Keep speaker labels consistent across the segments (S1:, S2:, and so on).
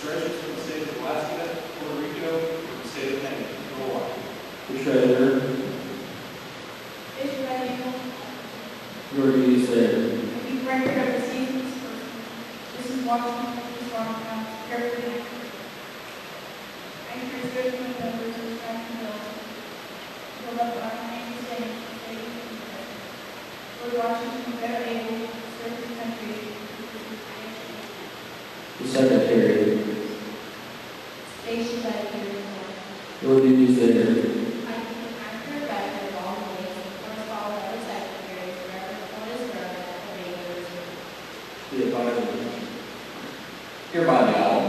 S1: treasurers from the state of Alaska, Puerto Rico, and the state of Maine. Go on.
S2: The treasurer. Your duties there.
S3: Keep record of the seasons. This is Washington, carefully. Anchors judgment members of the Tracking Bill. Hold up our name and saying, Lord Washington, better able to serve the country.
S2: The secretary.
S3: Station secretary.
S2: Your duties there. The advisor.
S4: Hereby the owl.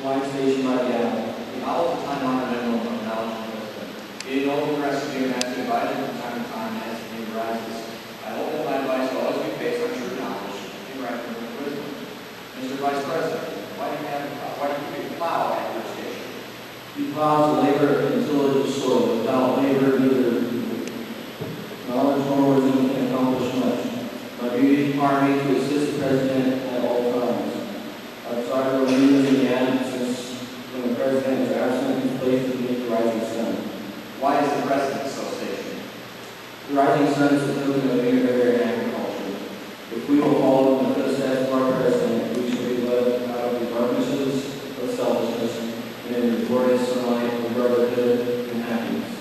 S2: Line station by the owl.
S4: The owl is a time-honored emblem of knowledge and wisdom. Being old and rest of you and as the advisor from time to time as the need arises. I hope that my advice will always be based on true knowledge and record with wisdom. Mr. Vice President, why do you keep a plow at your station?
S2: He plows the labor and tillage of soil. Without labor, neither knowledge nor wisdom can accomplish much. My duty require me to assist the President at all times. I try to remain in the absence when the President is absent and place to meet the rising sun.
S4: Why is the President so stationed?
S2: The rising sun is the token of agriculture and agriculture. If we will follow in the footsteps of our President, we shall be led out of the darknesses of selfishness and in the glorious sunlight of brotherhood and happiness.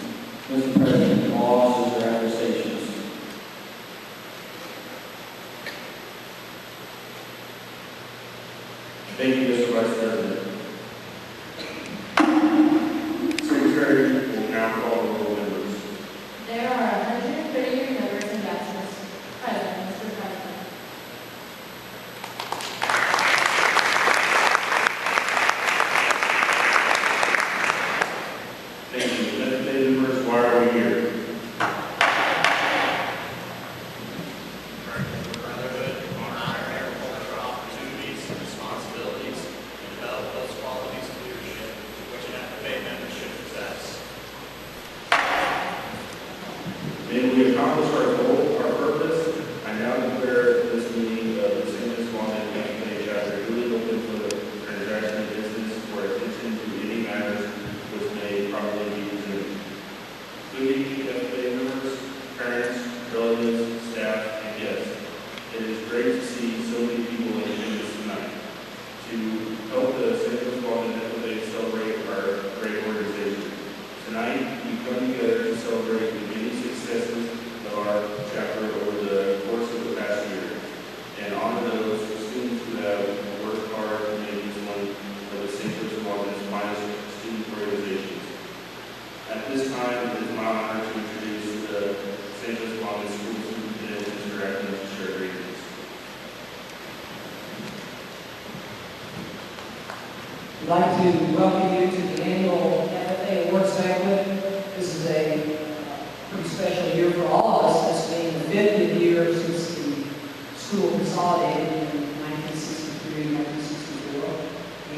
S2: Mr. President, all officers are at their stations.
S5: Thank you, Mr. Vice President. Secretary will now call the roll members.
S3: There are 130 members and absence. Present, Mr. President.
S5: Thank you. Legislative members, why are we here?
S1: Brotherhood, honor, agricultural opportunities and responsibilities, and develop those qualities of leadership which an FFA member should possess.
S5: May we accomplish our goal, our purpose. I now declare this meeting of the St. Joseph-Ogden FFA chapter duly open for the transaction of business or attention to any matters which may properly be presented. Including FFA members, parents, relatives, staff, and guests. It is great to see so many people in attendance tonight. To help the St. Joseph-Ogden FFA celebrate our great organization. Tonight, we come together to celebrate the many successes of our chapter over the course of the past year, and honor those students who have worked hard to make this one of the St. Joseph-Ogden's finest student organizations. At this time, it is my honor to introduce the St. Joseph-Ogden School Superintendent, Mr. Atkins, to share greetings.
S6: I'd like to welcome you to the annual FFA Awards Banquet. This is a pretty special year for all of us, this being the 50th year since the school consolidated in 1963, 1964,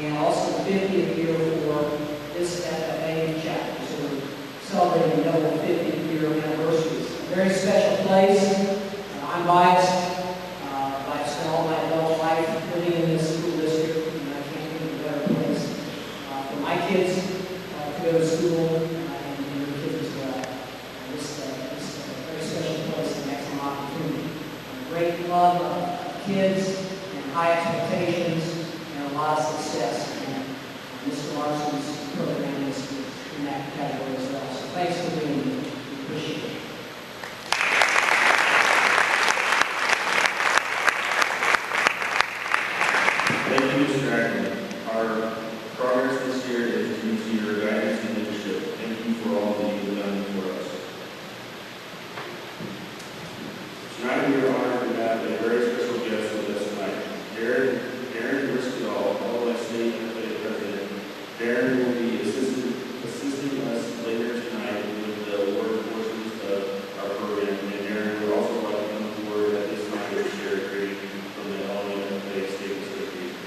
S6: and also the 50th year for this FFA chapter. So we're celebrating the double 50th year anniversary. It's a very special place. I'm biased. I've spent all my adult life living in this school district, and I can't think of a better place for my kids to go to school and your kids as well. This is a very special place and excellent opportunity. Great love of kids and high expectations and a lot of success. And Mr. Larson's program is in that category as well. So thanks for being here. We appreciate it.
S5: Thank you, Mr. Atkins. Our progress this year is due to your guidance and leadership. Thank you for all that you've done for us. Tonight we are honored to have a very special guest with us tonight. Darren Briscoe, All State FFA President. Darren will be assisting us later tonight with the award portions of our program. And Darren would also like to come forward at this time to share a greeting from the FFA State Association.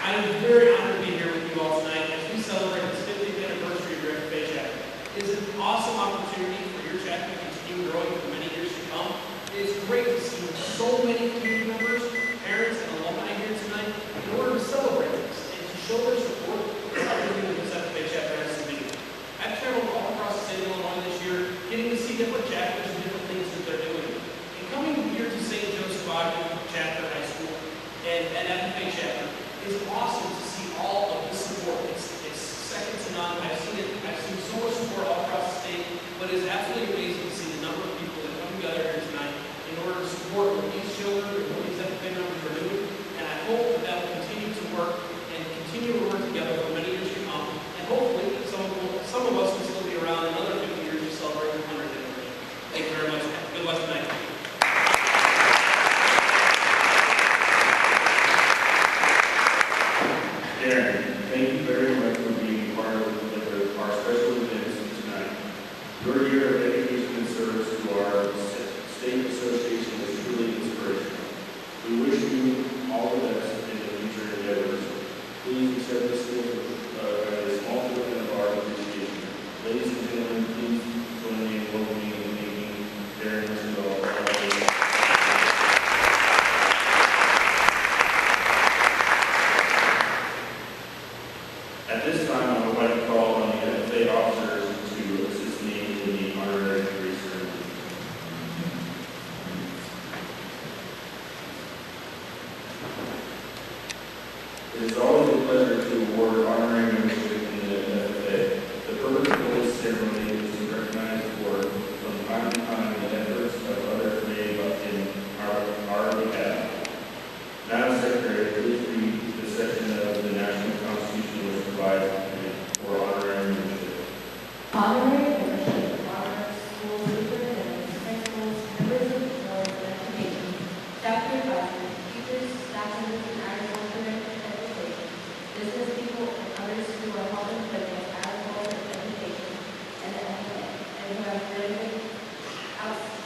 S7: I am very honored to be here with you all tonight as we celebrate this 50th anniversary of your FFA chapter. It is an awesome opportunity for your chapter to continue growing for many years to come. It is great to see so many people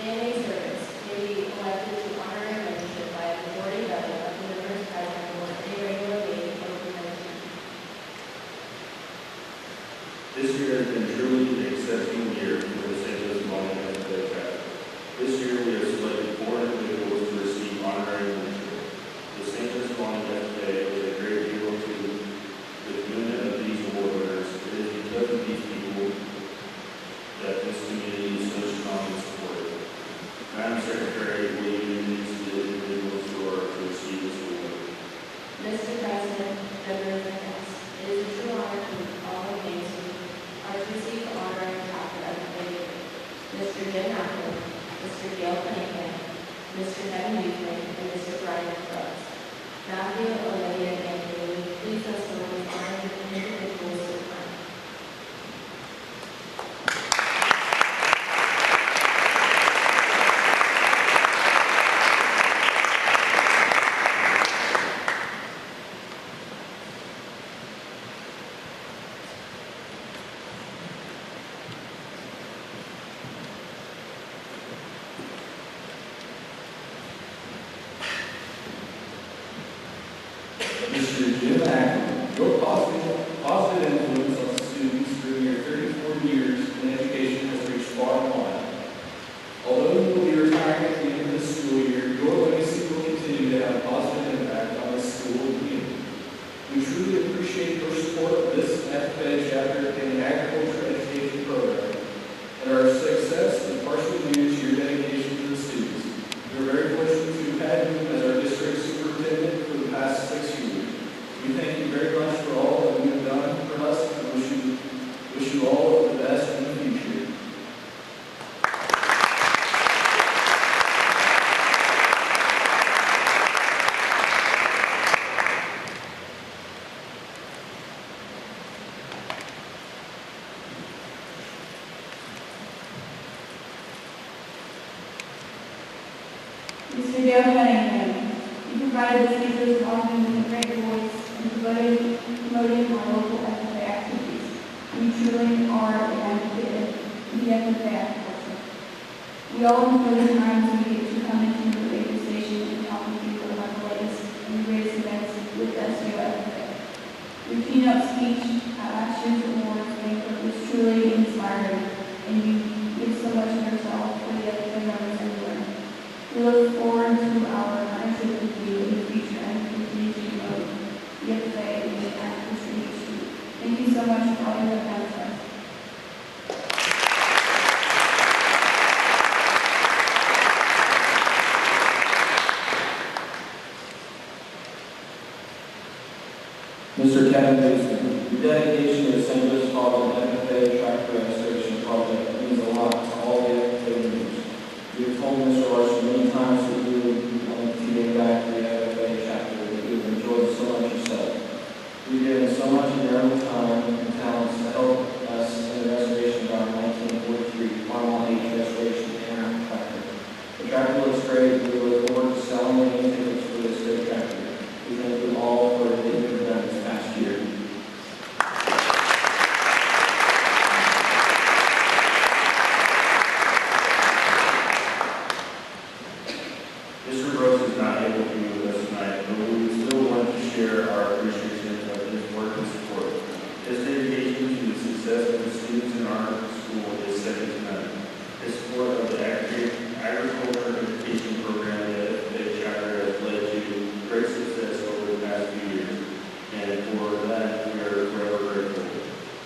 S8: and a service may be elected to honorary membership by a majority vote of the members present or a regular meeting of the membership.
S5: This year has been truly an exceptional year for the St. Louis County FFA chapter. This year we have selected 4 individuals to receive honorary membership. The St. Louis County FFA is a great deal to the commitment of these award winners. It is because of these people that this community is so strong and supportive. Madam Secretary, will you introduce the individuals who are to receive this award?
S8: Mr. President, members and guests, it is a true honor to all of these who are to receive the honorary chapter of the faith. Mr. Jim Appel, Mr. Gail Cunningham, Mr. Kevin Newton, and Mr. Brian Brooks. Matthew, Olivia, and Anthony, please let's go and honor the individuals who are.
S2: Mr. Jim Ackman, your positive influence on students during your 34 years in education has reached far and wide. Although you will be retiring at the end of this school year, your legacy will continue to have a positive impact on this school and community. We truly appreciate your support of this FFA chapter and the agriculture education program, and our success is partially due to your dedication to the students. We are very fortunate to have had you as our district superintendent for the past 6 years. We thank you very much for all that you have done for us and wish you all the best in the future.
S3: Mr. Dale Cunningham, you provided the St. Louis Ogden with a great voice and promoting our local FFA activities. You truly are an advocate of the FFA agriculture. We all enjoy the times we get to come into the radio station and talk with you about the latest and the greatest events with SU FFA. Your keynote speech at last year's awards banquet was truly inspiring, and you give so much of yourself for the FFA members everywhere. We look forward to our partnership with you in the future and continue to promote the FFA in the agriculture industry. Thank you so much for all you have done for us.
S2: Mr. Kevin Newton, your dedication to the St. Louis Ogden FFA tractor restoration project means a lot to all the FFA members. You have told Mr. Larson many times that you would want to get back to the FFA chapter, that you have enjoyed so much yourself. You've given so much of your own time and talents to help us in the restoration of our 1943 Farmall H restoration and tractor. The tractor looks great. We look forward to selling many tickets for this great tractor. We thank you all for what you've done this past year.
S5: Mr. Brooks is not able to be with us tonight, but we would still want to share our appreciation of his work and support. His dedication to the success of the students in our school is second to none. His support of the agriculture education program that the chapter has led to great success over the past few years, and for that we are forever grateful.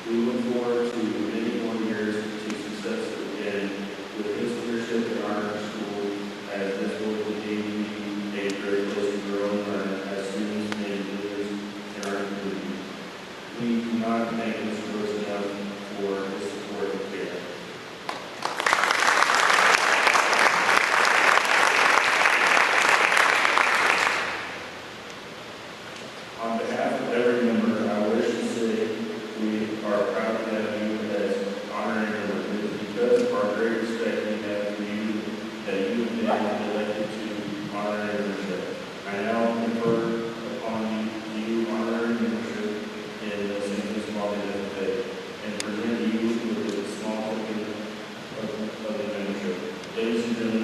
S5: We look forward to many more years to success again with his leadership in our school, as this will continue to be a great place to grow and learn as students and leaders in our community. We do not thank Mr. Brooks enough for his support and care. On behalf of every member, I wish to say we are proud to have you as honorary member. It is because of our great respect we have for you that you have been elected to honorary membership. I now confer upon you honorary membership in the St. Louis County FFA and present you with a small token of the membership. Ladies and gentlemen,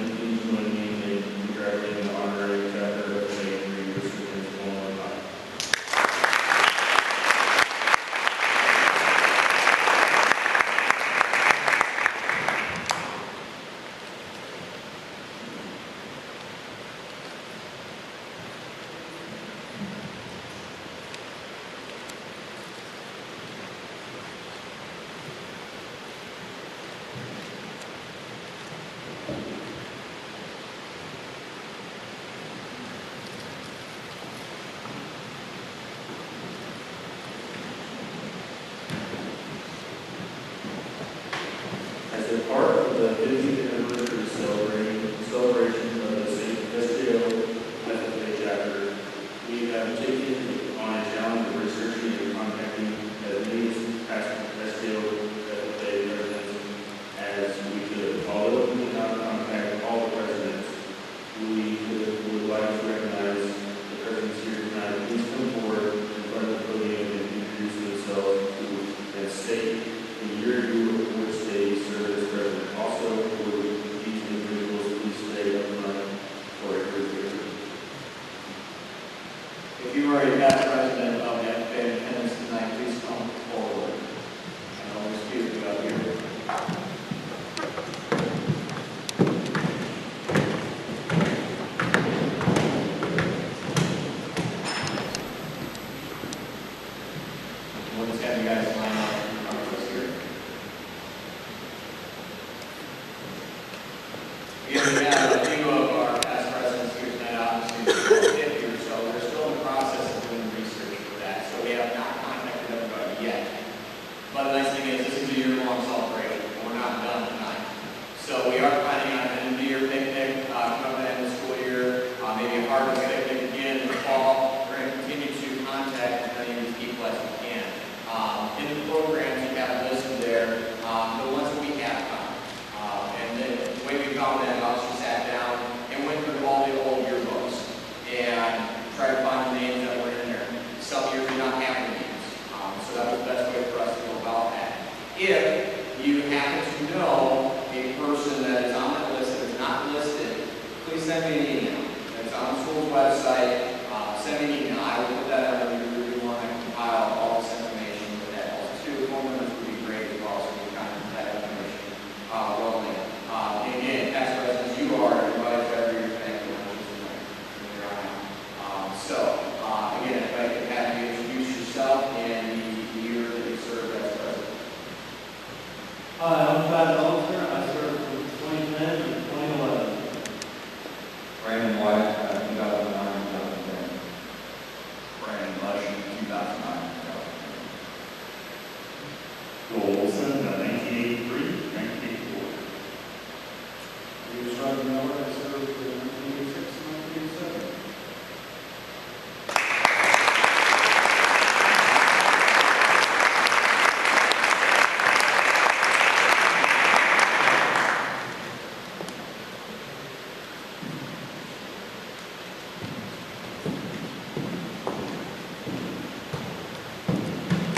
S4: Again, we have a few of our past presidents here tonight, obviously, 50 or so. They're still in the process of doing research for that, so we have not contacted everybody yet. But the nice thing is, this is a year-long celebration, and we're not done tonight. So we are planning on an end-of-the-year picnic, coming up at the end of the school year, maybe a harvest picnic again in the fall. We're going to continue to contact as many of these people as we can. In the programs, you have listed there the ones that we have found. And then the way we found that, I also sat down and went through all the old yearbooks and tried to find the names that were in there. Some years we not have the names. So that was the best way for us to go about that. If you happen to know a person that is on that list that is not listed, please send me an email. It's on the school's website. Send me an email. I will put that on the review one and compile all this information with that. Also, too, phone numbers would be great as well, so we can kind of put that information rolling. And again, past presidents, you are invited to every year family lunches tonight from here on out. Again, if I could have you introduce yourself and the year that you served as president.
S9: Hi, I'm Pat Officer. I served from 2010 to 2011.
S10: Brandon White, 2009, 2010.
S1: Brandon Lush, 2009.
S5: Joel Wilson, 1983, 1984.
S9: David Schreiber Miller, I served from 1986 to 1987.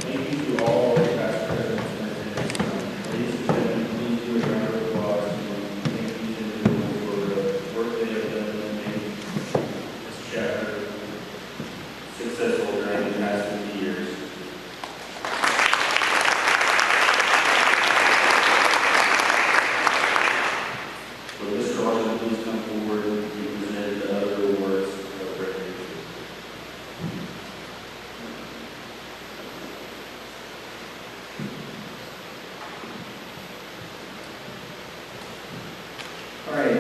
S5: Thank you to all of the past presidents and attendants. Ladies and gentlemen, please do a round of applause to thank each individual for the work they have done to make this chapter successful during the past 50 years. Will Mr. Ogden please come forward to present the other awards of recognition?
S4: All right,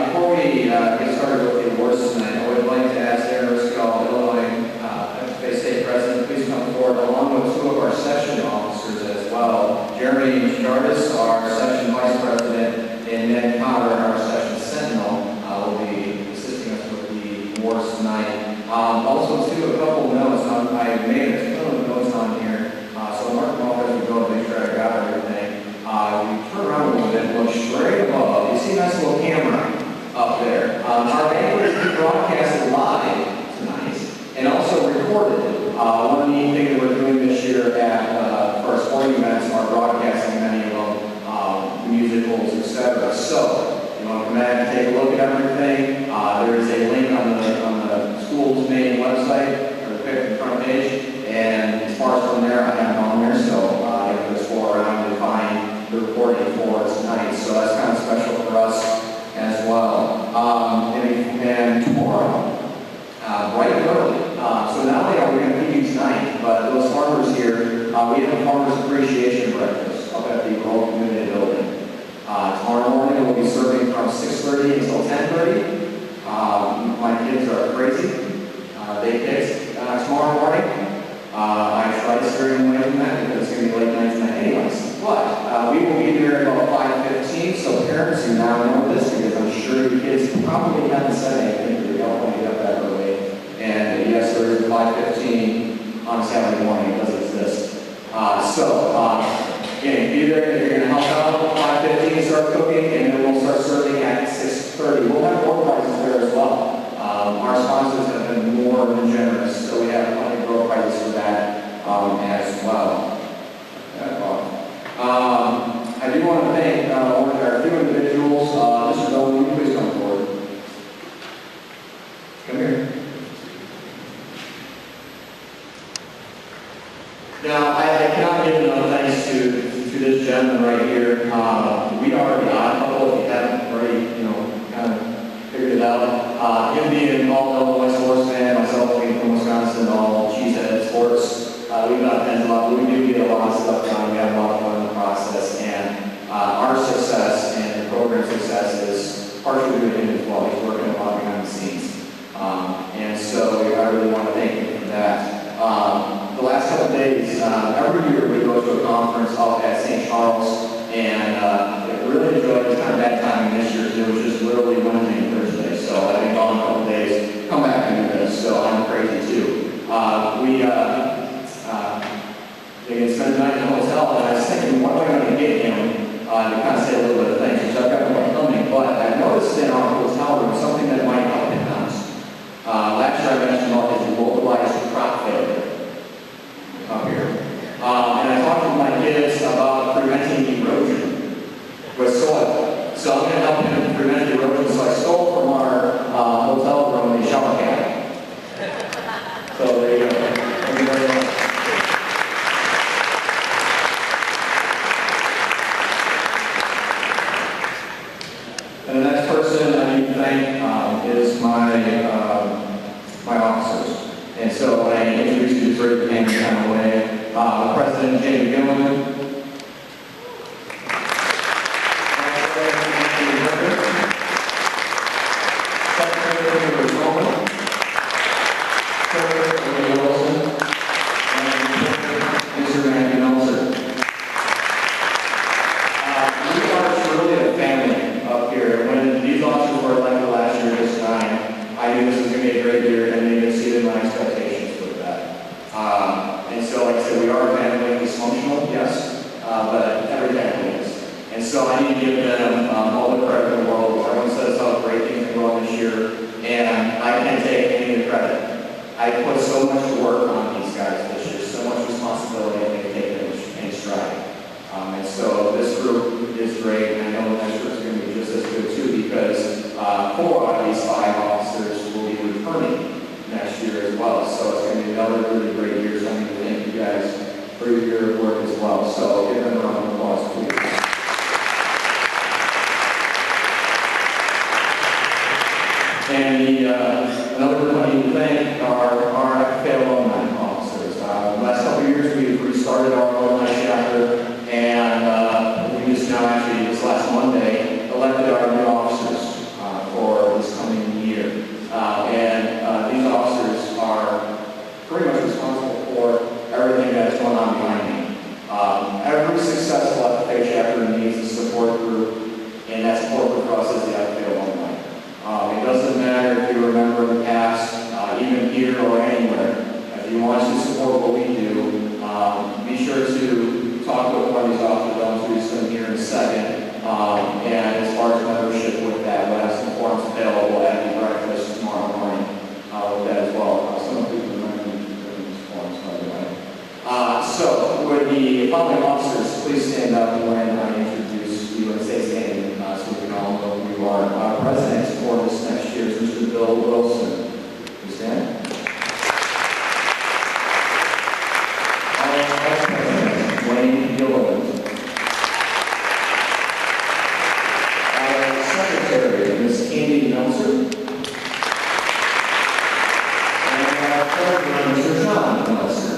S4: before we get started with the awards tonight, I would like to ask Aaron Riscal, Illinois FFA State President, please come forward along with two of our section officers as well. Jeremy Jardis, our section vice president, and Ned Conner, our section sentinel, will be assisting us with the awards tonight. Also, too, a couple of notes. I made a ton of notes on here, so mark them off as we go to make sure I got everything. You turn around a little bit and look straight above. You see a nice little camera up there. Our banquet is being broadcasted live tonight and also recorded. One neat thing that we're doing this year for our sporting events are broadcasting many of them, musicals, etc. So, you want to come back and take a look at everything. There is a link on the school's main website, or the front page. And as far as from there, I have it on there, so you have to explore around and find the recording for us tonight. So that's kind of special for us as well. And tomorrow, bright and early. So not only are we going to feed you tonight, but those farmers here, we have a farmers appreciation breakfast up at the Grove Community Building. Tomorrow morning we'll be serving from 6:30 until 10:30. My kids are crazy. They picked tomorrow morning. I tried to steer them away from that because it's going to be late night tonight anyways. But we will be there at about 5:15, so parents, you now know this because I'm sure your kids probably haven't said anything, but they don't want to get up that early. And yes, there is 5:15 on a Saturday morning. It does exist. Again, be there if you're going to help out. 5:15, start cooking, and then we'll start serving at 6:30. We'll have more prizes there as well. Our sponsors have been more than generous, so we have plenty of door prizes for that as well. I do want to thank one of our few individuals. Mr. Dolan, will you please come forward? Come here. Now, I cannot give enough thanks to this gentleman right here. We are the odd couple, if you haven't already, kind of figured it out. Him being all Illinois sports fan, myself being from Wisconsin, all cheesehead sports. We've got tens of lot. We do get a lot of stuff done. We have a lot of fun in the process, and our success and the program success is partially due to him as well. He's working a lot behind the scenes. And so I really want to thank him for that. The last couple of days, every year we go to a conference out at St. Charles, and I really enjoyed it. It's kind of bad timing this year, because it was just literally Wednesday and Thursday. So I've been gone a couple of days, come back and do this, so I'm crazy too. Again, spent the night in the hotel, and I was thinking, what am I going to get him to kind of say a little bit of things, because I've got one coming, but I noticed in our hotel room something that might help him out. Last year I mentioned about his localized crop failure up here. And I talked to my kids about preventing erosion with soil. So I'm going to help him prevent erosion. So I stole from our hotel room a shower cap. So there you go. Thank you very much. And the next person I need to thank is my officers. And so when I introduce you to the hand kind of way, President Jamie Gilman, Secretary Wilson, Secretary Wilson, and Mr. Randy Nelson. We are truly a family up here. When these officers were elected last year this time, I knew this was going to be a great year, and they exceeded my expectations with that. And so, like I said, we are a family, dysfunctional, yes, but every family is. And so I need to give them all the credit in the world. Everyone says how great things are going this year, and I can't take any of the credit. I put so much work on these guys this year, so much responsibility, and they take it in stride. And so this group is great, and I know the next group is going to be just as good too, because 4 out of these 5 officers will be returning next year as well. So it's going to be another really great year. So I need to thank you guys for your work as well. So give them a round of applause, please. And another group I need to thank are our FFA alumni officers. The last couple of years we've restarted our alumni chapter, and we just now actually, this last Monday, elected our new officers for this coming year. And these officers are pretty much responsible for everything that's going on behind me. Every successful FFA chapter needs a support group, and that support group for us is the FFA alumni. It doesn't matter if you remember the past, even here or anywhere. If you want to support what we do, be sure to talk with one of these officers. I'll introduce them here in a second. And as far as membership with that, we'll have some forms available at the breakfast tomorrow morning with that as well. Some people remember these forms, by the way. So, would the following officers please stand up when I introduce you and say standing so we can all know who you are. Our president for this next year is Mr. Bill Wilson. Please stand. Our vice president, Wayne Gilliland. Our secretary, Ms. Candy Nelson. And our treasurer, Mr. John Nelson.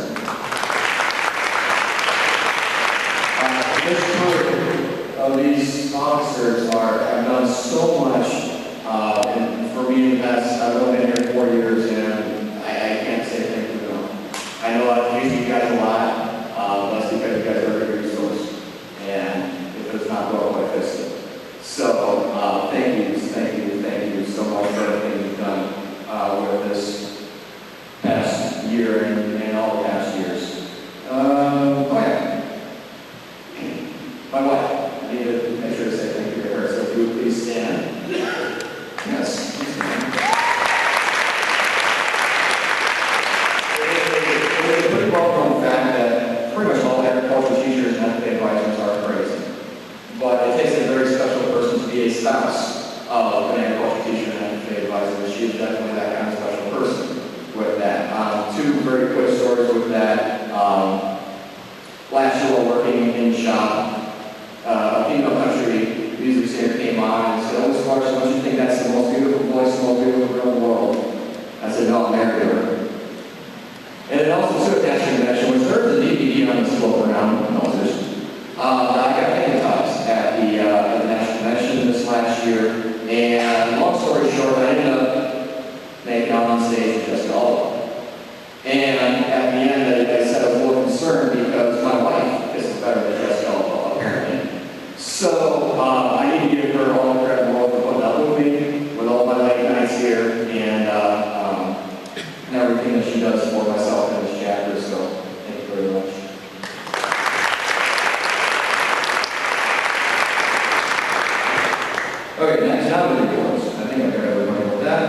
S4: This group of these officers have done so much, and for me in the past, I've only been here 4 years, and I can't say thank you enough. I know I've used you guys a lot, but that's because you guys are a great resource, and if it's not broke, I fix it. So, thank you so much for everything you've done with this past year and all the past years. My wife, I need to make sure to say thank you to her, so if you would please stand. Yes. It's a pretty well-known fact that pretty much all agricultural teachers and FFA advisors are crazy. But it takes a very special person to be a spouse of an agricultural teacher and FFA advisor. She is definitely that kind of special person with that. 2 very quick stories with that. Last year while working in the shop, a female country music singer came on and said, "Oh, Mr. Larson, don't you think that's the most beautiful voice, the most beautiful girl in the world?" I said, "No, I'm married to her." And it also took that convention, which there's a DVD on this floor around, I got hypnotized at the national convention this last year, and
S2: story short, I ended up making out on stage with Jessica Ogden. And at the end, I said I was a little concerned because my wife is better than Jessica Ogden, apparently. So I need to give her all the credit in the world for putting up with me with all my late nights here and everything that she does for myself in this chapter. So thank you very much. Okay, next, now the awards. I think I got everybody with that.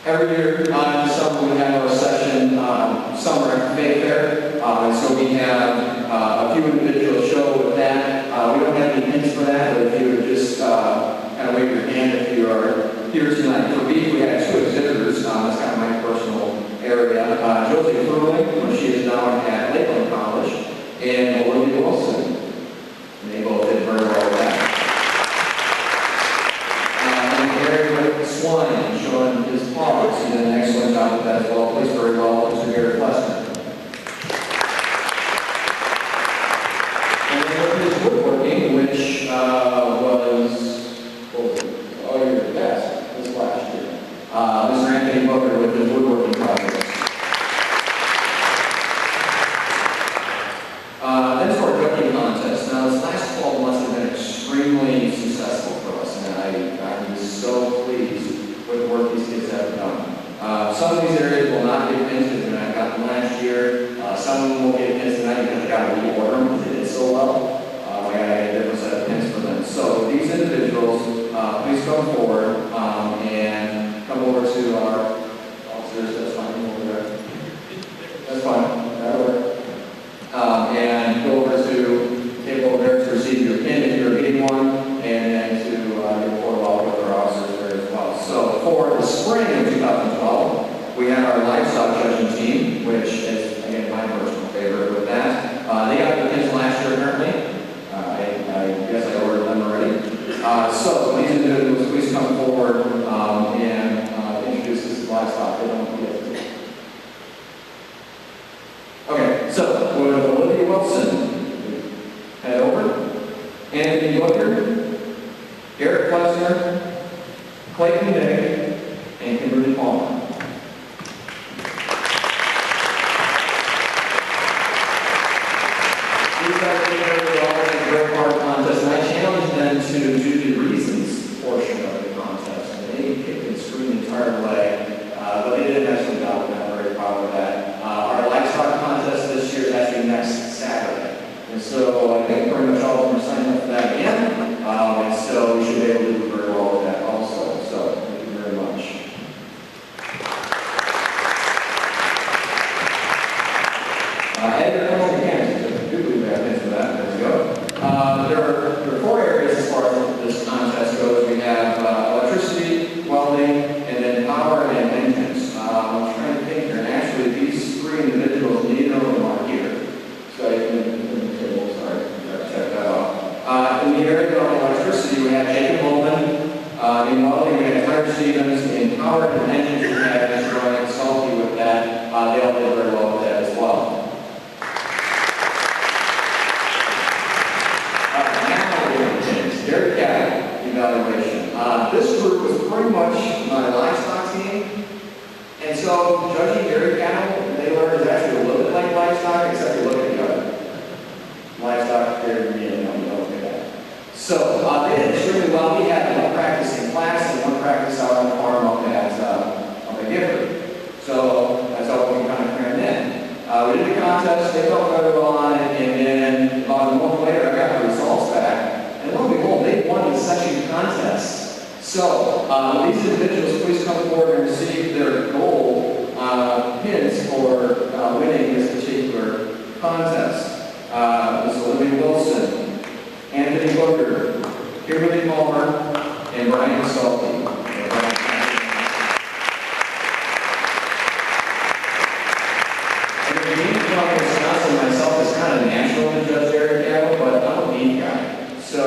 S2: Every year in the summer we have our session, Summer FFA Fair. So we have a few individuals show with that. We don't have any hints for that, but if you would just kind of wave your hand if you are here tonight. For me, we had two exhibitors. That's kind of my personal area. Joseph-Ogden, when she is now at Lakeland College, and Olivia Wilson. And they both did very well with that. Swine showing his paws. He did an excellent job with that as well. Plays very well, Mr. Garrett Lester. And then his woodworking, which your best this last year. Mr. Anthony Booker with his woodworking projects. Then for our judging contest. Now, this last 12 months have been extremely successful for us, and I'm so pleased with the work these kids have done. Some of these areas will not get pins because I got them last year. Some of them will get pins tonight because I got to reorder them because they did so well. I got to get a different set of pins for them. So these individuals, please come forward and come over to our officers. That's fine. Over there. That's fine. That'll work. And go over to table over there to receive your pin if you're getting one, and then to your photo op with our officers there as well. So for the spring of 2012, we have our livestock judging team, which is, again, my personal favorite with that. They got the pins last year, apparently. I guess I ordered them already. So these individuals, please come forward and introduce this livestock. They don't get it. Okay, so with Olivia Wilson, head over. Anthony Booker, Garrett Plessner, Clayton Day, and Kimberly Palmer. These guys did very well in the great part contest, and I challenged them to do the reasons portion of the contest. And they kicked and screamed the entire way, but they did an excellent job, and I'm very proud of that. Our livestock contest this year is actually next Saturday. And so I think pretty much all of them are signing up for that again. And so we should be able to do very well with that also. So thank you very much. Agricultural mechanics, I do believe we have hints for that. There we go. There are 4 areas as far as this contest goes. We have electricity, welding, and then power and engines. I'm trying to think here, and actually these 3 individuals, neither of them are here. So you can check that off. In the area of electricity, we have Jacob Holman. In welding, we have Claire Stevens. In power and engines, we have Mr. Ryan Salty with that. They all did very well with that as well. Dairy cattle evaluation. This group was pretty much my livestock team. And so, judging dairy cattle, they learned is actually a little bit like livestock, except you look at the other. Livestock, dairy, you don't look at that. So, they did extremely well. We had one practice in class and one practice out on the farm up at Gifford. So, that's all we kind of crammed in. We did the contest, they felt very well on it, and then about a month later, I got the results back. And lo and behold, they won the section contest. So, these individuals, please come forward and receive their gold pins for winning this particular contest. Ms. Olivia Wilson, Anthony Booker, Kimberly Palmer, and Brian Salty. And the bean from Wisconsin myself is kind of natural to judge dairy cattle, but I'm a bean guy. So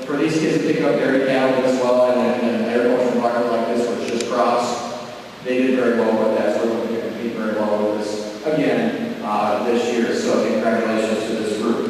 S2: for these kids to pick up dairy cattle as well in an agricultural environment like this where it's just crops, they did very well with that. So we're going to compete very well with this again this year. So congratulations to this group.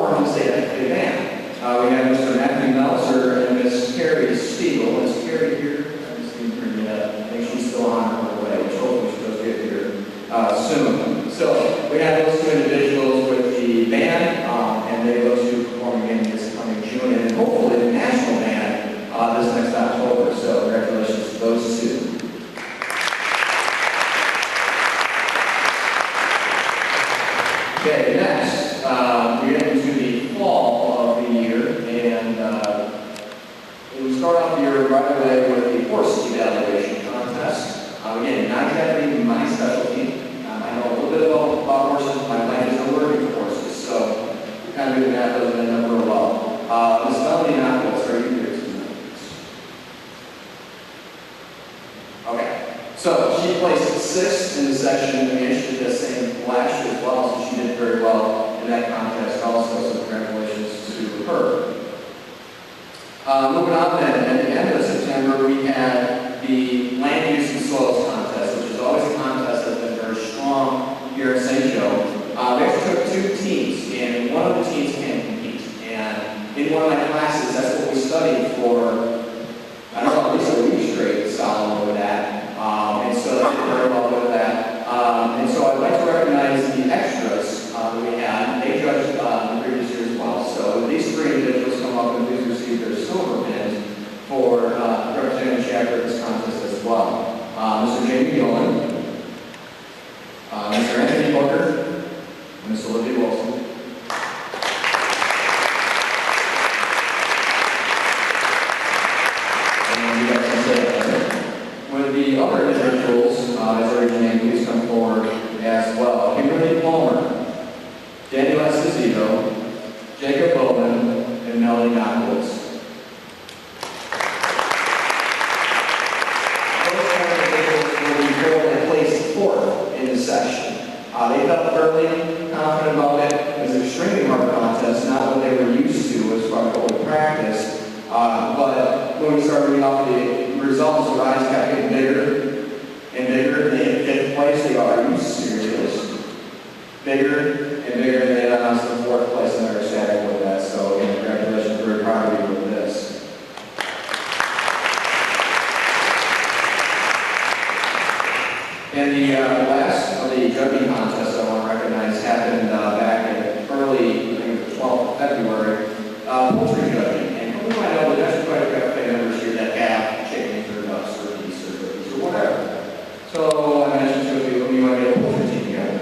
S4: perform the state FFA band. We have Mr. Matthew Meltzer and Miss Carrie Stiegel. Is Carrie here? I haven't seen her yet. I think she's still on her way, which hopefully she'll get here soon. So we have those two individuals with the band, and they go to perform again this coming June, and hopefully the national band this next October. So congratulations to those two. Okay, next, we get into the fall of the year, and we start off the year right away with the horse evaluation contest. Again, not exactly my specialty. I know a little bit about horses. My wife is allergic to horses, so kind of doing that doesn't end up real well. Ms. Melanie Knuckles, are you here tonight? Okay, so she placed 6th in the section, and she did the same last year as well, so she did very well in that contest also, so congratulations to her. Moving on then, at the end of September, we had the Land Use and Soils Contest, which is always a contest that's been very strong here in St. Joe. We actually took 2 teams, and one of the teams can compete. And in one of my classes, that's what we studied for, I don't know, at least a week straight, solid with that. And so I did very well with that. And so I'd like to recognize the extras that we had. They judged the previous year as well. So these 3 individuals come up and please receive their silver pins for representing the chapter at this contest as well. Mr. Jamie Gillen, Mr. Anthony Booker, and Ms. Olivia Wilson. And you guys can say that. With the other individuals, as already named, please come forward as well. Kimberly Palmer, Daniel Esposito, Jacob Bowman, and Melanie Knuckles. Those 4 individuals will be told they placed 4th in the section. They felt fairly confident about it. It was an extremely hard contest, not what they were used to as far as what we practiced. But when we started reading off the results, the eyes kept getting bigger and bigger. They hit 5th place. They go, "Are you serious?" Bigger and bigger. And they announced the 4th place, and they're ecstatic with that. So again, congratulations. Very proud of you with this. And the last of the judging contests I want to recognize happened back in early, I think it was the 12th of February, poultry judging. And you might know that there's quite a few FFA members here that have chickens or ducks or geese or turkeys or whatever. So I mentioned to a few of you, I get a poultry team together.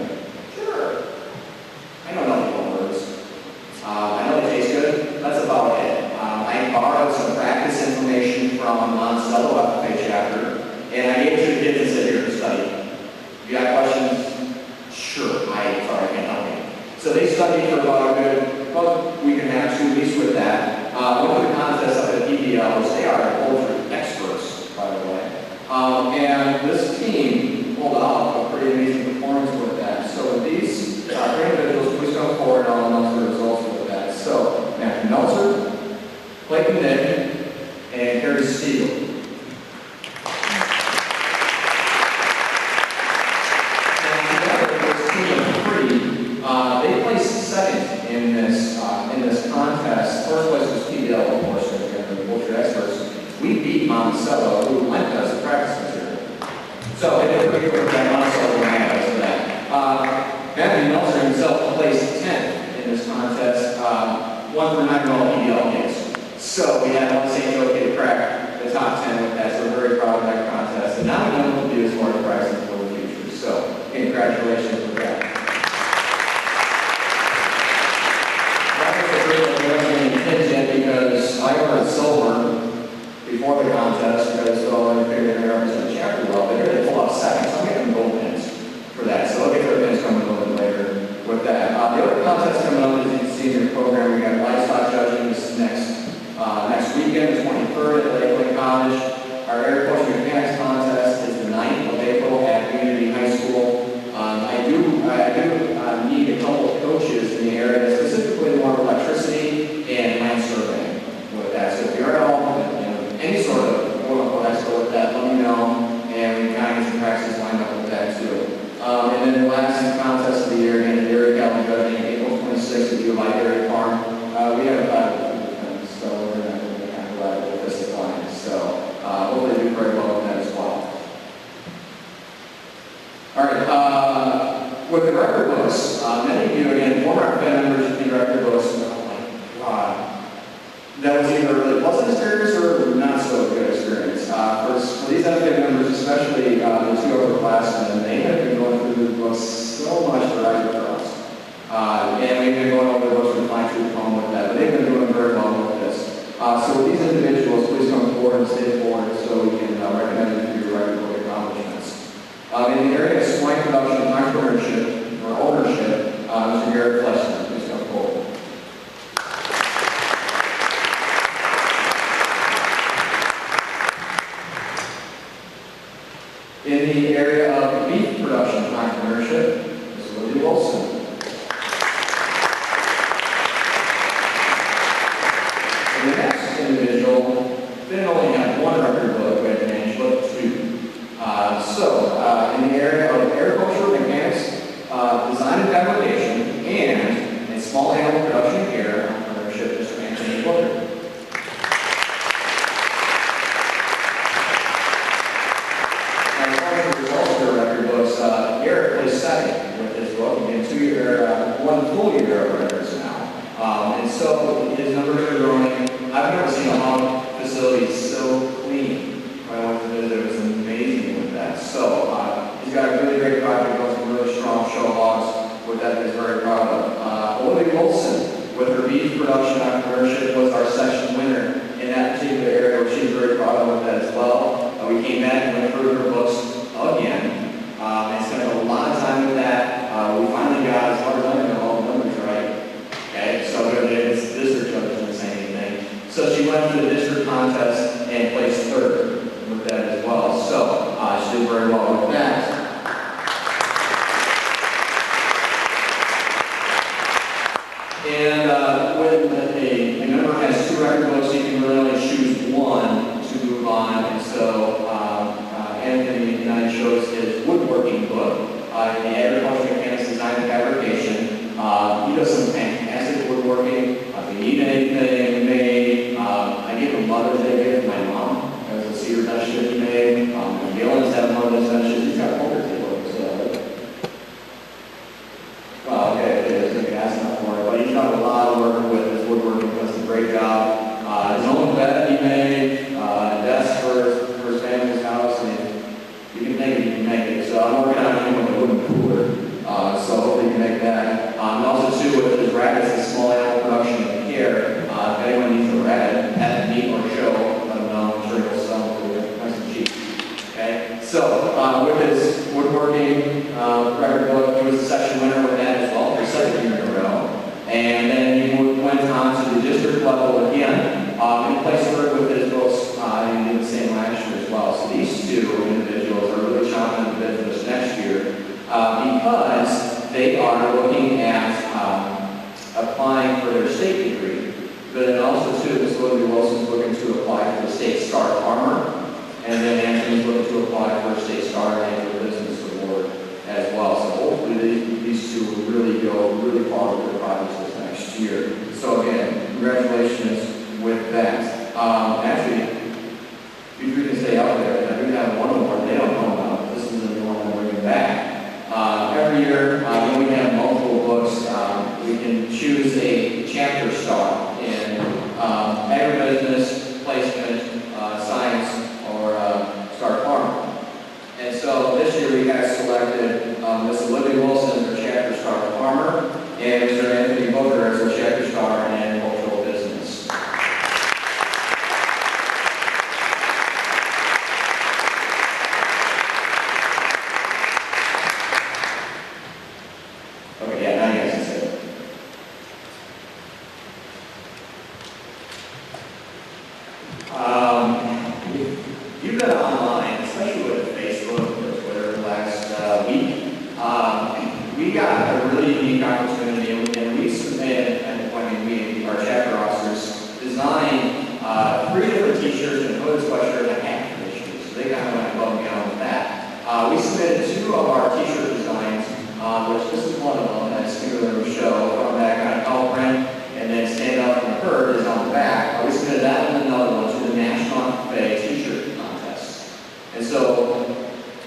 S4: Sure. I know nothing about birds. I know they taste good. That's about it. I borrowed some practice information from Monticello FFA chapter, and I gave it to the kids and said, "Here, study. If you got questions?" "Sure, sorry, I can't help you." So they studied for about a week and a half, 2 weeks with that. Went to the contest up at PBL, which they are poultry experts, by the way. And this team pulled off a pretty amazing performance with that. So with these 3 individuals, please come forward and I'll announce the results with that. So Matthew Meltzer, Clayton Nick, and Carrie Stiegel. They placed 2nd in this contest. 1st place was PBL, of course, the poultry experts. We beat Monticello, who lent us a practice material. So they did pretty quick that Monticello ran us for that. Matthew Meltzer himself placed 10th in this contest, one for 9-year-old PBL kids. So we had one St. Joe kid crack the top 10 with that, so we're very proud of that contest. And now we know what to do as far as practicing for the future. So, congratulations with that. Because I earned silver before the contest because I figured they represent the chapter well. But here they pull out 2nd, so I'm getting gold pins for that. So they'll get their pins coming a little bit later with that. The other contest coming up, as you can see in your program, we got livestock judging this next weekend, the 23rd at Lakeland College. Our agriculture mechanics contest is the 9th of April at Community High School. I do need a couple of coaches in the area, specifically more electricity and land surveying with that. So if you're at all, any sort of quote-unquote expert with that, let me know, and we can kind of get some practice lined up with that too. And then the last contest of the year, again, the Dairy Cattle Judging, April 26th at Eli Dairy Farm. 11 full year of records now. And so his numbers are growing. I've never seen a hog facility so clean. When I went to visit, it was amazing with that. So he's got a really great project, got some really strong show hogs with that he's very proud of. Olivia Wilson, with her beef production entrepreneurship, was our session winner in that particular area, which she's very proud of with that as well. We came back and went through her books again and spent a lot of time with that. We finally got, as far as I know, all the numbers right. Okay, so this district judge doesn't say anything. So she went to the district contest and placed third with that as well. So she did very well with that. And when a member has 2 record books, you can really only choose one to move on. And so Anthony United shows his woodworking book, in the agriculture, mechanics, design, and fabrication. He does some fantastic woodworking. If you need anything made, I gave a Mother's Day gift to my mom. It was a cedar bench that he made. Galen's had one of those benches. He's got poker tables. Well, okay, it is. Maybe that's not for it. But he's done a lot of work with his woodworking. Does a great job. His own bed he made, a desk for his family's house. And you can think you can make it. So I'm working on him with a wooden cooler. So hopefully you can make that. And also too with his rabbits, the small animal production and care. If anyone needs a rabbit, pet, meat, or show, let them know. I'm sure he'll sell them for you. Nice and cheap. Okay. So with his woodworking record book, he was a session winner with that as well for the 2nd year in a row. And then he went on to the district level again. And he placed third with his books, and he did the same last year as well. So these 2 individuals are really chomping at the bit for this next year because they are looking at applying for their state degree. But then also too, Ms. Olivia Wilson's looking to apply for the state star farmer, and then Anthony's looking to apply for a state star and for business award as well. So hopefully these 2 will really go really far with their projects this next year. So again, congratulations with that. Actually, if you can stay out there, I do have one award they don't know about. This is the one I'm bringing back. Every year, when we have multiple books, we can choose a chapter star in agribusiness, placement, science, or star farm. And so this year we have selected Ms. Olivia Wilson as our chapter star farmer and Mr. Anthony Booker as our chapter star in agricultural business. Okay, yeah, now you guys can say it. You've been online, especially with Facebook or Twitter last week. We got a really unique opportunity, and we submitted, and our chapter officers designed 3 different t-shirts and hooded sweatshirt and a hat for this year. So they kind of went above and beyond with that. We submitted 2 of our t-shirt designs, which this is one of them, that singular show, from that kind of color print, and then stand up and herd is on the back. We submitted that and another one to the National FFA t-shirt contest. And so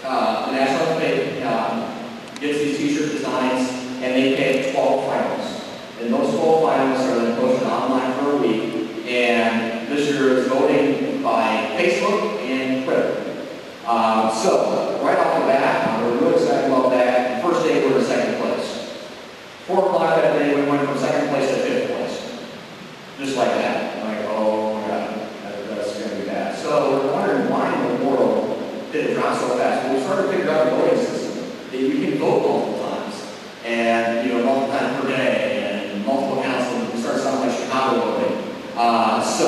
S4: the National FFA gets these t-shirt designs, and they pick 12 finalists. And those 12 finalists are then posted online for a week, and this year is voting by Facebook and Twitter. So, right off the bat, we're really excited about that. The first day we were in 2nd place. 4 o'clock that day, we went from 2nd place to 5th place. Just like that. I'm like, oh my God, that's going to be bad. So we're wondering why in the world did it drop so fast? Well, we started to figure out the voting system. That you can vote multiple times, and multiple times per day, and multiple councils. We started sounding like Chicago voting. So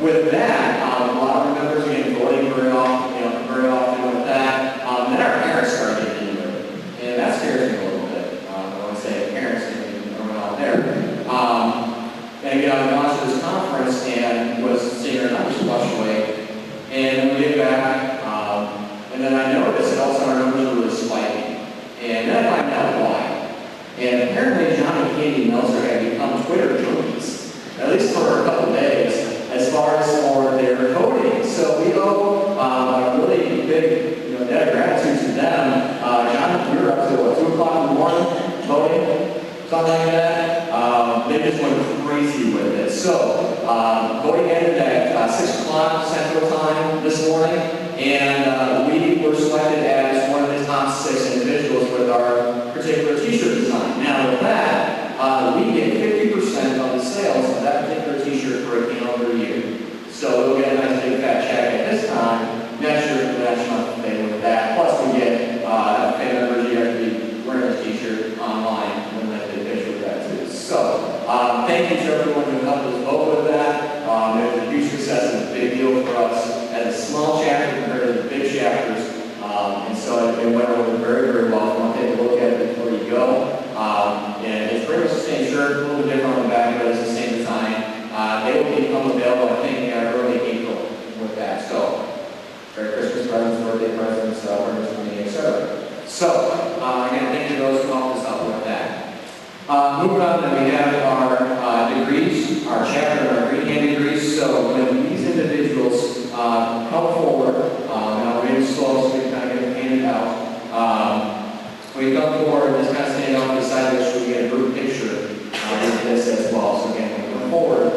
S4: with that, a lot of members are getting voting very often with that. Then our parents started getting into it, and that scares me a little bit. I want to say parents are out there. And again, I launched this conference and was seeing our numbers fluctuate, and then we get back, and then I noticed that all of a sudden our numbers were really spiking, and then I find out why. And apparently John and Katie Meltzer had become Twitter junkies, at least for a couple days, as far as for their voting. So we owe a really big debt of gratitude to them. John, we were up to 2 o'clock in the morning voting. something like that. They just went crazy with it. So, voting ended at 6 o'clock Central Time this morning, and we were selected as one of the top 6 individuals with our particular t-shirt design. Now with that, we get 50% of the sales of that particular t-shirt for a calendar year. So we'll get a nice big fat check at this time. Next year, for that month, pay with that. Plus we get FFA members, you have to be wearing this t-shirt online, and then they picture with that too. So, thank you to everyone who helped us vote with that. It was a huge success and a big deal for us as a small chapter compared to the big chapters. And so it went over very, very well. If you want to take a look at it before you go. And it's pretty much the same shirt, a little bit different on the back, but it's the same design. They will become available, I think, early April with that. So, Merry Christmas presents, birthday presents, Christmas coming, etc. So, again, thank you to those who helped us out with that. Moving on, then we have our degrees, our chapter and our green hand degrees. So when these individuals come forward, and I'll read it slow so we can kind of get them handed out. When you come forward, just kind of stand off to the side of this so we get a group picture with this as well. So again, when you come forward,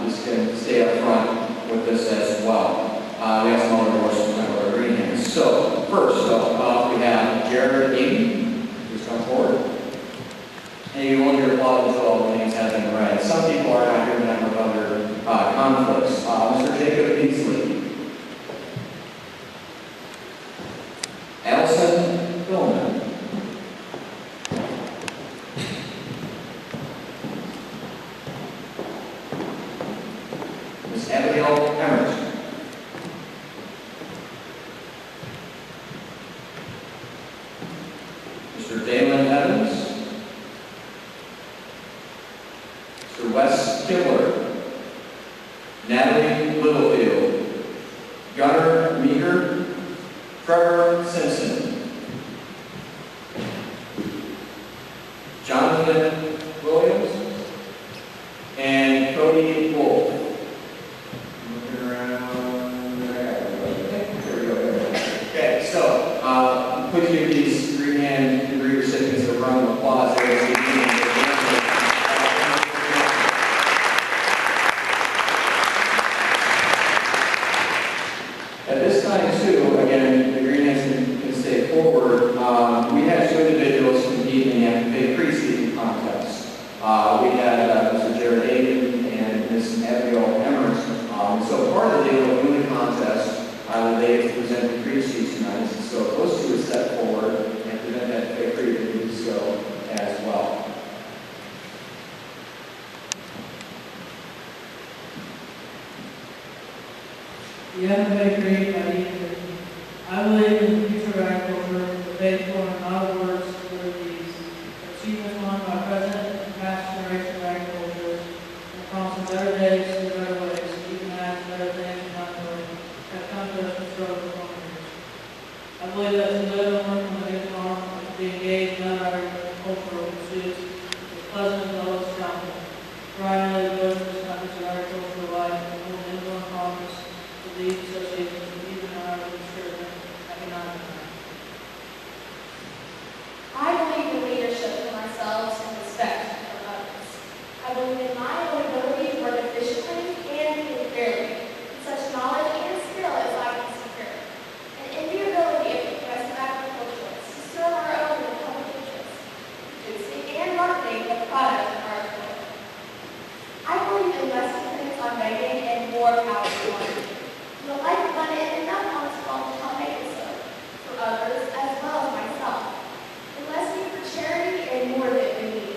S4: just going to stay up front with this as well. We have some other horses with our green hands. So first, we have Joseph-Ogden. Please come forward. And you will hear applause until all the names have been read. Some people are not here tonight with other conflicts. Mr. Jacob Beasley. Allison Billman. Ms. Abigail Emmert. Mr. Dalen Evans. Mr. Wes Kibler, Natalie Littlefield, Gunnar Meager, Trevor Simpson, Jonathan Williams, and Cody Wolf. Looking around, there we go. Okay, so please give these green hand degree recipients a round of applause. At this time, too, again, the green hands can stay forward. We had 2 individuals compete in the FFA preseason contest. We had Mr. Joseph-Ogden and Ms. Abigail Emmert. So part of the deal of doing the contest, they present the preseason nights. So those 2 would step forward and present that FFA pre to do so as well.
S6: The FFA creed by Ethan. I believe in the future of agriculture, the faithful and not words for these. Achievements won by present and past generations of agriculture, and promise better days and better ways, even as better things not knowing, have come to us in struggle for years. I believe that to live and work on the good farm and to be engaged in other agricultural pursuits is pleasant as well as challenging. For I know the devotion of agricultural life and will influence promise these associations with even our children economic time.
S11: I believe in leadership for myself and respect for others. I believe in my own ability to work efficiently and fairly, with such knowledge and skill as I can secure, and in the ability of progressive agriculturists to serve our own in public interest, producing and marketing the product of our employer. I believe in less dependence on begging and more power to one. The life abundant enough on its own to help make it so, for others as well as myself. And less need for charity and more than we need.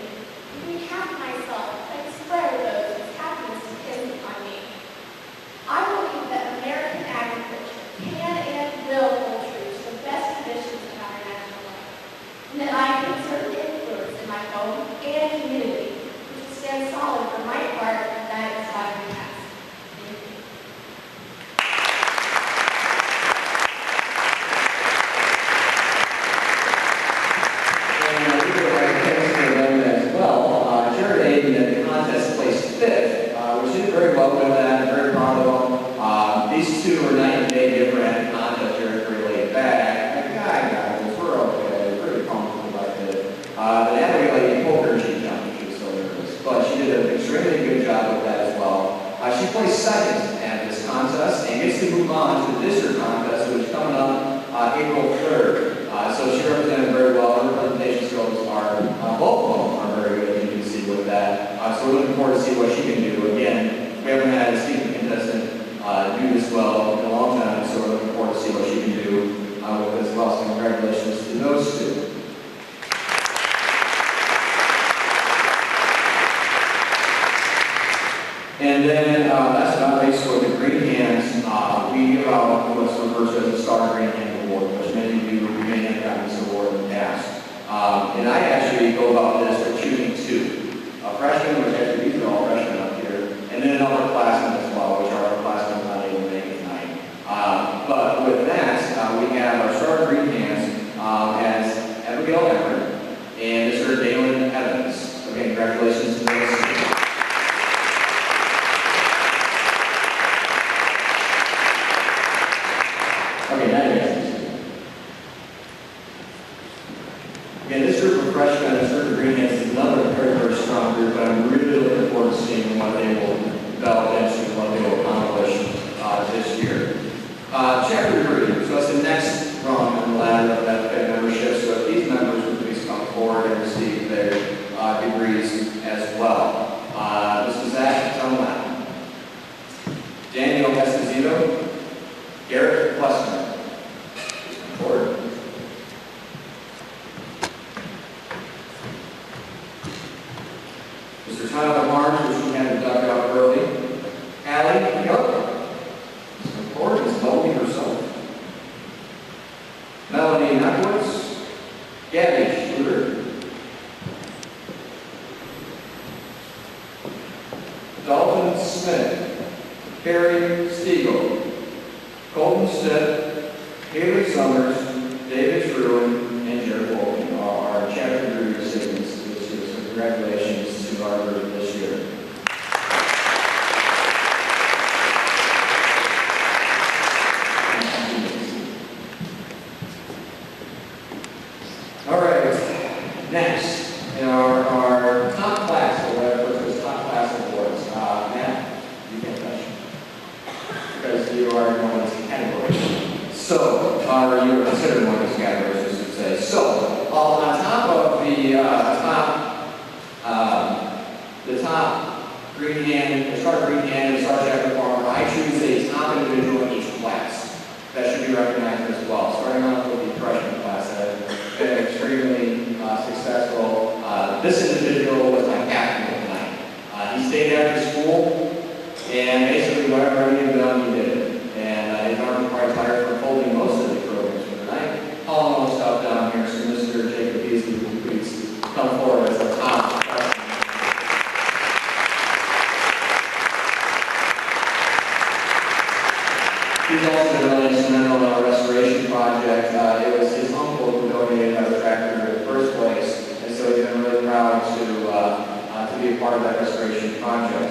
S11: Being half myself, like spread of those whose happiness depends on me. I believe that American agriculture can and will hold true to the best traditions of our national life, and that I can exert influence in my home and community, which will stand solid for my part in that inspiring task. Thank you.
S4: second at this contest and gets to move on to the district contest, which is coming up April 3rd. So she represented very well. Her presentation skills are, both of them are very good, as you can see with that. So we're looking forward to see what she can do. Again, we haven't had a student contestant do this well in a long time, so we're looking forward to see what she can do with this well. So congratulations to those two. And then, last but not least, for the Green Hands, we give out what's referred to as the Star Green Hand Award, which many of you may have gotten this award in the past. And I actually go about this by choosing two. A freshman, which actually these are all freshmen up here, and then an upperclassman as well, which our upperclassmen not able to make it tonight. But with that, we have our Star Green Hands as Abigail Everett and Mr. Dalen Evans. So again, congratulations to those. Okay, now you guys. Again, this group of freshmen at Certain Green Hands is another very, very strong group, but I'm really looking forward to seeing what they will develop into, what they will accomplish this year. Chapter 3, so it's the next rung on the ladder of FFA membership, so if these members would please come forward and receive their degrees as well. Mr. Zach Dunlap, Daniel Esposito, Garrett Plessner. Forward. Mr. Tyler Barnes, which we had to duck out early. Allie Young. Mr. Ford is Melody herself. Melanie Knuckles. Gabby Schluter. Dalton Smith. Carrie Stiegel. Colton Stitt, Haley Summers, David Truin, and Jared Bolton are our chapter 3 recipients this year. So congratulations to our group this year. All right, next, our top class, or whatever it is, top class awards. Matt, you can touch. Because you are one of these categories. So, or you are considered one of these categories, as you say. So, on top of the top green hand, the Star Green Hand, and Star Chapter Farmer, I choose a top individual in each class that should be recognized as well. Starting off with the freshman class that has been extremely successful. This individual was my captain tonight. He stayed after school. And basically, whatever he had done, he did it. And his arm was probably tired from holding most of the programs for the night. All the stuff down here, so Mr. Jacob Beasley will please come forward as the top. He's also been really instrumental in our restoration project. It was his uncle who donated our tractor in the first place, and so he's been really proud to be a part of that restoration project.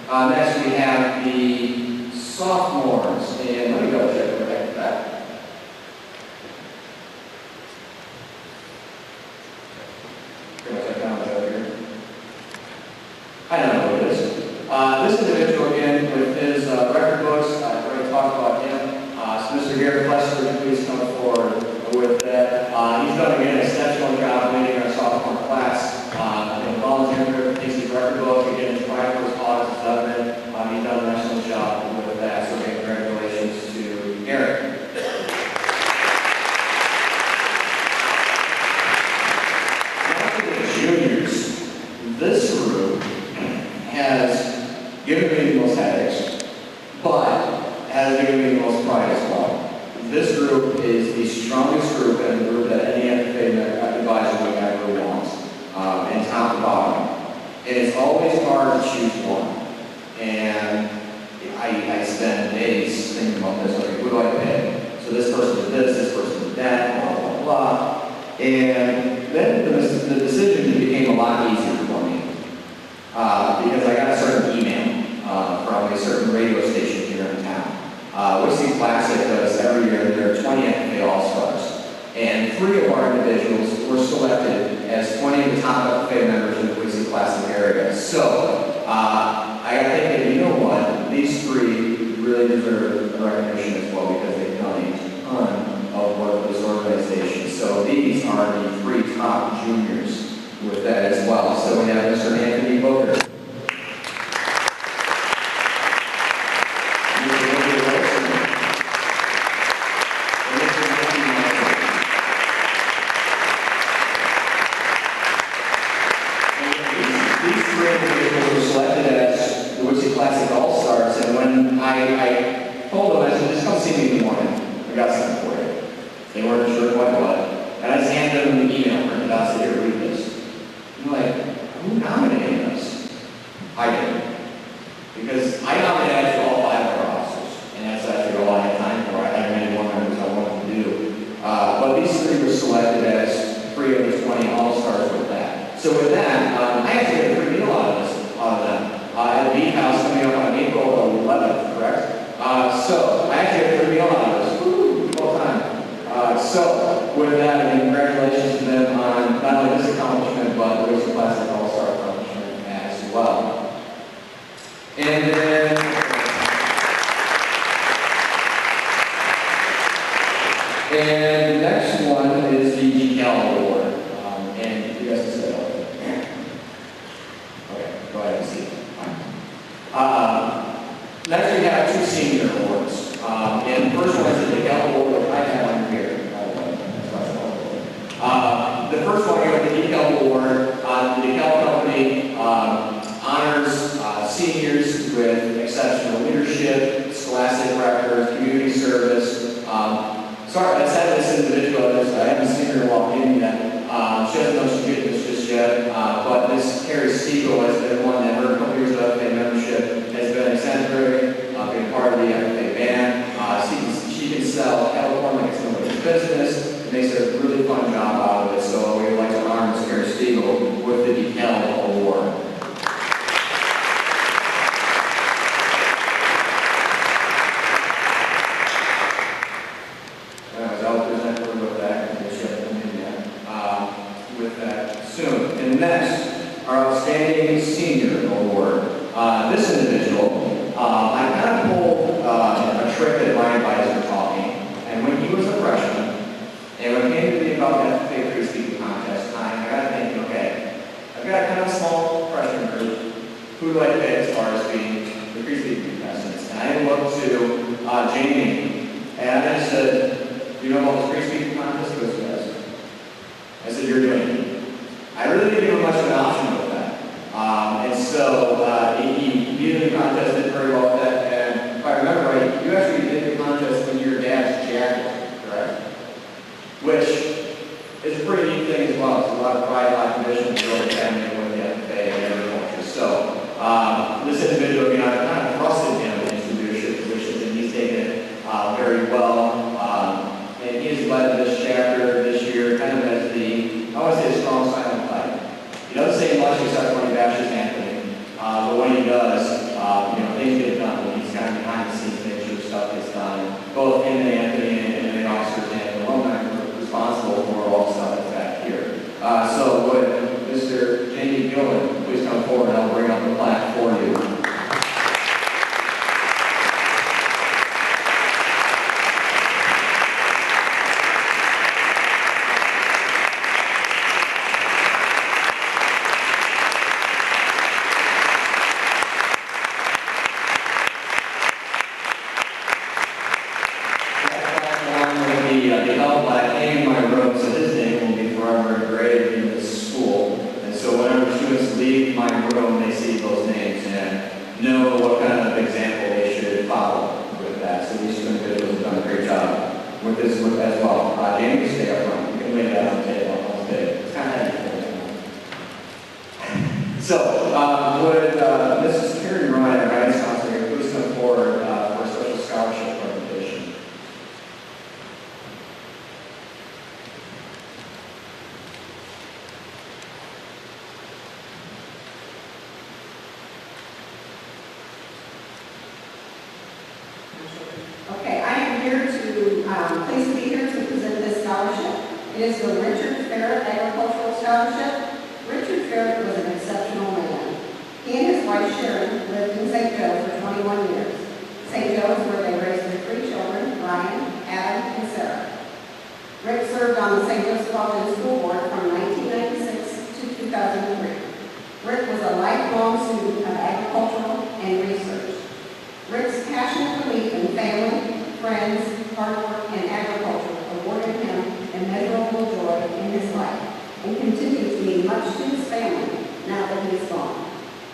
S4: Next, we have the sophomores, and let me double check what I that. Pretty much I found that over here. I don't know who it is. This individual, again, with his record books, I've already talked about him. So Mr. Garrett Plessner, please come forward with that. He's done, again, an exceptional job leading our sophomore class. Volunteering for his record book, again, his pride for his cause is evident. He's done an excellent job with that, so again, congratulations to Garrett. Now to the juniors. This group has given me the most headaches, but has given me the most pride as well. This group is the strongest group and a group that any FFA advisor would ever want, and top to bottom. And it's always hard to choose one. And I spend days thinking about this, okay, who do I pick? So this person did this person did that, blah, blah, blah. And then the decision became a lot easier for me. Because I got a certain email from a certain radio station here in town. Whiskey Classic does every year, there are 20 FFA All-Stars. And 3 of our individuals were selected as 20 of the top FFA members in the Whiskey Classic area. So, I got thinking, you know what, these 3 three individuals were selected as the Wixie Classic All-Stars, and when I told them, I said, just come see me in the morning. I got something for you. They weren't sure quite what. And I just handed them the email printed out, said, here, read this. And they're like, who nominated us? I did. Because I nominated actually all 5 of our officers, and that's actually all I had time for. I had many more members I wanted to do. But these 3 were selected as 3 of the 20 All-Stars with that. So with that, I actually had a free meal out of them. At the Beach House coming up on April 11th, correct? So I actually had a free meal out of this. Woo, all time. So with that, congratulations to them on not only this accomplishment, but the Wixie Classic All-Star accomplishment as well. And then, and the next one is the decal award. And you guys can say that. Okay, go ahead and see. Next we have 2 senior awards. And the first one is the decal award that I have on here. The first one here, the decal award, the decal company honors seniors with exceptional leadership, scholastic records, community service. Sorry, I said this individual, I haven't seen her walk in yet. She doesn't know she's getting this just yet, but Miss Carrie Stiegel has been one that her couple years of FFA membership has been exemplary, being part of the FFA band. She can sell California like it's nobody's business. It makes a really fun job out of it, so we would like to honor Miss Carrie Stiegel with the decal award. And next, our Outstanding Senior Award. This individual, I kind of pulled a trick that my advisor taught me. And when he was a freshman, and when it came to the about the FFA pre-speaking contest time, I got to think, okay, I've got a kind of small freshman group. Who do I pick as far as being the pre-speaking contestants? And I looked to Jamie, and I said, do you know about this pre-speaking contest? He goes, yes. I said, you're doing it. I really didn't give him much of an option with that. And so he did the contest, did very well with that. And if I remember right, you actually did the contest in your dad's jacket, correct? Which is a pretty neat thing as well. It's a lot of pride, a lot of tradition to grow the family with the FFA and every culture. So this individual, I kind of trusted him in his leadership positions, and he's taken it very well. And he has led this chapter this year kind of as the, I want to say, a strong silent fight. He doesn't say much except when he bashes Anthony, but when he does, things get done. He's kind of behind the scenes, making sure stuff gets done. Both him and Anthony and the officers and the alumni are responsible for all the stuff that's back here. So would Mr. Jamie Gillen please come forward, and I'll bring up the plaque for you.
S12: It is the Richard Ferret Agricultural Scholarship. Richard Ferret was an exceptional man. He and his wife Sharon lived in St. Joe for 21 years. St. Joe is where they raised their 3 children, Ryan, Adam, and Sarah. Rick served on the St. Joseph-Ogden School Board from 1996 to 2003. Rick was a lifelong student of agricultural and research. Rick's passionate belief in family, friends, hard work, and agriculture awarded him immeasurable joy in his life and continues to mean much to his family now that he is gone.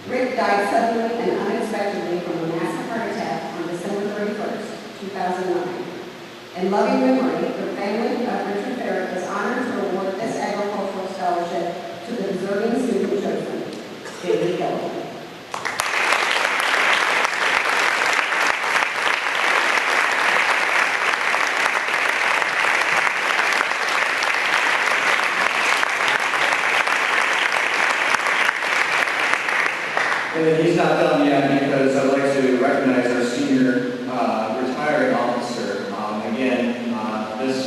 S12: Rick died suddenly and unexpectedly from a massive heart attack on December 31st, 2009. In loving memory, the family of Richard Ferret is honored to award this agricultural scholarship to the deserving student chosen, Jamie Gilligan.
S4: And he's not done yet because I'd like to recognize our senior retiring officer. Again, this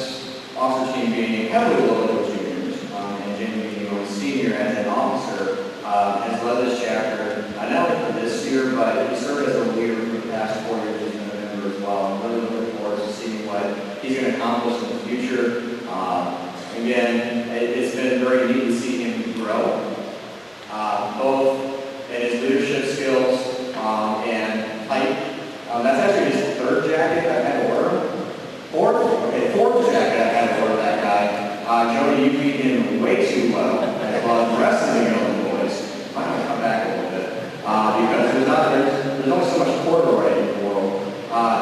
S4: officer team being heavily loaded with juniors, and Jamie being a senior as an officer, has led this chapter, not only for this year, but he served as a leader for the past 4 years. He's been a member as well. I'm really looking forward to seeing what he's going to accomplish in the future. Again, it's been very neat to see him grow, both in his leadership skills and height. That's actually his third jacket I've had to order. Fourth jacket I've had to order that guy. Jody, you beat him way too well, as well as the rest of the young boys. Might want to come back a little bit because there's only so much corduroy in the world.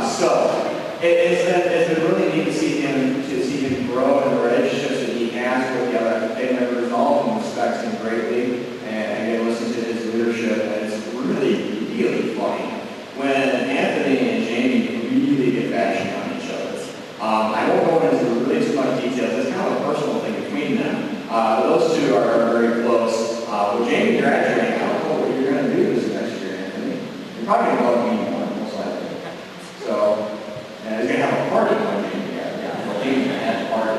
S4: So it's been really neat to see him grow in the relationships that he has with the other FFA members. All of them respect him greatly, and again, listen to his leadership. And it's really funny when Anthony and Jamie really get passionate on each other. I won't go into really too much details. It's kind of a personal thing between them. Those two are very close. With Jamie graduating, I don't know what you're going to do this next year, Anthony. You're probably going to love me more, most likely. So, and he's going to have a party when Jamie graduates. Well, Jamie's going to have a party.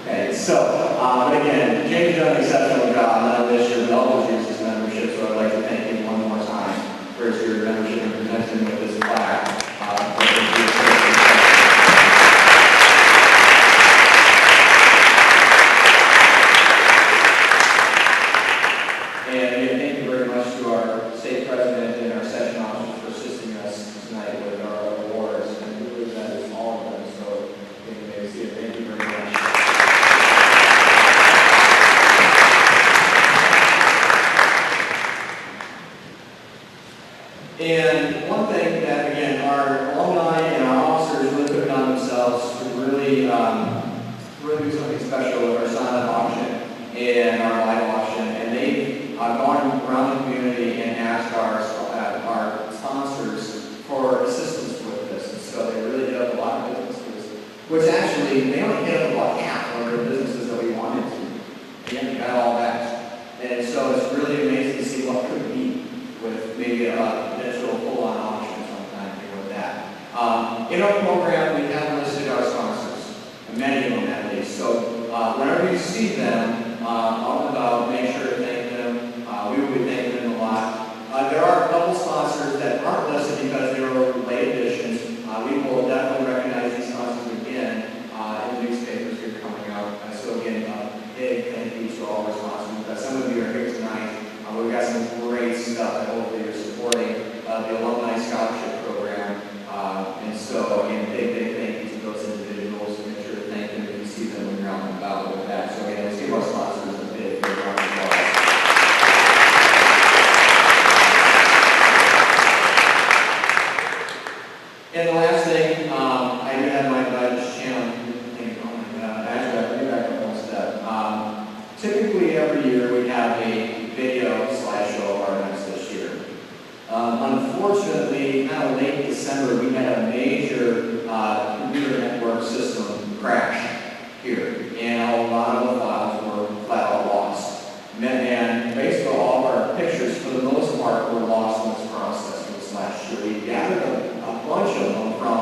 S4: Okay, so, but again, Jamie's done an exceptional job, not only this year, but all those years as membership, so I'd like to thank him one more time for his year of membership and presenting him with this plaque. And again, thank you very much to our state president and our session officers for assisting us tonight with our awards. And we believe that is all of them, so thank you very much. And one thing that, again, our alumni and our officers really took it on themselves to really do something special with our silent auction and our live auction. And they've gone around the community and asked our sponsors for assistance with this. And so they really did up a lot of businesses, which actually, they only hit up about half of the businesses that we wanted to. Again, we got all that. And so it's really amazing to see what could be with maybe a potential full-on auction sometime here with that. In our program, we have listed our sponsors, many of them at least. So whenever you see them out and about, make sure to thank them. We will be thanking them a lot. There are a couple sponsors that aren't listed because they were late additions. We will definitely recognize these sponsors again in the newspapers here coming out. So again, big thank you to all our sponsors. Some of you are here tonight. We've got some great stuff. I hope that you're supporting the Alumni Scholarship Program. And so, again, big thank you to those individuals. Make sure to thank them if you see them when you're out and about with that. So, again, let's give our sponsors a big round of applause. And the last thing, I do have my budget channel. Oh my God, actually, let me back up one step. Typically, every year we have a video slideshow of our events this year. Unfortunately, kind of late December, we had a major computer network system crash here, and a lot of the files were flat out lost. And basically, all of our pictures, for the most part, were lost in this process this last year. We gathered a bunch of them from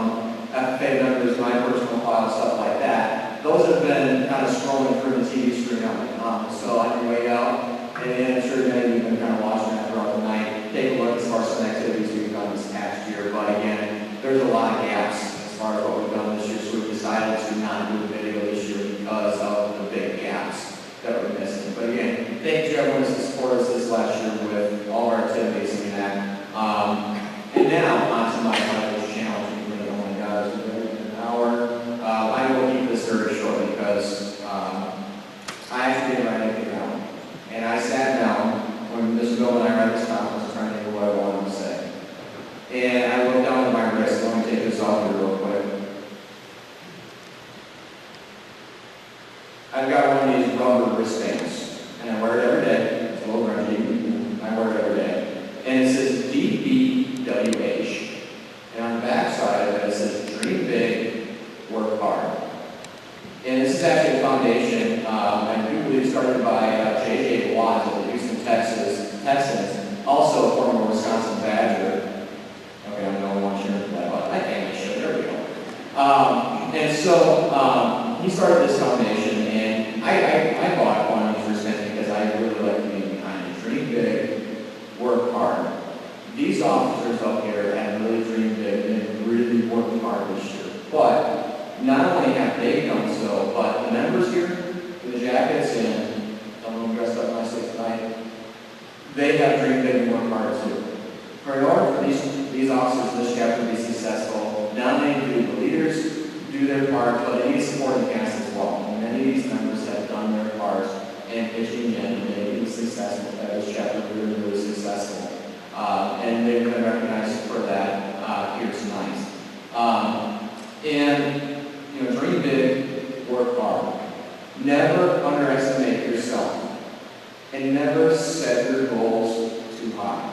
S4: FFA members, my personal files, stuff like that. Those have been kind of scrolling through the TV screen out my comments. So on your way out, and I'm sure many of you have been kind of watching that throughout the night. Take a look as far as some activities we've done this past year. But again, there's a lot of gaps as far as what we've done this year, so we decided to not do a video rubber wristbands, and I wear it every day. It's a little grungy. I wear it every day. And it says DBWH. And on the back side of it, it says dream big, work hard. And this is actually a foundation, I do believe started by J.J. Watt of the Houston, Texans, also a former Wisconsin Badger. Okay, I'm the only one cheering for that, but I think I should. There we go. And so he started this foundation, and I bought one of these wristbands because I really like being behind it. Dream big, work hard. These officers up here have really dreamed big and really worked hard this year. But not only have they done so, but the members here in the jackets and some of them dressed up nicely tonight, they have dreamed big and worked hard too. In order for these officers in this chapter to be successful, not only do the leaders do their part, but they need supporting cast as well. And many of these members have done their part in pitching in and making successful. This chapter really, really successful. And they've been recognized for that here tonight. And, you know, dream big, work hard. Never underestimate yourself. And never set your goals too high.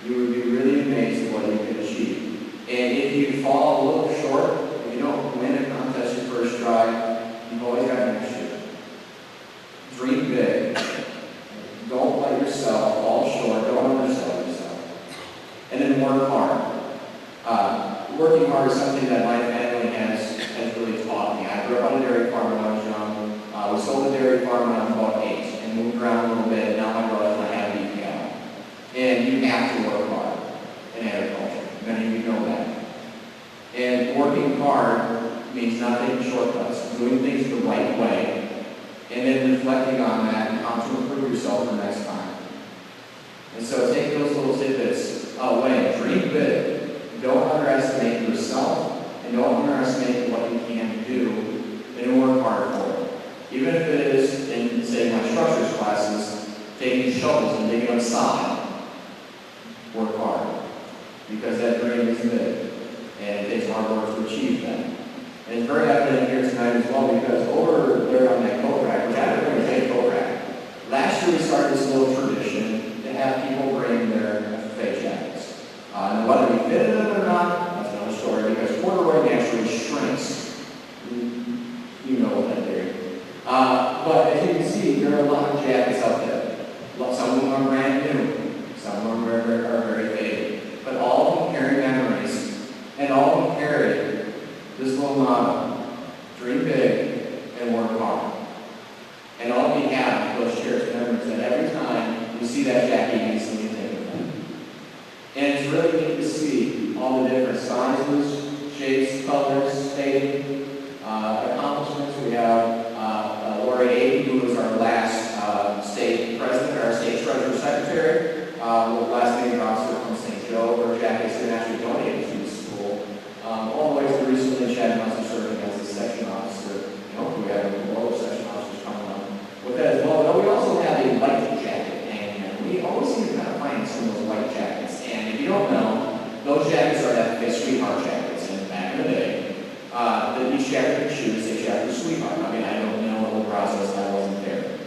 S4: You would be really amazed at what you can achieve. And if you fall a little short, if you don't win a contest your first try, you've always got next year. Dream big. Don't let yourself fall short. Don't undersell yourself. And then work hard. Working hard is something that my family has really taught me. I grew up on a dairy farm when I was young. We sold a dairy farm when I was about 8 and moved around a little bit. Now my brother and I have a beef cattle. And you have to work hard in agriculture. Many of you know that. And working hard means not taking shortcuts, doing things the right way, and then reflecting on that and how to improve yourself the next time. And so take those little tidbits away. Dream big. Don't underestimate yourself, and don't underestimate what you can do, and work hard for it. Even if it is, in, say, my structures classes, taking shovels and digging up sod. Work hard. Because that dream is big, and it takes hard work to achieve that. And it's very evident here tonight as well, because over there on that coat rack, which I haven't really made a coat rack, last year we started this little tradition to have people bring their FFA jackets. And whether we fitted them or not, that's another story, because corduroy actually shrinks. You know what that is. But as you can see, there are a lot of jackets out there. Some of them are brand new. Some of them are very faded. But all of them carry memories. And all of them carry this little motto: dream big and work hard. And all we have those cherished memories that every time we see that jacket, you instantly think of them. And it's really neat to see all the different sizes, shapes, colors, fading, accomplishments. We have Lori Aiden, who was our last state president, our state treasurer secretary. Last name drops her from St. Joe. Her jacket's been actually donated to the school. All the way to recently, Chad Munson serving as the section officer. We have a lot of section officers coming up with that as well. But we also have a white jacket hanging here. We always seem to kind of find some of those white jackets. And if you don't know, those jackets are FFA Sweetheart jackets. And back in the day, that each jacket could choose a chapter Sweetheart. I mean, I don't know the whole process, I wasn't there.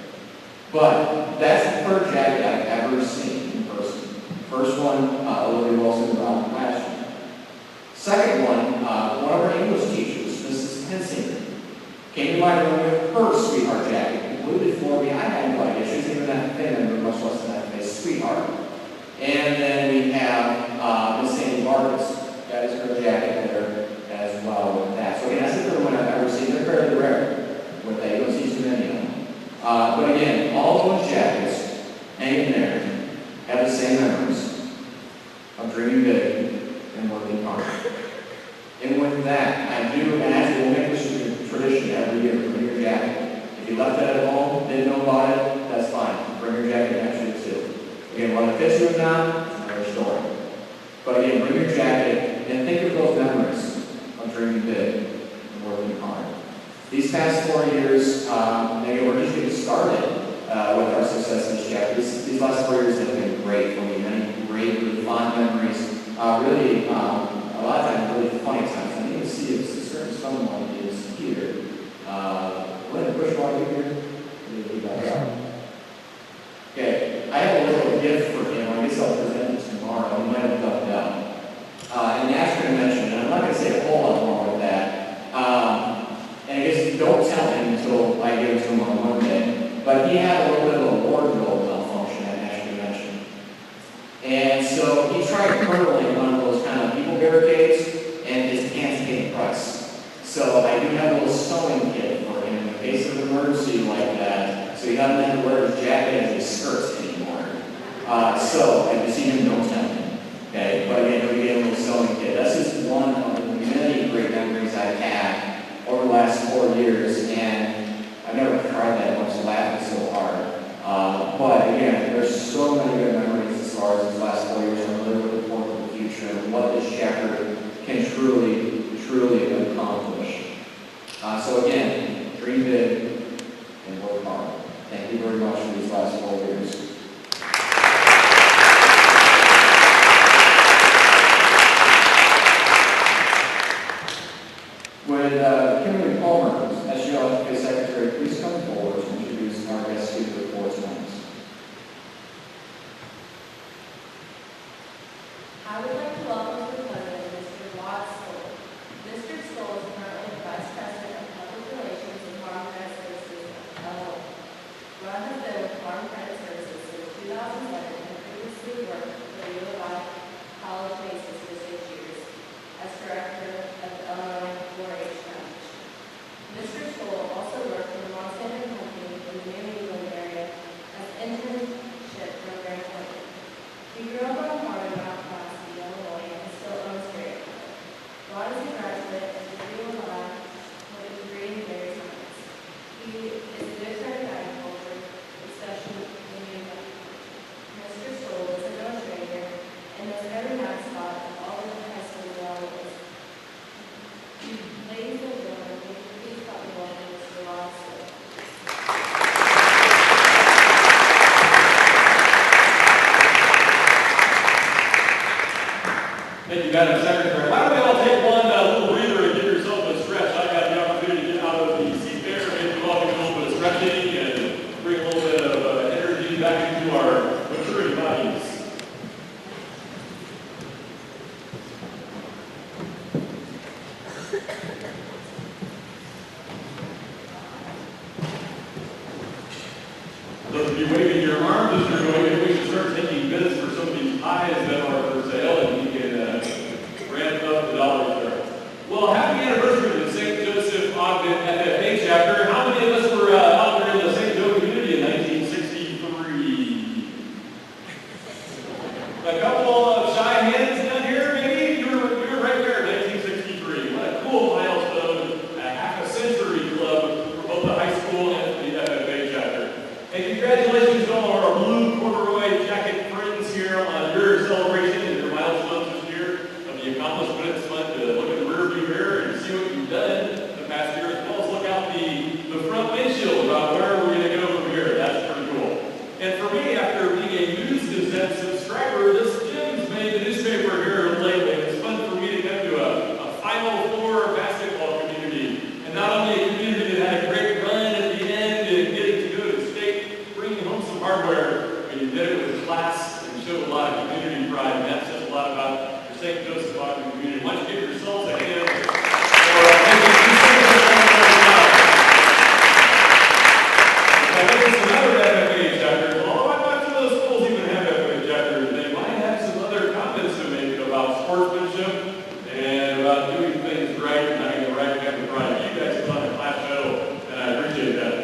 S4: But that's the third jacket I've ever seen in person. First one, Olivia Wilson brought last year. Second one of our English teachers, Mrs. Hensinger, came to my room with her Sweetheart jacket, completely for me. I had no idea. She was even that thin, much less than that face, Sweetheart. And then we have Miss Sandy Vargas. That is her jacket there as well with that. So again, that's the third one I've ever seen. They're fairly rare with that. You don't see too many of them. But again, all those jackets hanging there have the same memories of dreaming big and working hard. And with that, I do, and actually we'll make this a tradition every year, bring your jacket. If you left it at home, didn't know about it, that's fine. Bring your jacket next year too. Again, whether it fits you or not, it's another story. But again, bring your jacket and think of those memories of dreaming big and working hard. These past 4 years, maybe we're just getting started with our success in this chapter. These last 4 years have been great for me. Many great, really fond memories. Really, a lot of times, really funny times. I need to see if a certain someone is here. Go ahead and push while you're here.
S2: And so he tried hurdling one of those kind of people barricades, and his pants paid the price. So I do have a little sewing kit for him in case of an emergency like that, so he doesn't have to wear his jacket and his skirts anymore. So if you see him, don't tempt him. Okay, but again, we get a little sewing kit. That's just one of the many great memories I've had over the last 4 years, and I've never cried that much, laughing so hard. But again, there's so many good memories as far as these last 4 years. I'm really looking forward to the future and what this chapter can truly accomplish. So again, dream big and work hard. Thank you very much for these last 4 years. Would Kimberly Palmer, SGL FFA Secretary, please come forward to introduce our guest speaker for tonight.
S8: I would like to welcome to the podium Mr. Rod Stoll. Mr. Stoll is currently the Vice President of Public Relations and Farm Credit Services, LLC. Rod has been with Farm Credit Services since 2011 and previously worked for the U of I College Basis for 6 years as Director of the Illinois 4-H Foundation. Mr. Stoll also worked for the Monsanto Company in the New England area as internship program coordinator. He grew up on a farm in Mount Classy, Illinois, and still owns dairy equipment. Rod is a graduate of the U of I with a degree in dairy science. He is a good friend of agriculture, especially in new agriculture. Mr. Stoll is an illustrator and knows every mascot of all of the high school levels. Ladies and gentlemen, please help me welcome Mr. Rod Stoll.
S13: Thank you, Madam Secretary. Why don't we all take one little breather and give yourself a stretch? I got the opportunity to get out of the seat there, maybe you all can do a little bit of stretching and bring a little bit of energy back into our maturing bodies. Those of you waving your arms as you're going, maybe we should start taking bids for some of these pies that are for sale, and you can ramp up the dollars there. Well, happy anniversary to the St. Joseph-Ogden FFA chapter. How many of us were out there in the St. Joe community in 1963? A couple of shy hands down here, maybe? You were right there in 1963. What a cool milestone, a half a century club for both the high school and the FFA chapter. And congratulations to all of our blue corduroy jacket friends here on your celebration and your milestones this year of the accomplishment. It's fun to look in the rearview mirror and see what you've done the past year, as well as look out the front windshield about where we're going to go from here. That's pretty cool. And for me, after being a News Gazette subscriber, this Jim's made the newspaper here lately. It's fun for me to come to a Final Four basketball community. And not only a community that had a great run at the end and getting to go to state, bringing home some hardware, but you did it with class and showed a lot of community pride. And that says a lot about your St. Joseph-Ogden community. Why don't you give yourselves a hand for making I think some other FFA chapters. Well, why some of those schools even have FFA chapters? They might have some other comments to make about sportsmanship and about doing things right and having the right kind of pride. You guys have done a class show, and I appreciate that.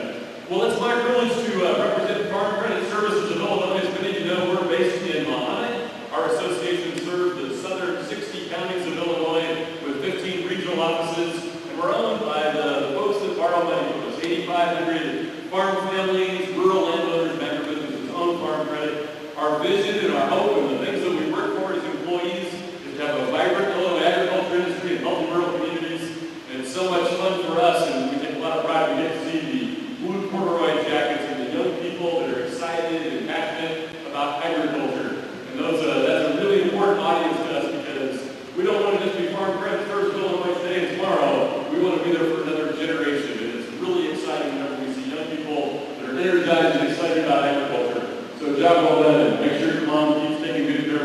S13: Well, it's my privilege to represent Farm Credit Services of Illinois. As many of you know, we're based in Mahana. Our association serves the southern 60 counties of Illinois with 15 regional offices, and we're owned by the folks that borrow money from us, 8,500 farm families, rural landowners, and agribusinesses own Farm Credit. Our vision and our hope and the things that we work for as employees is to have a vibrant Illinois agriculture industry and healthy rural communities. And it's so much fun for us, and we take a lot of pride. We get to see the blue corduroy jackets and the young people that are excited and passionate about agriculture. And that's a really important audience to us, because we don't want to just be Farm Credit Services of Illinois today and tomorrow. We want to be there for another generation. And it's really exciting whenever we see young people that are energized and excited about agriculture. So job well done, and make sure your mom keeps taking good care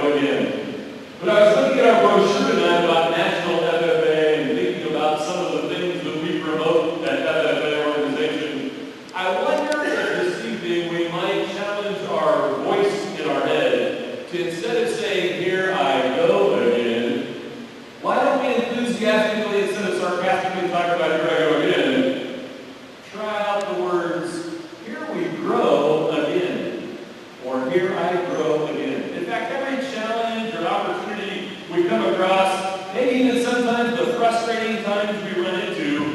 S13: go again. But I was looking at our brochure tonight about National FFA and thinking about some of the things that we promote at FFA organization. I wonder if this evening we might challenge our voice in our head to, instead of saying, "Here I go again," why don't we enthusiastically, instead of sarcastically talk about "Here I go again," try out the words, "Here we grow again," or "Here I grow again." In fact, every challenge or opportunity we come across, maybe even sometimes the frustrating times we run into,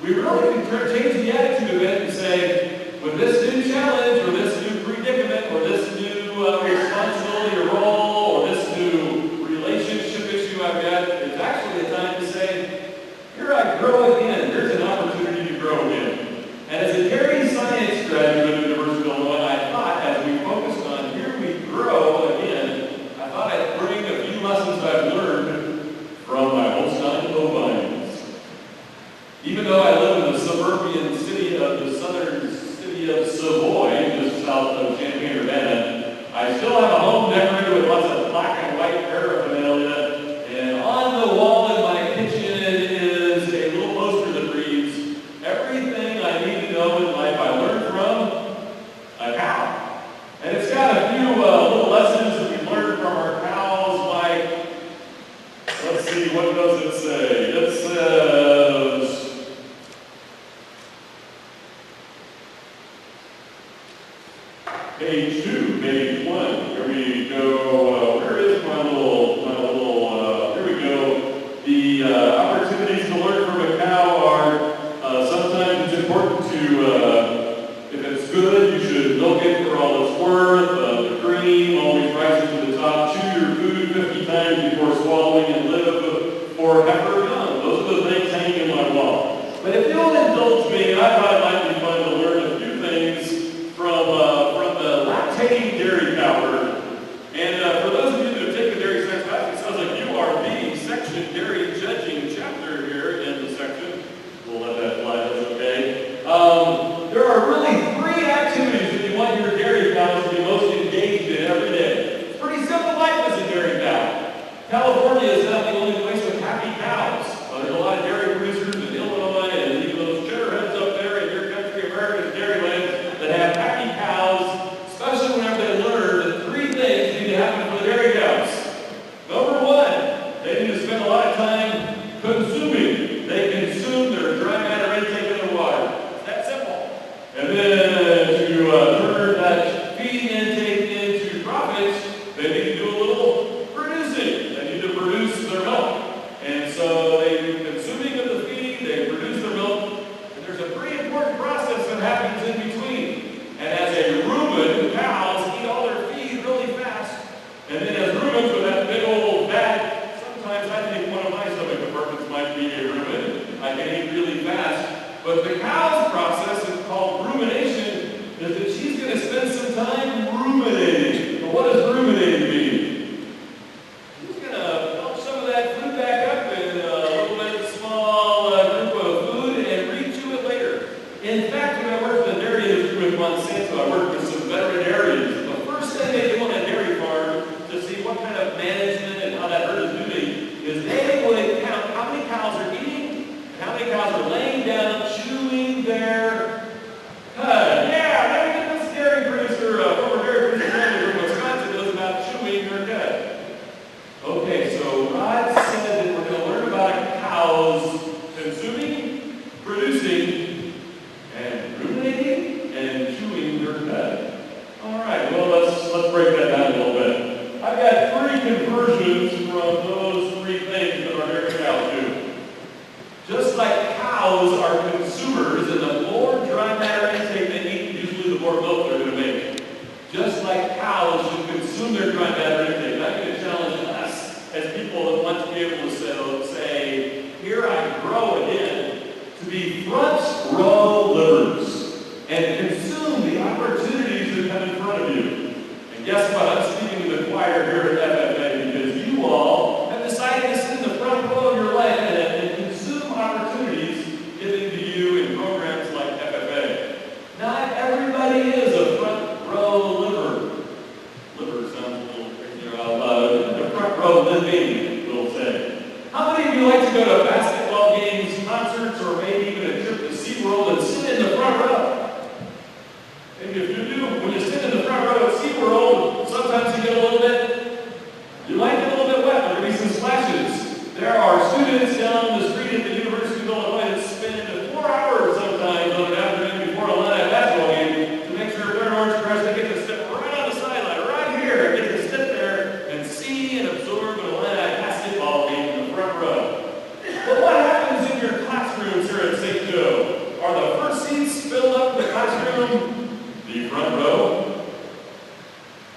S13: we really can change the attitude of it and say, with this new challenge or this new predicament or this new responsibility or role or this new relationship issue I've got, it's actually a time to say, "Here I grow again." There's an opportunity to grow again. And as a dairy science graduate at the University of Illinois, I thought as we focused on "Here we grow again," I thought I'd bring a few lessons I've learned from my Holstein bovines. Even though I live in the suburban city of the southern city of Savoy, just south of Champaign, Urbana, I still have a home decorated with lots of black and white paraphernalia, and on the wall in my kitchen is a little poster that reads, "Everything I need to know in life I learned from a cow." And it's got a few little lessons that we learned from our cows, like, let's see, what does it say? It says, page 2, page 1. Here we go. Where is my little, here we go. The opportunities to learn from a cow are sometimes it's important to, if it's good, you should milk it for all it's worth. The cream always rises to the top. Chew your food 50 times before swallowing and live forever young. Those are the things hanging in my wall. But if you'll indulge me, I thought it might be fun to learn a few things from the lactating dairy cow herd. And for those of you that have taken dairy science class, it sounds like you are the section dairy judging chapter here in the section. We'll let that fly, that's okay. There are really 3 activities that you want your dairy cows to be most engaged in every day. It's pretty simple life as a dairy cow. California is not the only place with happy cows. There's a lot of dairy producers in Illinois and even those cheddarheads up there in your country, America's dairyland, that have happy cows, especially whenever they learn that 3 things need to happen for the dairy cows. Number 1, they need to spend a lot of time consuming. They consume their dry matter intake in their water. It's that simple. And then to turn that feed intake into profits, they need to do a little producing. They need to produce their milk. And so they do consuming of the feed, they produce their milk, and there's a pretty important process that happens in between. And as a rumen, cows eat all their feed really fast. And then as rumens with that big old vat, sometimes I think one of my stomach compartments might be a rumen. I can eat really fast. But the cow's process is called rumination, is that she's going to spend some time ruminating. But what does ruminating mean? She's going to pump some of that food back up in a little bit small group of food and rechew it later. In fact, when I worked in the dairy industry with Monsanto, I worked with some veterinarians. The first thing they do on a dairy farm to see what kind of management and how that herd is doing is they would count how many cows are eating and how many cows are laying down, chewing their cud. Yeah, maybe this dairy producer, former dairy producer from Wisconsin knows about chewing her cud. Okay, so Rod said that we're going to learn about a cow's consuming, producing, and ruminating, and chewing their cud. All right, well, let's break that down a little bit. I've got 3 conversions from those 3 things that our dairy cows do. Just like cows are consumers, and the more dry matter intake they eat, usually the more milk they're going to make. Just like cows should consume their dry matter intake. I'm going to challenge us as people that want to be able to say, "Here I grow again," to be front row livers and consume the opportunities that come in front of you. And guess what? I'm speaking to the choir here at FFA because you all have decided to sit in the front row of your life and consume opportunities given to you in programs like FFA. Not everybody is a front row liver. Liver sounds a little row living, we'll say. How many of you like to go to basketball games, concerts, or maybe even a trip to SeaWorld and sit in the front row? Maybe if you do, when you sit in the front row at SeaWorld, sometimes you get a little bit, you might get a little bit wet, there may be some splashes. There are students down the street at the University of Illinois that spend 4 hours sometimes on an afternoon before a Illini basketball game to make sure if they're an orange dress, they get to sit right on the sideline, right here, and get to sit there and see and absorb an Illini basketball game in the front row. But what happens in your classrooms here at St. Joe? Are the first seats filled up in the classroom? The front row?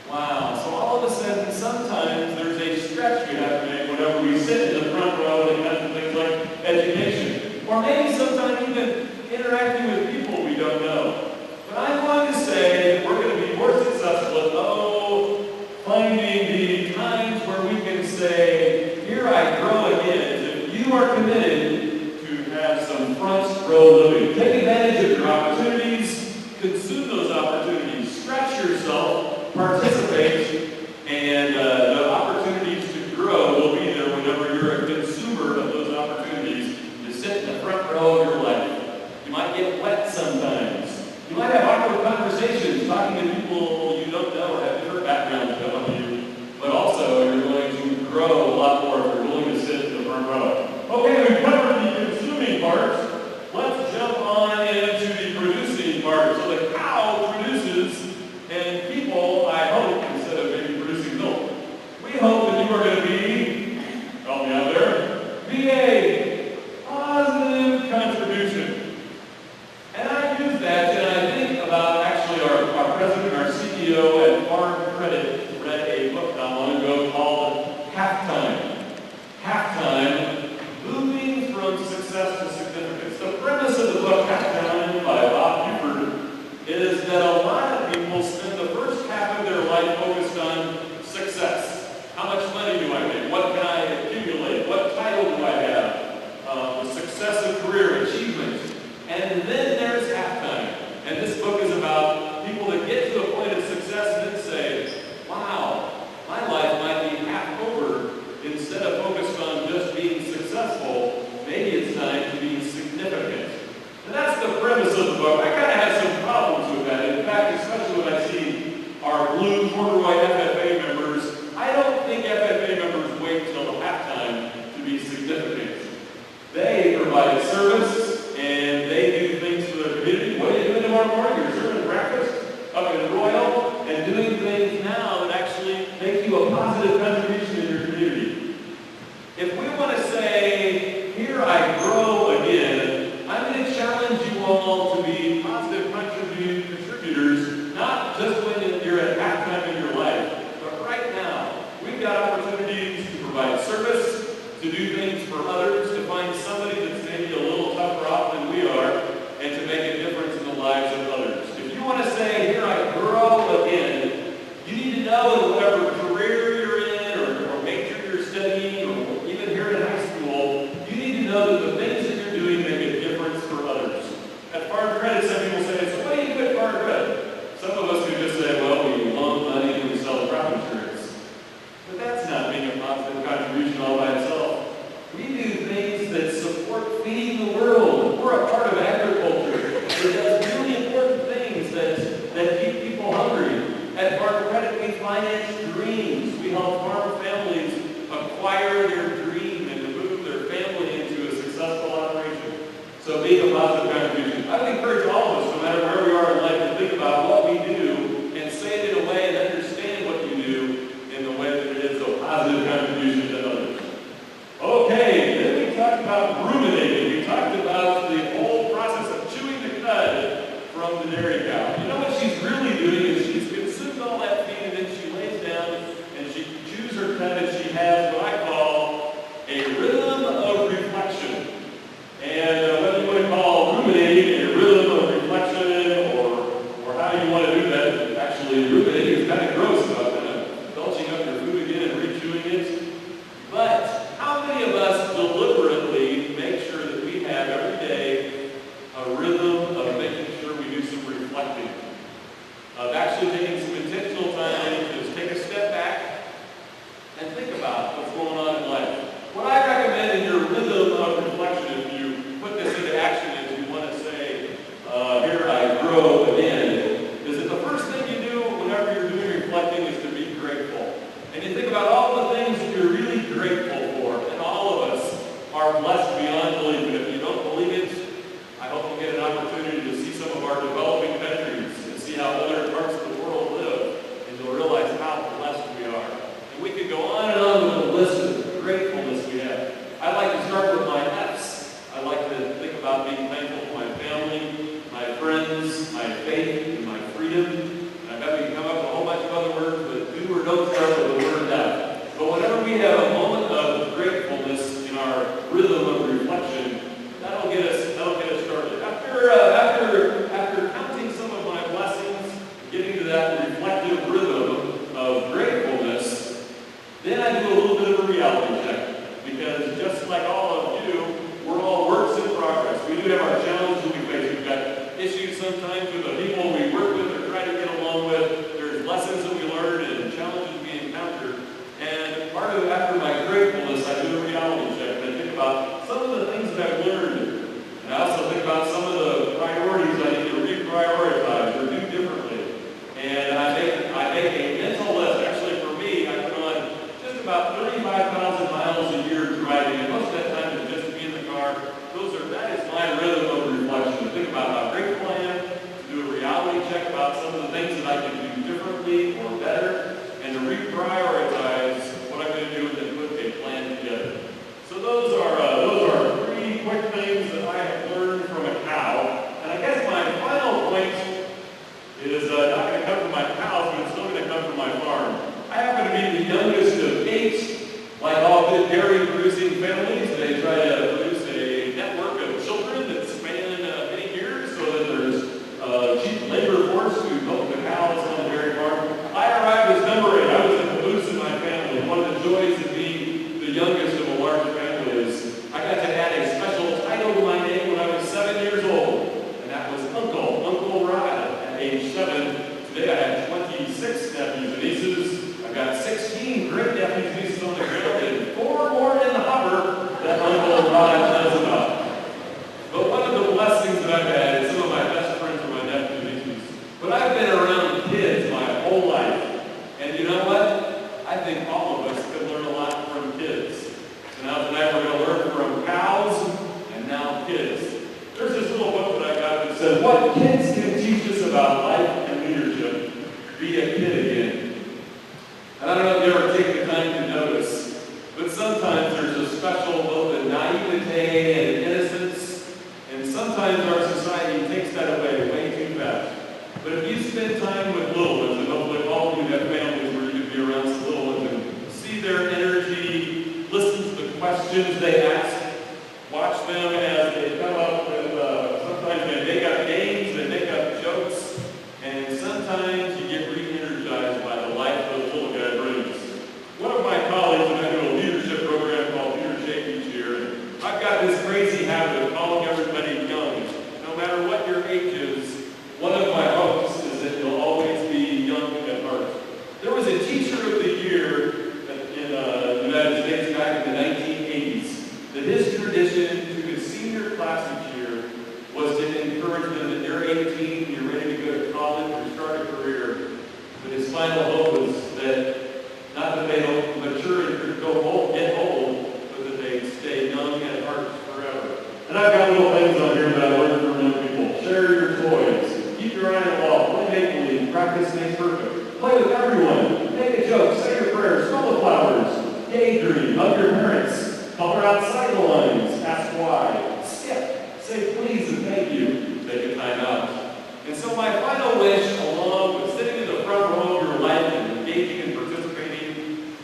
S13: Wow, so all of a sudden, sometimes there's a stretch we have to make whenever we sit in the front row and it comes to things like education. Or maybe sometimes even interacting with people we don't know. But I'm going to say that we're going to be more successful at, finding the times where we can say, here I grow again, if you are committed to have some front row living. Take advantage of your opportunities, consume those opportunities, stretch yourself, participate, and the opportunities to grow will be there whenever you're a consumer of those opportunities to sit in the front row of your life. You might get wet sometimes. You might have awkward conversations talking to people you don't know or have different backgrounds than you, but also you're going to grow a lot more if you're willing to sit in the front row. Okay, we've covered the consuming part. Let's jump on into the producing part. So the cow produces, and people, I hope, instead of maybe producing milk, we hope that you are going to be, help me out there, be a positive contribution. And I use that, and I think about actually our president, our CEO at Farm Credit, read a book not long ago called Halftime. Halftime, moving from success to significance. The premise of the book, Halftime, by Bob Buford, is that a lot of people spend the first half of their life focused on success. How much money do I make? What can I accumulate? What title do I have? The success of career, achievement. And then there's halftime. And this book is about people that get to a point of success and then say, wow, my life might be half over. Instead of focused on just being successful, maybe it's time to be significant. And that's the premise of the book. I kind of have some problems with that. In fact, especially when I see our blue corduroy FFA members, I don't think FFA members wait till halftime to be significant. They provide service and they do things for their community. What are you doing tomorrow morning? You're serving breakfast up in Royal and doing things now that actually make you a positive contribution in your community. If we want to say, here I grow again, I'm going to challenge you all to be positive contributors, not just when you're at halftime in your life, but right now. We've got opportunities to provide service, to do things for others, to find somebody that's maybe a little tougher off than we are, and to make a difference in the lives of others. If you want to say, here I grow again, you need to know that whatever career you're in or major you're studying, or even here in high school, you need to know that the things that you're doing make a difference for others. At Farm Credit, some people say, so what do you do at Farm Credit? Some of us can just say, well, we loan money and we sell crop insurance. But that's not being a positive contribution all by itself. We do things that support feeding the world. We're a part of agriculture that does really important things that keep people hungry. At Farm Credit, we finance dreams. We help farm families acquire their dream and to move their family into a successful operation. So being a positive contribution. I would encourage all of us, no matter where we are in life, to think about what we do and say it in a way and understand what you do in the way that it is a positive contribution to others. Okay, then we talked about ruminating. We talked about the whole process of chewing the cud from the dairy cow. You know what she's really doing is she's consumed all that feed and then she lays down and she chews her cud and she has what I call think about all the things that you're really grateful for. And all of us are blessed beyond belief. And if you don't believe it, I hope you get an opportunity to see some of our developing countries and see how other parts of the world live. And you'll realize how blessed we are. And we could go on and on with a list of gratefulness we have. I like to start with my F's. I like to think about being thankful for my family, my friends, my faith, and my freedom. I bet we can come up with a whole bunch of other words, but do or don't start with the word F. But whenever we have a moment of gratefulness in our rhythm of reflection, that'll get us started. After counting some of my blessings, getting to that reflective rhythm of gratefulness, then I do a little bit of a reality check. Because just like all of you, we're all works in progress. We do have our challenges we face. We've got issues sometimes with the people we work with or try to get along with. There's lessons that we learn and challenges we encounter. And part of after my gratefulness, I do a reality check. And I think about some of the things that I've learned. And I also think about some of the priorities I need to reprioritize or do differently. And I make a mental list. Actually, for me, I put on just about 35,000 miles a year driving. And most of that time is just me in the car. That is my rhythm of reflection. To think about how grateful I am, to do a reality check about some of the things that I can do differently or better, and to reprioritize what I'm going to do and then put a plan together. So those are three quick things that I have learned from a cow. And I guess my final point is not going to come from my cows, but it's still going to come from my farm. I happen to be the youngest of 8, like all good dairy-producing families. They try to produce a network of children that span many years so that there's cheap labor force to milk the cows on the dairy farm. I arrived as number 8. I was the caboose in my family. One of the joys of being the youngest of a large family is I got to add a special title to my name when I was 7 years old, and that was Uncle Rod at age 7. Today I have 26 nephews and nieces. I've got 16 great nephews and nieces on the ground and 4 more in the hopper that Uncle Rod knows about. But one of the blessings that I've had is some of my best friends are my nephews and nieces. But I've been around kids my whole life. And you know what? I think all of us could learn a lot from kids. So now tonight we're going to learn from cows and now kids. There's this little book that I got that says, "What kids can teach us about life and leadership. Be a kid again." And I don't know if you ever take the time to notice, but sometimes there's a special both of naivete and innocence, and sometimes our society takes that away way too fast. But if you spend time with little ones, and hopefully all of you have families where you can be around some little ones and see their energy, listen to the questions they ask, watch them as they come up with, sometimes they make up games, they make up jokes, and sometimes you get re-energized by the life those little guy brings. One of my colleagues and I do a leadership program called Leader Shape each year, and I've got this crazy habit of calling everybody young. No matter what your age is, one of my hopes is that you'll always be young at heart. There was a teacher of the year in the United States back in the 1980s that his tradition to his senior class each year was to encourage them that you're 18, you're ready to go to college or start a career. But his final hope was that not that they don't mature and get old, but that they stay young at heart forever. And I've got little things on here that I learned from young people. Share your toys. Keep your eye on the wall. Play make-believe. Practice makes perfect. Play with everyone. Make a joke. Say your prayers. Smell the flowers. Daydream. Hug your parents. Color outside the lines. Ask why. Skip. Say please and thank you. Take a time out. And so my final wish, along with sitting in the front row of your life and engaging and participating,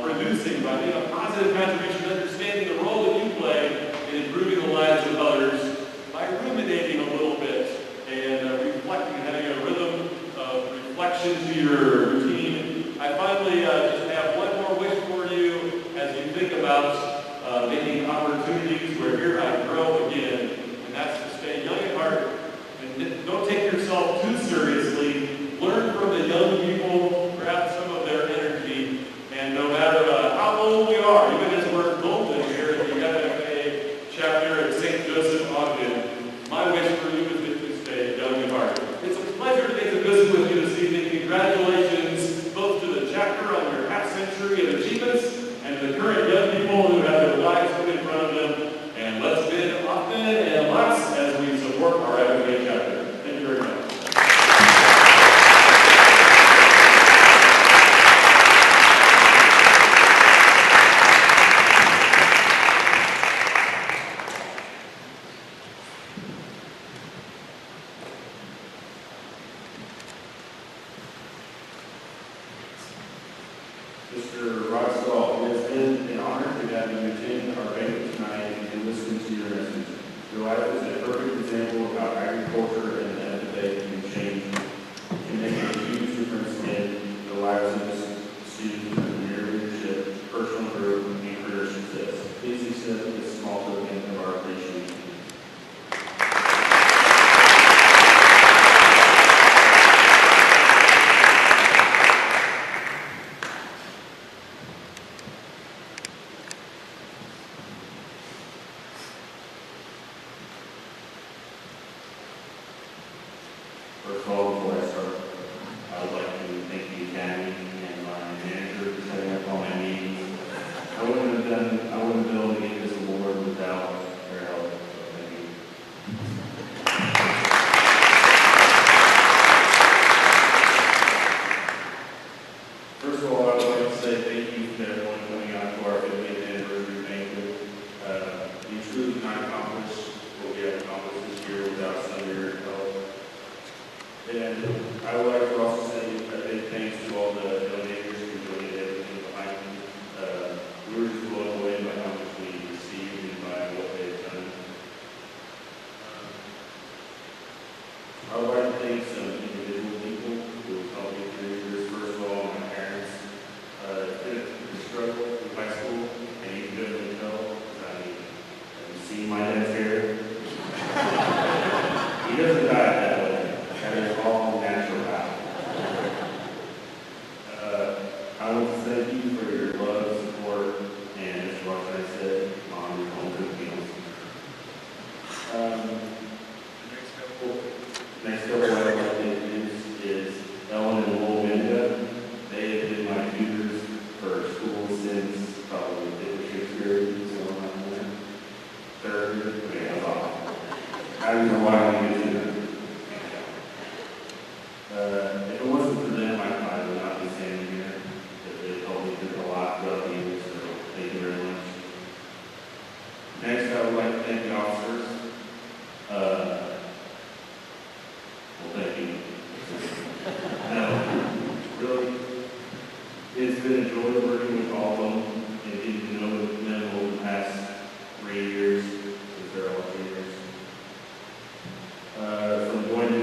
S13: producing by being a positive contribution, understanding the role that you play in improving the lives of others, by ruminating a little bit and reflecting, having a rhythm of reflection to your routine. I finally just have one more wish for you as you think about making opportunities where here I grow again, and that's to stay young at heart. And don't take yourself too seriously. Learn from the young people, grab some of their energy, and no matter how old we are, even as we're golden here at the FFA chapter at St. Joseph-Ogden, my wish for you is that you stay young at heart. It's a pleasure to get to visit with you this evening. Congratulations both to the chapter on your half-century century of achievements, and the current young people who have their lives put in front of them. And let's bid often and lots as we support our FFA chapter. Thank you very much.
S5: Mr. Roxall, it has been an honor to have you attend our banquet tonight and listen to your message. Your life is a perfect example of how agriculture and the FFA can make a huge difference in the lives of the students through your leadership, personal growth, and career success. Please accept this small token of our appreciation. First of all, before I start, I would like to thank the Academy and my manager for setting up all my meetings. I wouldn't have been able to get this award without their help, so thank you. First of all, I would like to say thank you to everyone coming out to our 50th anniversary banquet. We truly cannot accomplish what we have accomplished this year without some of your help. And I would like to also say a big thanks to all the donators who donated everything behind me. We were just blown away by how much we received and by what they've done. I would like to thank some individual people who have helped me through this. First of all, my parents. It's been a struggle in high school, and you can definitely tell. Have you seen my dad's hair? He doesn't dye it that way. That is all natural. I want to thank you for your love, support, and as what I said on your home cooked meals. Next couple I would like to introduce is Ellen and Lowell Minda. They have been my tutors for school since probably 5th grade, so I'm in 3rd. Okay, that's awesome. I don't know why I didn't get to them. If it wasn't for them, I would not be standing here. They helped me through a lot throughout the years, so thank you very much. Next, I would like to thank the officers. Well, thank you. No, really, it's been a joy working with all of them and getting to know them over the past 3 years, since they're all juniors. From going to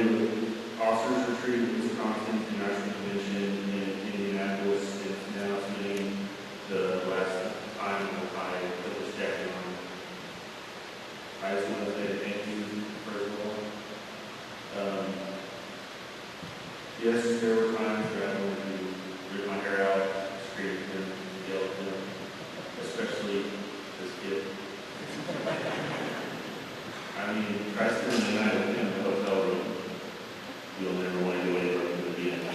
S5: officers retreat in Wisconsin to National Convention in Indianapolis, and now spending the last time I put this jacket on. I just want to say thank you, first of all. Yes, there were times where I wanted to rip my hair out, scream at them, yell at them, especially this kid. I mean, try spending the night with him in the hotel room. You'll never want to go anywhere from the beginning.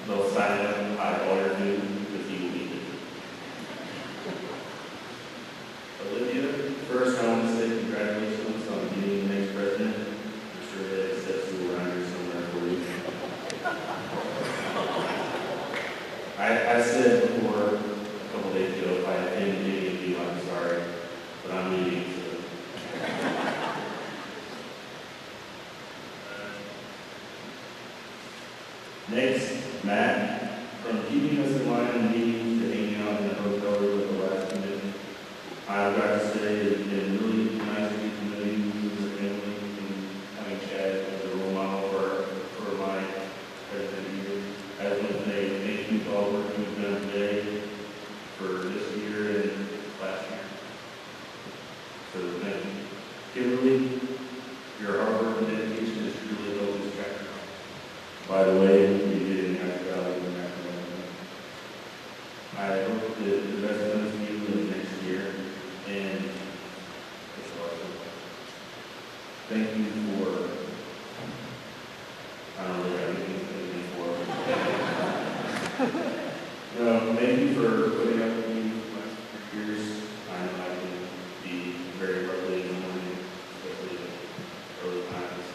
S5: They'll sign up and hide all your food because you will need it. Olivia, first I want to say congratulations on being the next president. I'm sure that steps you around here somewhere for you. I said before a couple days ago, if I offended any of you, I'm sorry, but I'm leaving. Next, Matt, from keeping us in line in meetings to hanging out in the hotel room at the last minute, I've got to say it's been really nice to get to know you and your family and having Chad as a role model for my president here. I just want to say thank you for all the work you've done today for this year and last year. So thank you. Kimberly, your hard work and dedication has truly helped this chapter. By the way, you did in Happy Valley and National. I hope that the best comes to you in the next year, and it's awesome. Thank you for, I don't really have anything to thank you for. No, thank you for putting up with me for years. I know I can be very early in the morning, especially early times.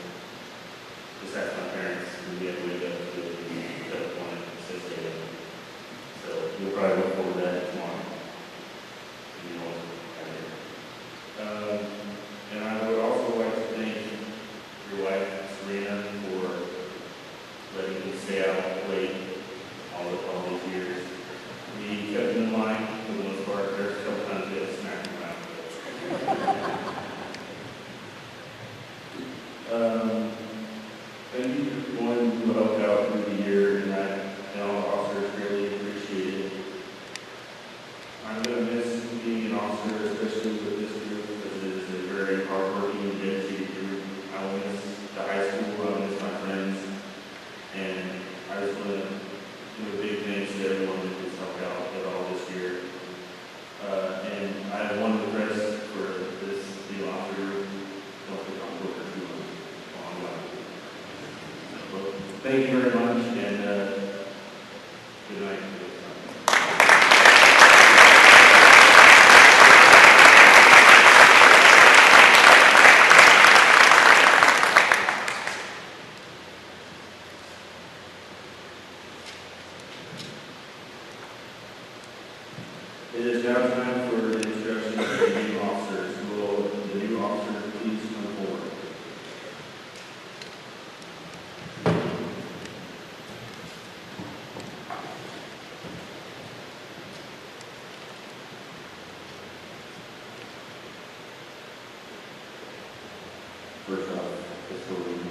S5: Just ask my parents, and we have to wake up to the point at 6 a.m. So we'll probably look forward to that tomorrow. You know, and I would also like to thank your wife, Serena, for letting me stay out late all these years. We kept in line for the most part. There's a couple times we had to smack them around. Thank you for going to help out through the year, and all the officers really appreciate it. I'm going to miss being an officer, especially with this group, because it is a very hardworking and dedicated group. I will miss the high school, I will miss my friends, and I just want to do a big thanks to everyone that has helped out with all this year. And I have one request for this new officer group. Don't think I'm looking too long. Thank you very much, and good night. It is now time for the introduction of the new officers. Will the new officers please come forward? First off, historian.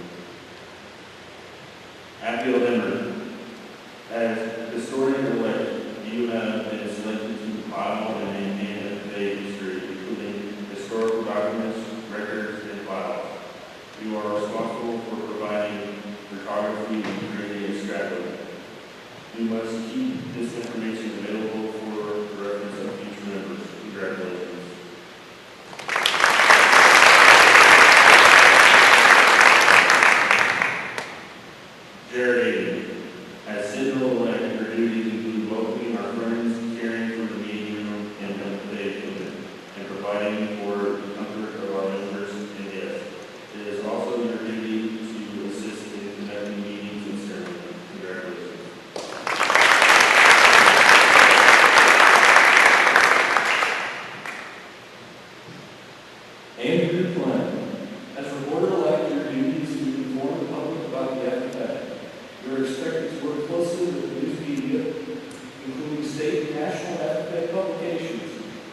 S5: Abigail Limmer, as historian-elect, you have been selected to file and maintain FFA history, including historical documents, records, and files. You are responsible for providing photography and creating a scrapbook. You must keep this information available for the reference of future members. Congratulations. Jared Aiden, as Sentinel-elect, your duties include welcoming our friends, caring for the meeting room and FFA equipment, and providing for the comfort of our members and guests. It is also your duty to assist in conducting meetings and ceremonies. Congratulations.
S14: Andrew Flynn, as reporter-elect, your duty is to inform the public about the FFA. You are expected to work closely with the news media, including state and national FFA publications.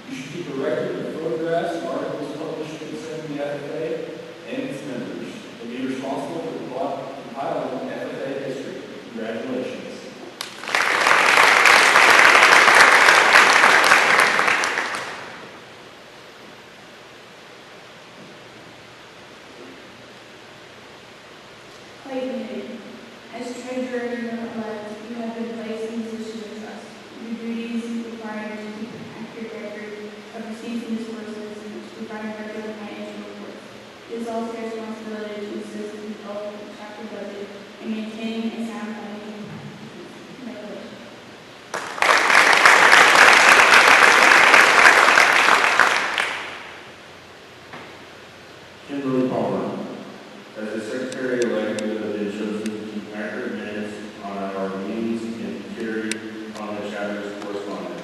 S14: You should keep a record of photographs and articles published concerning the FFA and its members, and be responsible for compiling FFA history. Congratulations.
S3: Clayton, as treasurer-elect, you have been placed in a position of trust. Your duties require you to keep an accurate record of receipts and disbursements and to provide regular financial reports. It is also your responsibility to assist in developing the chapter budget and maintaining a sound financial practices. Congratulations.
S5: Kimberly Palmer, as the secretary-elect, you have been chosen to keep accurate minutes on our meetings and carry on the chapter's correspondence.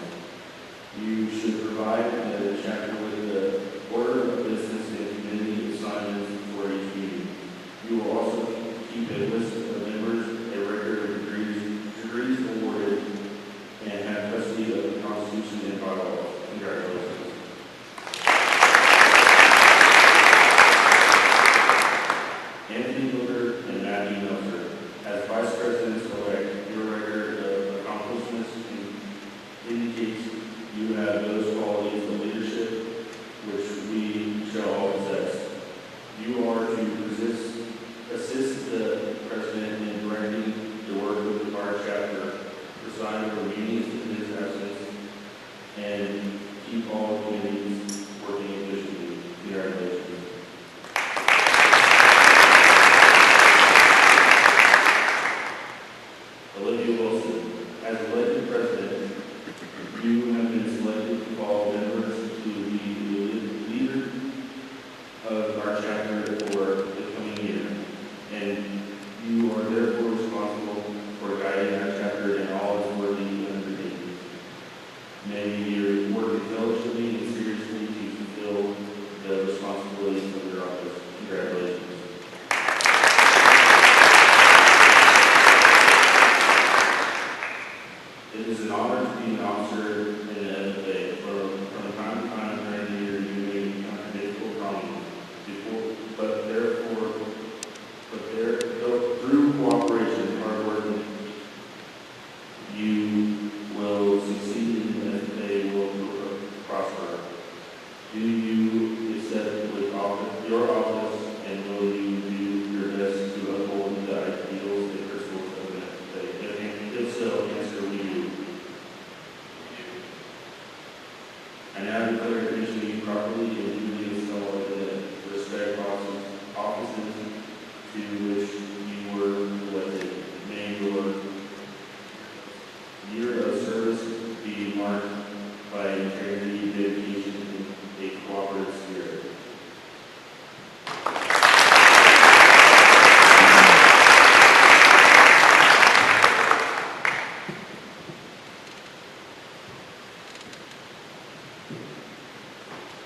S5: You should provide the chapter with the order of business and committee assignments for each meeting. You will also keep a list of members, a record of degrees awarded, and have custody of the Constitution and bylaws. Congratulations. Anthony Booker and Matthew Meltzer, as vice presidents-elect, your record of accomplishments indicates you have those qualities of leadership which we shall all possess. You are to assist the president in directing the work of our chapter, preside over meetings in his absence, and keep all committees working efficiently. Congratulations. Olivia Wilson, as elected president, honored to be an officer in the FFA. From time to time during the year, you may encounter difficult problems. Through cooperation and hard work, you will succeed and the FFA will prosper. Do you accept your office, and will you do your best to uphold the ideals and principles of the FFA? If so, answer we do. I now declare to issue you properly and duly installed in the respect offices to which you were elected. May your year of service be marked by integrity, dedication, and a cooperative spirit.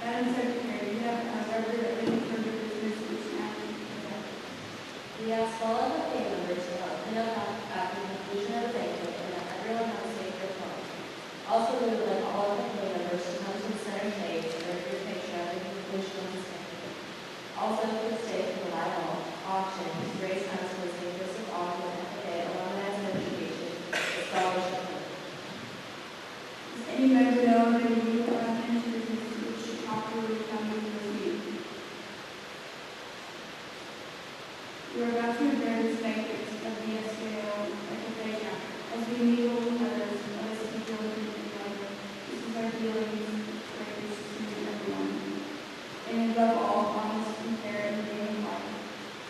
S3: Madam Secretary, you have covered any further business which now be
S8: We ask all of the family members to help clean up after the conclusion of the banquet and that everyone have a safe trip home. Also, we would like all of the family members to come to the center stage for a group picture at the conclusion of this banquet. Also, please stay for the live auction to raise funds for the St. Joseph-Ogden FFA Alumni Association Scholarship.
S3: Does any member know of any unfinished business which should properly come before this meeting? We are about to adjourn this banquet of the SJO FFA as we mingle with others and let us be diligent and together. This is our dealings, grace to everyone. And above all, honest and fair in daily life.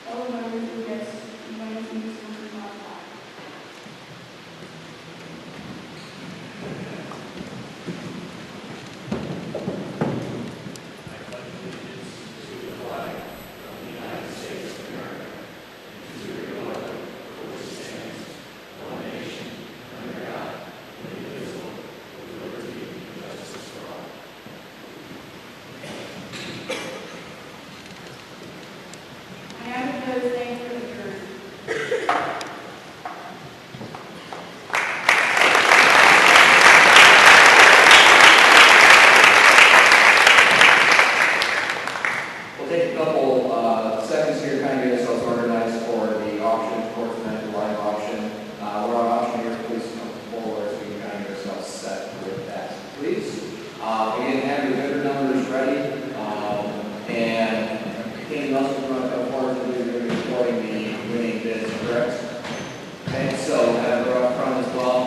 S3: Fellow members and guests, join us in this work of our God. I now declare the banquet adjourned.
S4: We'll take a couple seconds here to kind of get ourselves organized for the auction, towards the live auction. We're on auction here, please come forward so we can kind of get ourselves set with that, please. Again, have your vendor numbers ready, and King Nelson, we're going to come forward and we're going to be recording the winning bids, correct? Okay, so have her up front as well.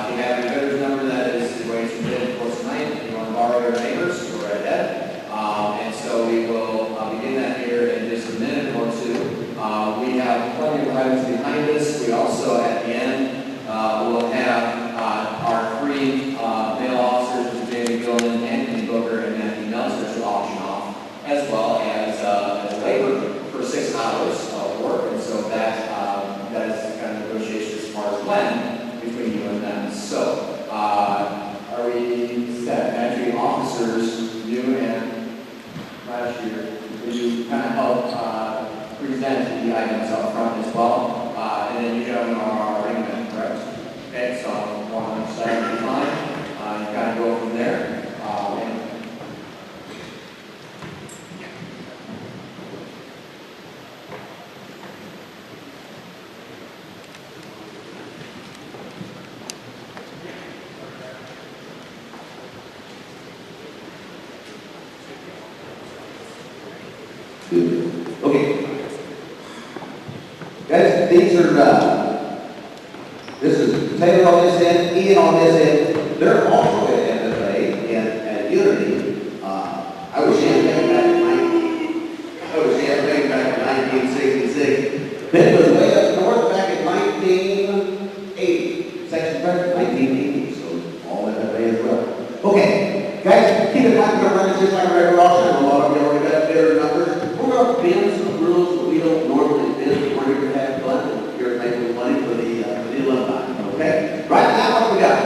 S4: If you have your vendor's number, that is the way you bid for tonight. If you want to borrow your neighbors, go right ahead. And so we will begin that here in just a minute or two. We have plenty of items behind us. We also, at the end, will have our three male officers, Jamie Gillen, Anthony Booker, and Matthew Nelson, to auction off, as well as labor for 6 hours of work. And so that is kind of negotiation as far as when between you and them. So are we set? Actually, officers, you and last year, will you kind of help present the items up front as well? And then you gentlemen are our ringmen, correct? Okay, so one on each side will be fine. You kind of go from there.
S15: Okay. Guys, these are, this is Taylor on this end, Ian on this end. They're also at FFA and at Unity. I was champagne back in 1966. Ben was way up north back in 1980. Section President, 1980. So all FFA as well. Okay. Guys, keep in mind we're running just like a regular auction. A lot of you already got better numbers. We're going to bend some rules that we don't normally bend. We're here to have fun. We're here to make a little money for the alumni. Okay? Right now, what do we got?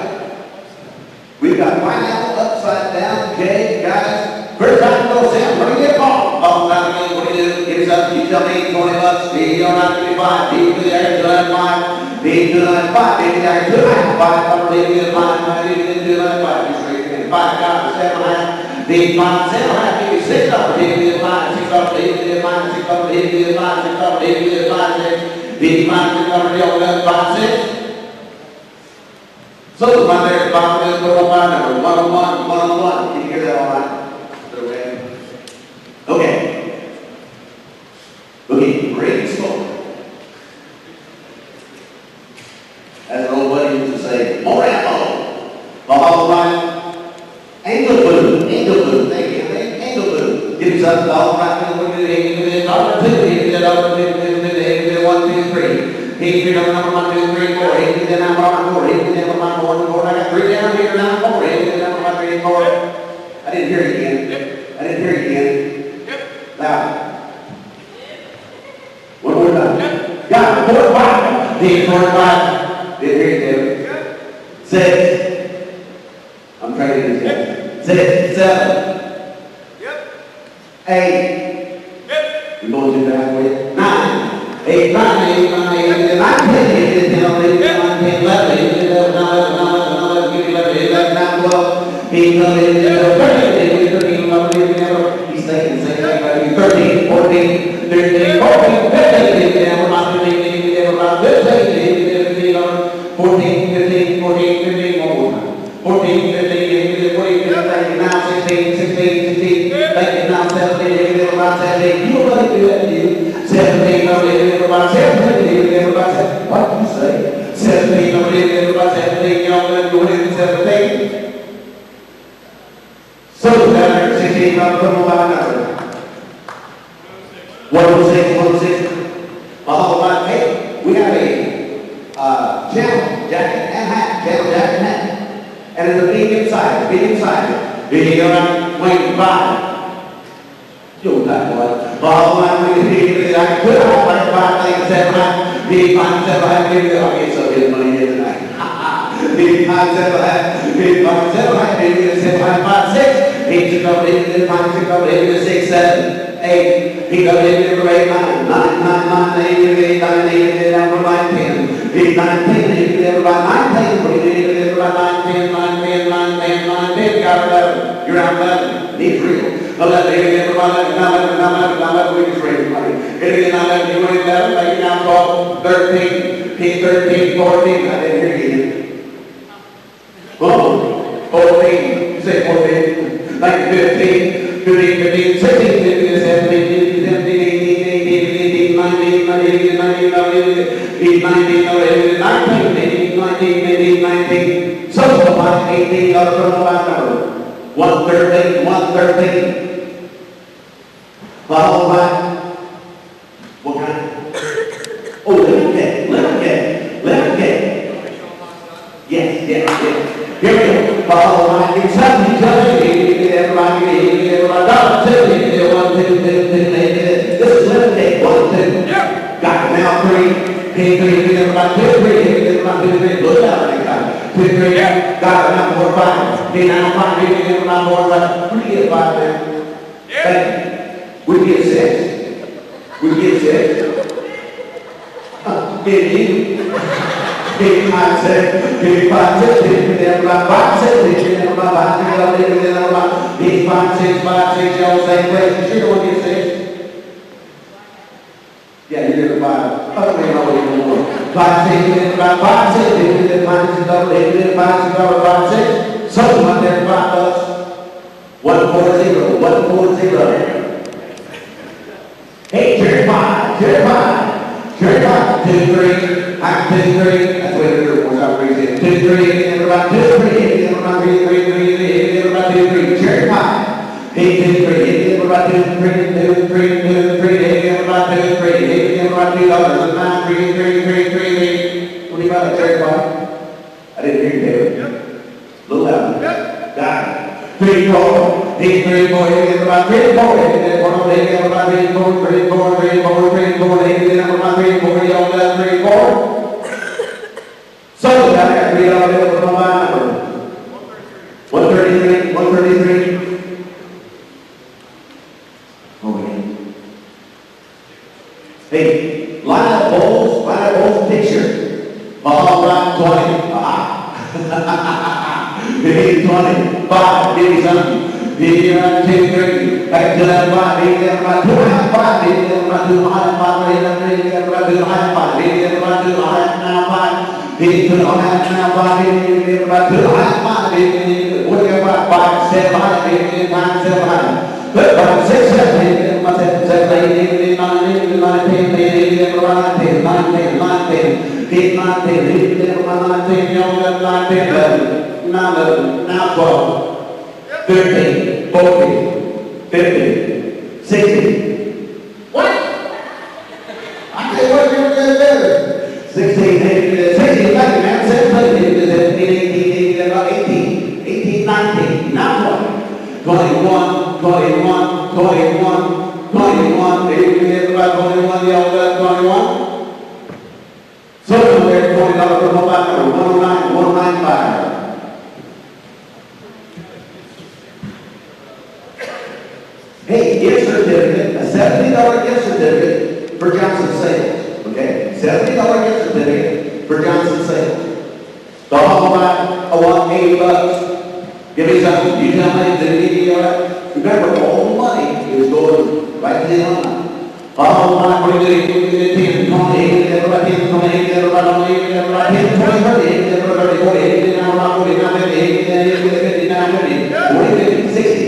S15: We've got pineapple upside down cake, guys. First time to go, Sam. What do you get called? Oh, not again. What do you do? Give us up. You tell me $20. D on 95. D for the average 5. Big 295, baby, I can 295, upper leave it in line, 5, leave it in 295, just raise your hand. 5, got it, 7 high, big 5, 7 high, baby, 6 upper, leave it in line, 6 upper, leave it in line, 6 upper, leave it in line, 6 upper, leave it in line, 6, big 5, 6 upper, leave it in 5, 6. So the one there, 5 minutes, put up 5 number, 101, 101. Can you hear that all right? Put it away. Okay. Okay, great smoke. As an old buddy used to say, more ammo. All right. Angel food, thank you. Angel food. Give me something, all right, number 2, 1, 2, 3. He can do number 1, 2, 3, 4. He can do number 1, 4. He can do number 1, 4. I got 3 down here, now 4. He can do number 1, 3, 4. I didn't hear you again. I didn't hear you again. Loud. One more time. Got it. 4, 5. He 4, 5. Didn't hear you, David. 6. I'm trying to do this. 6, 7. 8. We're going too fast for you. 9. 8, 9, 8, 9, 8, 10, 11, 11, he's thinking, 13, 14, 15, 14, 15, one more time. 14, 15, 14, now 16, 16, thank you, now 17, about 17, you don't let me do that to you. 17, about 17, about 17, what did you say? 17, about 17, you don't let me go into 17. So down there, 16, I'm putting my number. 106, 106. Hey, we have a channel jacket and hat, channel jacket and hat. And it's a medium size, Big around, wing 5. You that one. Ball line, I could have like 5 things, 7 high, big 5, 7 high, big, okay, so here's money here tonight. Big 5, 7 high, big 5, 7 high, big 7 high, 5, 6. 8 to go, 8 to 5, 6 go, 8 to 6, 7, 8. He goes 8 to 8, 9, 9, 9, 8 to 8, 9, 8 to down for 9, 10. 8, 9, 10, 8 to everybody, 9, 10, 8 to everybody, 9, 10, 9, 10, 9, 10, 9, 10, got 11. You're out 11. Needs real. 11, 8 to everybody, 11, we just raise money. 8 to 11, you ain't 11, like you now 12, 13, 13, 14. I didn't hear you. Oh, 14. You say 14. Like 15, 16, 17, 18, 19, 19. Social line 18, other criminal line number 113, 113. Follow line. What kind? Oh, lemon cake. Yes. Here we go. Follow line. Give something each other. Everybody, dollar 2, 1, 2, 2, 2, this is lemon cake. 1, 2. Got it now 3. Everybody 2, 3. Everybody 2, 3. Look out next time. 2, 3. Got it now 4, 5. Now 5. Everybody 4, 5. We get 5 there. Thank you. We get 6. We get 6. Get you. Big 5, 6. Big 5, 6. Everybody 5, 6. Everybody 5, 6. Big 5, 6, 5, 6. Y'all same place. You sure don't get 6? Yeah, you're doing 5. Oh, man, I want even more. 5, 6. Everybody 5, 6. Everybody 5, 6. Everybody 5, 6. 5, 6. So one there, $5. 140. 140. Hey, Jerry 5. 2, 3. I'm 2, 3. That's the way the was out raising. 2, 3. Everybody 2, 3. Everybody 3. Everybody 2, 3. Jerry 5. Hey, 2, 3. Everybody 2, 3. 2, 3. 2, 3. Everybody 2, 3. Everybody $2. 9, 3, 3, 3, 3. What do you got, Jerry 5? I didn't hear you, David. A little louder. Got it. 3, 4. Hey, 3, 4. Everybody 3, 4. Everybody 3, 4. 3, 4. 3, 4. 3, 4. Everybody 3, 4. Y'all got 3, 4. So I got $3 for my number. 133. 133. Over here. Hey, line up bowls, picture. me 20, 5, give me something. Give me 2, 3, back to that 5, give me that 2, high 5, give me that 2, high 5, give me that 2, high 5, give me that 2, high now 5, give me 2, high now 5, give me that 2, high 5, give me what you got 5, 7 high, give me 9, 7 high. Good, 5, 6, 7, 8, 7, 7, 8, 9, 8, 9, 10, 8, 9, 10, 9, 10, 9, 10, 8, 9, 10, 8, 9, 10, 9, 10, 11, now 12. 13, 14, 15, 16. What? I tell you what, you're good better. 16, 18, 16, man, 17, 18, 18, 18, 19, now 20, 21, 21, 21, 21, everybody 21, y'all got 21? So there's $20 for mobile number, 109, 195. Hey, gift certificate, a $70 gift certificate for Johnson Sales. Okay? $70 gift certificate for Johnson Sales. The whole buy, I want $80. Give me something. You tell me, did it give you all right? Remember, all the money is going right to the online. All the money, what do you do? 10, 20, everybody 10, 20, everybody 10, 20, 30, everybody 40, 80, now 40, now 50, 80, 50, now 50, 40, 50, 60.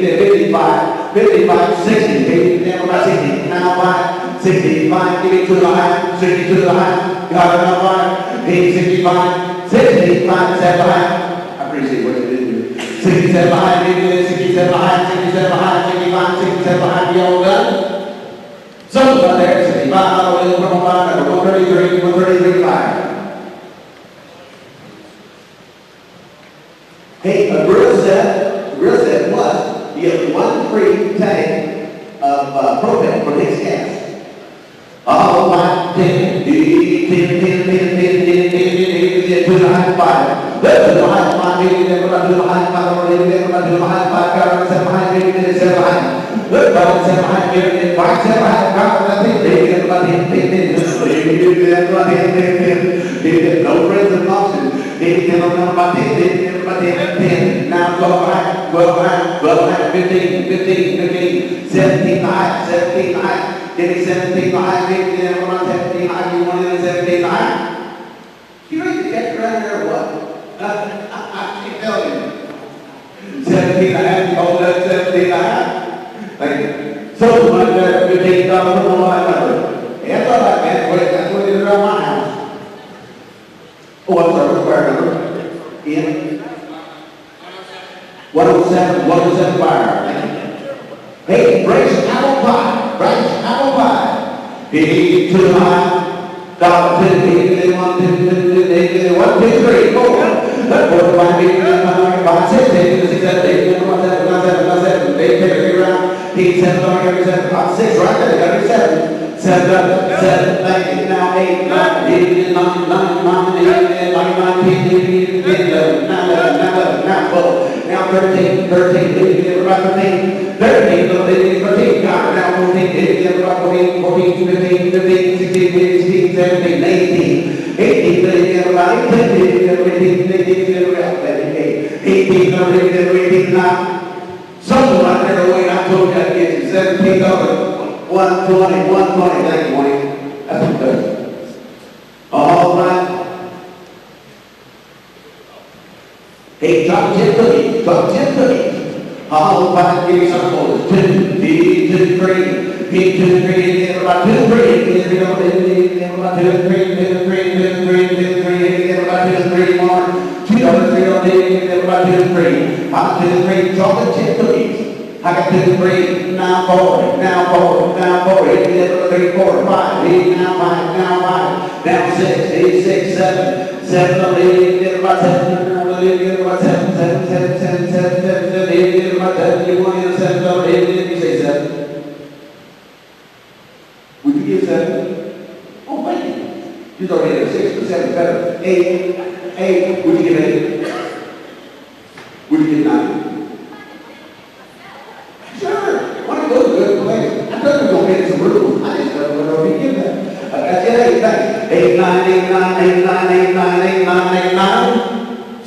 S15: 55, 55, 60, everybody 60, now 5, 65, give me 2 high, 62 high, got another 5, 65, 65, 7 high. I appreciate what you did here. 67 high, give me 67 high, 67 high, 65, 67 high, you all done? Something about there, 65, 133, 133, 5. Hey, a grill set plus, you get 1 free tank of propane for next gas. All my 10, 10, 10, 10, 10, 10, 10, 10, to the high 5. Let's do the high 5, everybody do the high 5, everybody do the high 5, 7 high, 7 high. Let's go 7 high, 5, 7 high, everybody 10, no friends and options. 10, everybody 10, now 12 high, 12 high, 12 high, 15, 15, 15, 17 high, 17 high, give me 17 high, 15, everyone 17 high, you want in 17 high? You ready to get around there or what? I can't tell you. 17 high, you hold that 17 high. Thank you. So much better, $15 for my number. That's all right, man, that's what it is around my house. Oh, I'm sorry, what's the fire number? Ian? 107 fire. Hey, Bryce apple pie. He too high. Down 2, 1, 2, 3, 4. 4, 5, 8, 9, 5, 6, 6, 7, 8, 9, 7, 8, 10, around. 8, 7, 7, 6, right there, 7. 7, thank you. Now 8, 9, 8, 9, 9, 8, 9, 10, 11, now 12, now 13, 13, 13, got it, now 14, 14, 15, 15, 16, 16, 17, 18, 18, 19, 18, something right there the way I told you I'd get you, $17. 120, 120, thank you, Wayne. That's what it does. All right. Hey, drop 10 cookies, drop 10 cookies. All right, give me some more. 2, 3, 2, 3, 2, 3, everybody 2, 3, everybody 2, 3, 2, 3, 2, 3, 2, 3, everybody 2, 3 more. $2, $3, everybody 2, 3. I'm 2, 3, chocolate chip cookies. I got 2, 3, now 4, now 4, now 4, 8, 3, 4, 5, 8, now 5, now 6, 8, 6, 7, 7, 8, everybody 7, everybody 7, 7, 7, 7, 7, 7, 7, 8, everybody 7, you want to 7, 8, you say 7. Would you give 7? Oh, thank you. You already had a 6, but 7 better. 8, would you give 8? Would you give 9? Sure, want to go to a good place. I thought we were going to get some rules. I just don't know if you give that. I said, 8, 9, 8, 9, 8, 9, 8, 9, 8, 9, 8, 9, 8, 9.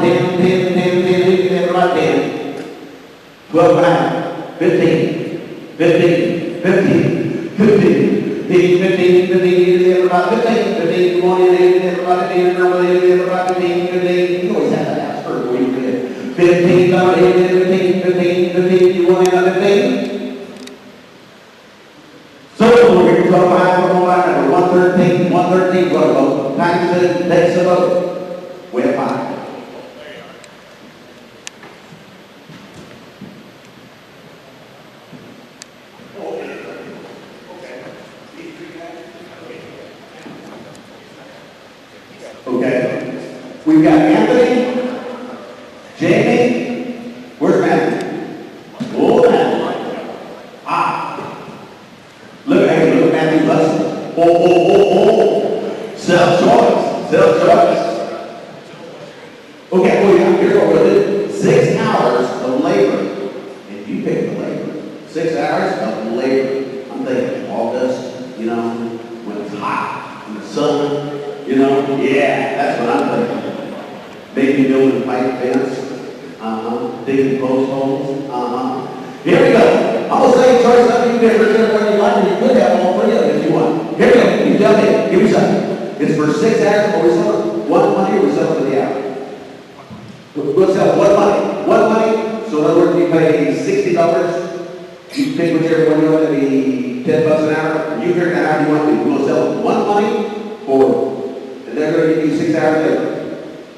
S15: 10, 10, 10, 10, 10, everybody 10. 12 behind. 15, 15, 15, 15, 15, 15, everybody 15, 15, come on in, everybody 10, everybody 15, 15. You always have that house first where you get 15, 15, 15, 15, you want in on 15? So we're going to go behind for line number 113, 113, what about? Paxton takes the vote. We have 5. Okay. We've got Anthony, Jamie, where's Matthew? Oh, Matthew. Look at Matthew's lesson. Oh. Self-choice. Okay, well, here's what we'll do. 6 hours of labor. And you pick the labor. 6 hours of labor. I'm thinking August, when it's hot, in the sun. Yeah, that's what I'm thinking. Maybe building pipe fence, digging post holes, Here we go. I'm going to say choice something you can represent what you like, and you could have all 3 of them if you want. Here we go. You tell me. Give me something. It's for 6 hours, or we sell one money, or we sell it for the hour. We'll sell one money. One money. So in other words, you pay $60. You pick whichever one you want to be $10 an hour. You figure out how you want to. We'll sell one money for. And they're going to give you 6 hours labor.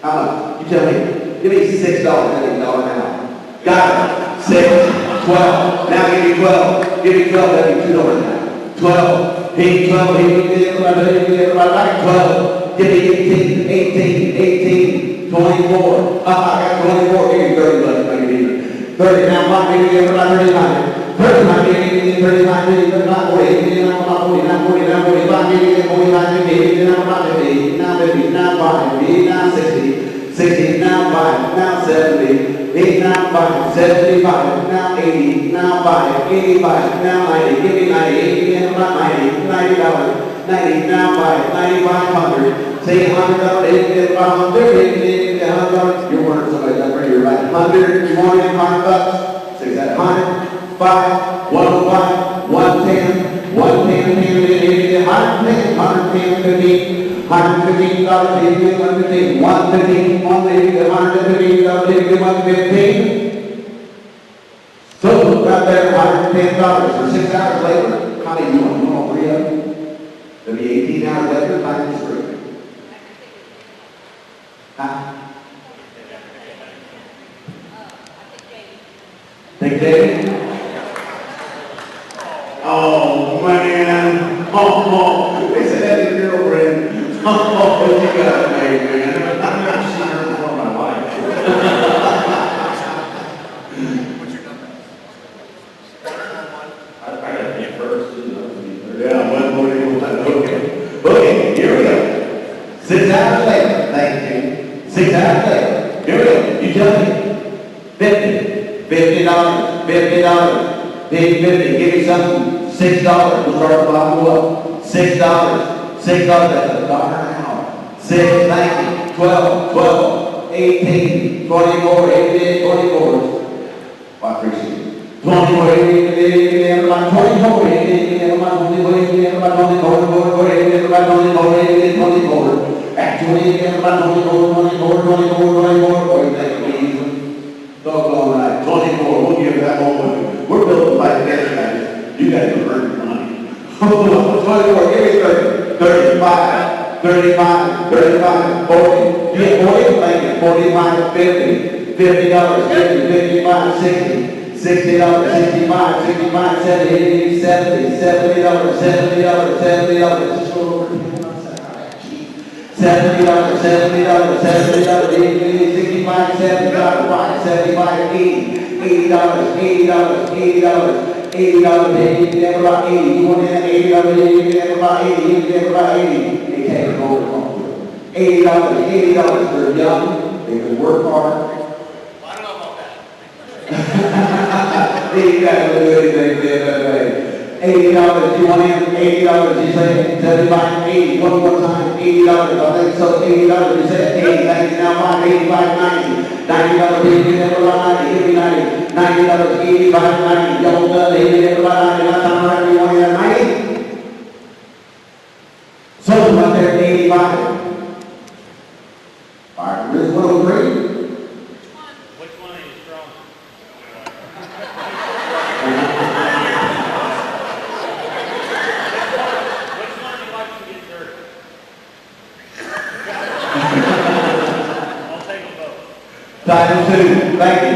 S15: How much? You tell me. Give me $6. That means $1 an hour. Got it. 6, 12. Now give me 12. Give me 12. That means $2 an hour. 12. Hey, 12. Hey, everybody. 12. Give me 18. 18. 24. I got 24. Give me 30 bucks. I give you 30. Now, give me everybody 39. 39, 39, 39, 40, 49, 49, 45, 50, 45, 50, now 50, now 50, now 5, 50, now 60, 60, now 5, now 70, 8, now 5, 75, now 80, now 5, 85, now 90, give me 90, 80, and about 90, $90, 90, now 5, 9,500, say $100, 80, about 100, 80, $100, you're working somebody up there, you're right, 100, you want in $100, say that 100, 5, 105, 110, 110, 110, 110, 15, $115, 115, 115, 115, 115. So right there, $110 for 6 hours labor. How many you want? You want all 3 of them? That'll be 18 hours labor times 3. Huh? Take David? Oh, man. Oh, they said that's your girlfriend. Oh, what you got made, man? I've never seen her before in my life.
S1: What's your number?
S5: I got to be first, too.
S15: Yeah, one more than one. Okay, here we go. 6 hours later. Thank you. 6 hours later. Here we go. You tell me. 50. $50. $50. Big 50. Give me something. $6. We'll start the bottom go up. $6. $6. That's $1 an hour. 6. Thank you. 12. 18. 24. 18. 24. I appreciate it. 24. 18. Everybody. 24. 18. Everybody. 24. 18. Everybody. 24. 18. Everybody. 24. At 20. Everybody. 24. 24. 24. What do you think? Doggone right. 24. We'll give that one. We're building like that. 24, give me 30, 35, 35, 35, 40. Get 40, thank you. 45, 50, $50, 50, 55, 60. $60, 65, 65, 70, 70, $70, $70, $70. Just go over $70, $70, $70, 65, 75, 75, 80, $80, $80, $80, $80, you can have about 80. You want to have $80, you can have about 80, you can have about 80. They can't go over $80, $80, they're young, they can work hard.
S1: I don't know about that.
S15: You guys will do anything the FFA. $80, you want him, $80, you say 75, 80, one more time, $80, I think so, $80, you say 80, thank you, now 85, 90, $90, you can have about 90, give me 90, $90, 85, 90, y'all done, you can have about 90, last time around, you want him 90? So, right there, 85. All right, Riz 103. Time 2, thank you.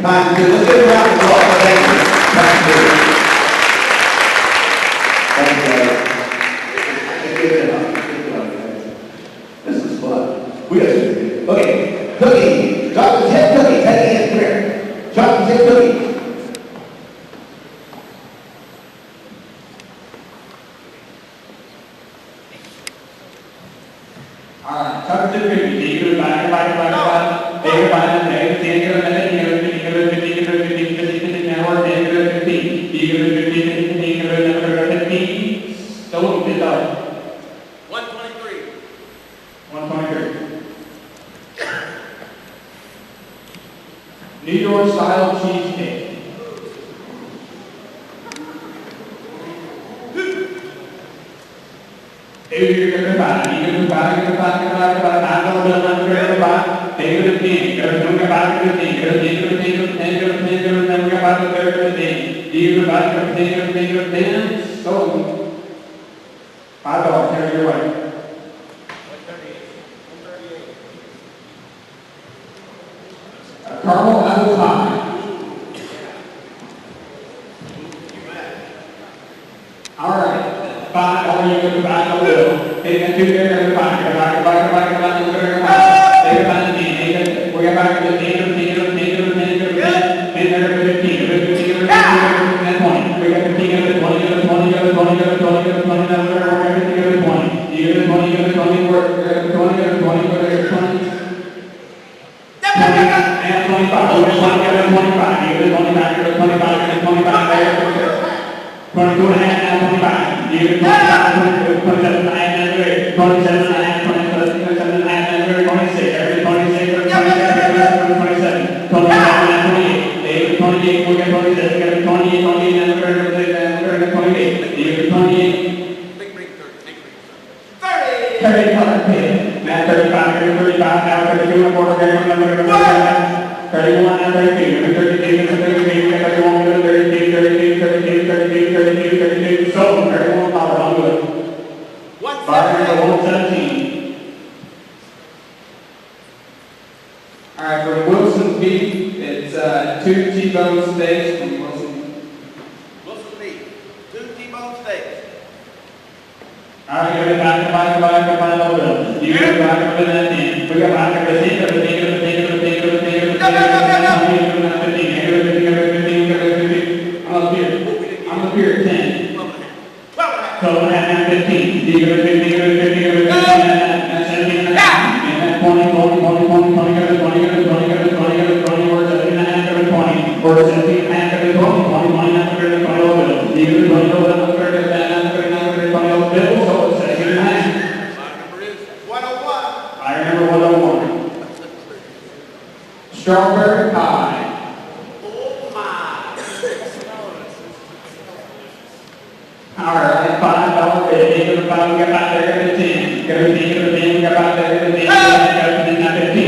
S15: Time 2, let's give a round of applause. Thank you. Time 2. Thank you, guys. This is fun. We got to okay, cookie. Chocolate chip cookie. Take it in. Come here. Chocolate chip cookie.
S9: All right, chocolate chip cookie. You go back. Take a bite, take 10, give it a minute, give it 50, give it 50, give it 50, 50, 50, now 10, give it 50, give it 50, 50, give it 50, so it's done.
S1: 123.
S9: 123. New York style cheesecake. You're going to buy, take it to 10, go to the back of the 10, go to 10, go to 10, go to 10, go to 10, go to 10, go back to 30, go to 10. Do you go back to 10, go to 10, go to 10? So, $5, carry your way. 138. A caramel apple pie. All right. $5, you go to back a little. Take that 2 there, go to 5, go back, go back, go back, go back, go back, go back. Take it back to 10, we got back to 10, go to 10, go to 10, go to 10, go to 10, and there go to 15, go to 15, go to 15, go to 20. We got 15, go to 20, go to 20, go to 20, go to 20, go to 20, now we're everything go to 20. You go to 20, go to 20, work, go to 20, go to 20, go to 20. 20 and 25, we got 20, go to 25, you go to 25, go to 25, go to 25, there, 22 and a half, now 25. You go to 25, 27 and a half, now 27 and a half, 27 and a half, now 26, every 26, 27, 27, 28, 28, we got 27, we got 28, 28, and we're 28, you go to 28. 30 color pin. Now 35, 35, now 32, and 4, 31, now 32, 32, 32, 31, 32, 32, 32, 32, 32, 32, so $31, I'm good. Bar number 117. All right, for Wilson beef, it's 2 T-bone steaks from Wilson.
S1: Wilson beef. 2 T-bone steaks.
S9: All right, go back, you go back to the 10. We got back to the 10, go to the 10, go to the 10, go to the 10, go to the 10, go to the 10, go to the 10, I'm up here at 10. 12 and a half, 15. You go to 15, go to 15, go to 15, and 17 and a half. And 20, 20, 20, 20, 20, go to 20, go to 20, go to 20, go to 20, we're 17 and a half, go to 20. We're 17 and a half, go to 20, 20, 20, now go to 20 over bill. You go to 20 over bill, go to 20 over bill, so it's 17 and a half.
S1: My number is 101.
S9: I remember 101. Strawberry pie.
S1: Oh my.
S9: All right, $5 bid. Go to 5, we got back there, go to 10. Go to 10, go to 10, we got back there, go to 10. Go to 10, now 15. You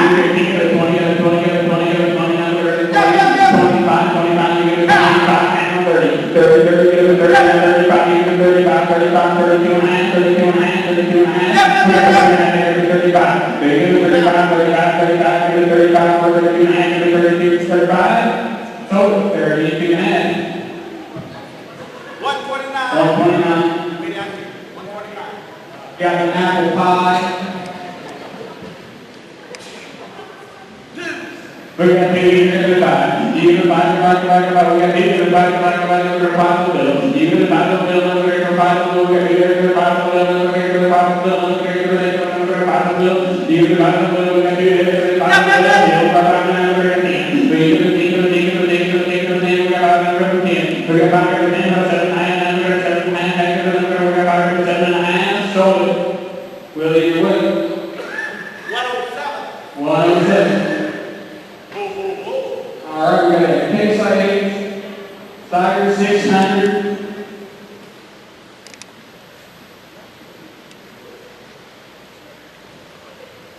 S9: go to 15, go to 20, go to 20, go to 20, go to 20, now go to 20. 25, 25, you go to 25, and 30. 30, 30, go to 30, now 35, you go to 35. 35. Very good, 35, 35, 35, give it 35, 32 and a half, give it 32, 35. So, 32 and a half. 129.
S1: 129.
S9: Got an apple pie. We got the even the five. Even the five. We got even the five. We're five bill. Even the five bill. We're five bill. We got even the five bill. We're five bill. We're five bill. Even the five bill. We got even the five bill. We're 10. We got 510. We got 510. 7 9. We got 7 9. We got 507 and a half. So we'll either way. 107. All right, we got a Case IH, Tiger 600.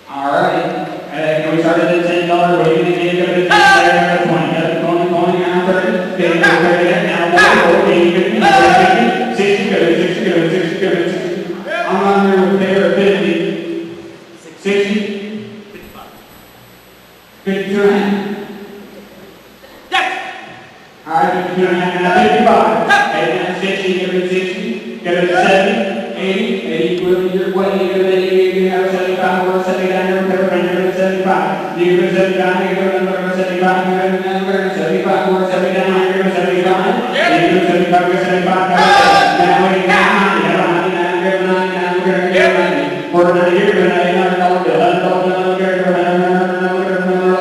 S9: All right, and we started at $10. What are you going to give it? $20. 20, now 30. 50, 30, now 40, 50, 60, good, 60, good, 60, good, 60. I'm under with there at 50. 60. 52 and a half. All right, 52 and a half, now 55. And now 60, give it 60. Give it 70, 80, 80, will your way, give it 80, you have 75, or 79, or 75. You give it 75, you give it another 75, you give it another 75, or 79, you give it 75. You give it 75, you give it 75, now 80, now 90, now 99, give it 99, we're going to give it 90. We're going to give it $100 bill, $100 bill, give it $100 bill.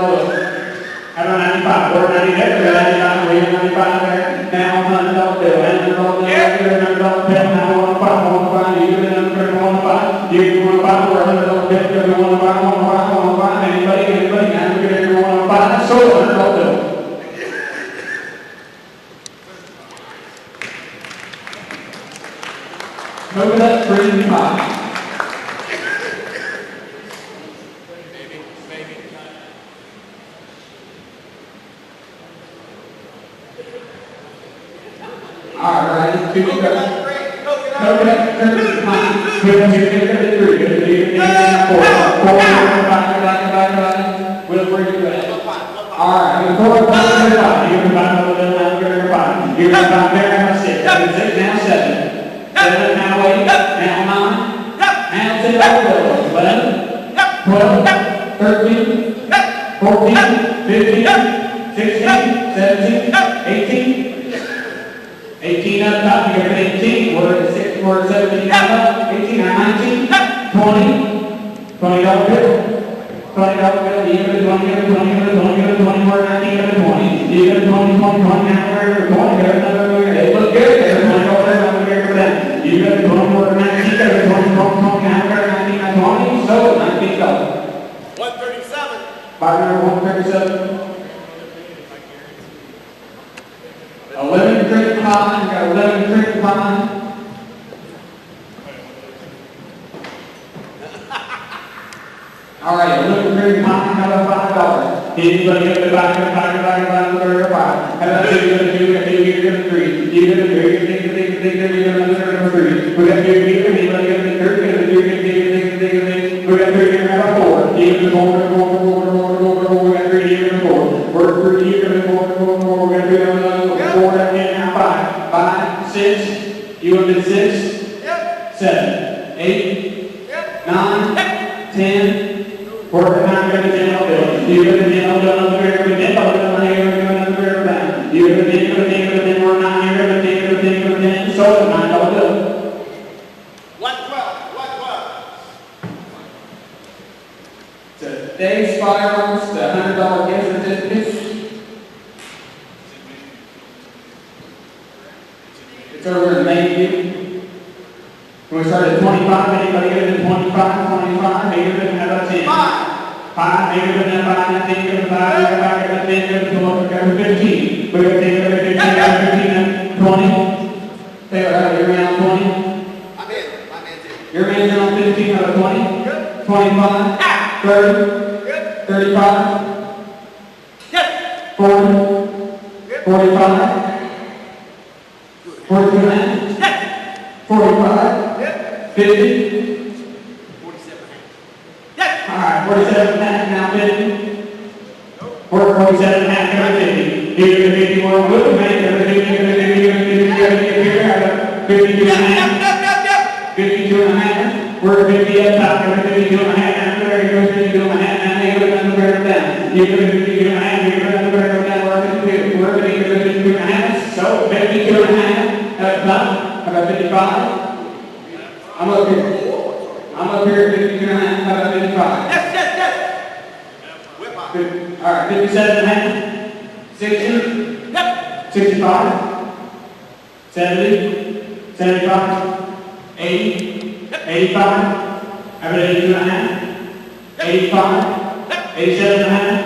S9: How about 95, or 98, 95, we have 95 there. Now $100 bill, $100 bill, give it $100 bill, now 105, you give it another 105, you give it 105, or $100 bill, give it 105, 105, anybody, now we get it 105, so $100 bill. Move it up, 35. All right, 2 to go. Coconut, 35. Good, 3, good, 4. 4, 5, Will, where you at? All right, 4, 5, you're 5, you're 5. You're 5 there, now 6. 6, now 7. 7, now 8. Now 9. Now 10, 11. 12, 13, 14, 15, 16, 17, 18. 18 up top, you got 18, we're at 6, we're at 17 up, 18 or 19, 20, $20 bill, $20 bill, you got a 20, you got a 20, you got a 20, you got a 20, we're at 19, you got a 20, you got a 20, 20, 20, now we're at 20, got another, they look good, there's $20 over there for that, you got a 20, we're at 19, got a 20, 20, 20, now we're at 19, at 20, so $19.
S1: 137.
S9: Partner 137. 11 drink pie, you got 11 drink pie. All right, 11 drink pie, how about $5? Anybody get the back of the pie, $5? How about you get a 2, you get a 3, you get a 3, you get another 3. We got 2 here, anybody get a 3, get a 3, we got 3 here, how about 4? You get a 4, we got 3 here, and 4. We're 3 here, and 4, we got 3 here, 4, now 5. 5, 6, you up at 6? Yep. 7, 8, 9, 10. We're not going to $10 bill. You got a $10 bill, another $10 bill, another $10 down. You got a $10 bill, we're not here, $10, so it's $9 bill.
S1: 112.
S9: Today's fireworks, the $100 gift certificates. It's over in Lakeview. We started at 25, anybody get it at 25, maybe we have about 10. 5, maybe we have 5, 10, give it 5, give it 5, give it 10, give it 12, give it 15. We got 10, give it 15, give it 15, 20. Taylor, you're around 20?
S1: I'm in.
S9: Your man's in on 15 out of 20? Yep. 25? 30? Yep. 35? Yep. 40? Yep. 45? 42 and a half? Yep. 45? Yep. 50? 47. 47 and a half, now 50. 47 and a half, go to 50. Give it 50 more, good, man, go to 50, go to 50, go to 50, go to 50, 52 and a half. 52 and a half. We're 50 up top, go to 52 and a half, now there you go, 52 and a half, now they go to the barrel down. You go to 52 and a half, you go to the barrel down, we're 52 and a half, so 52 and a half, up top, how about 55? I'm up here. I'm up here at 52 and a half, how about 55? All right, 57 and a half, 60, 65, 70, 75, 80, 85, how about 82 and a half, 85, 87 and a half.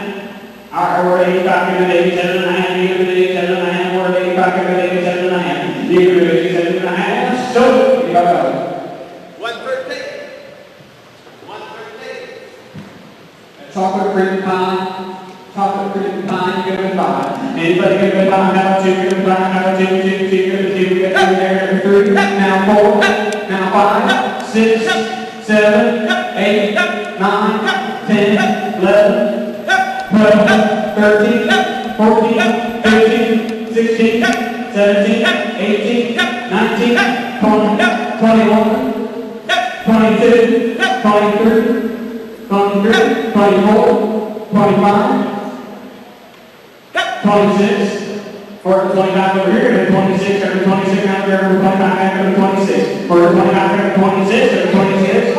S9: All right, we're at 85, give it 87 and a half, you give it 87 and a half, we're at 85, give it 87 and a half, you give it 87 and a half, so, 85. 113. Chocolate cream pie, you give it 5. Anybody give it 5? How about you give it 5? How about you give it 2? Give it 2, we got 2 there, 3, now 4, now 5, 6, 7, 8, 9, 10, 11, 12, 13, 14, 15, 16, 17, 18, 19, 20, 21, 22, 23, 24, 25, 26, for 25 over here, and 26, over 26, now there, over 25, back over 26, for 25, over 26, over 26.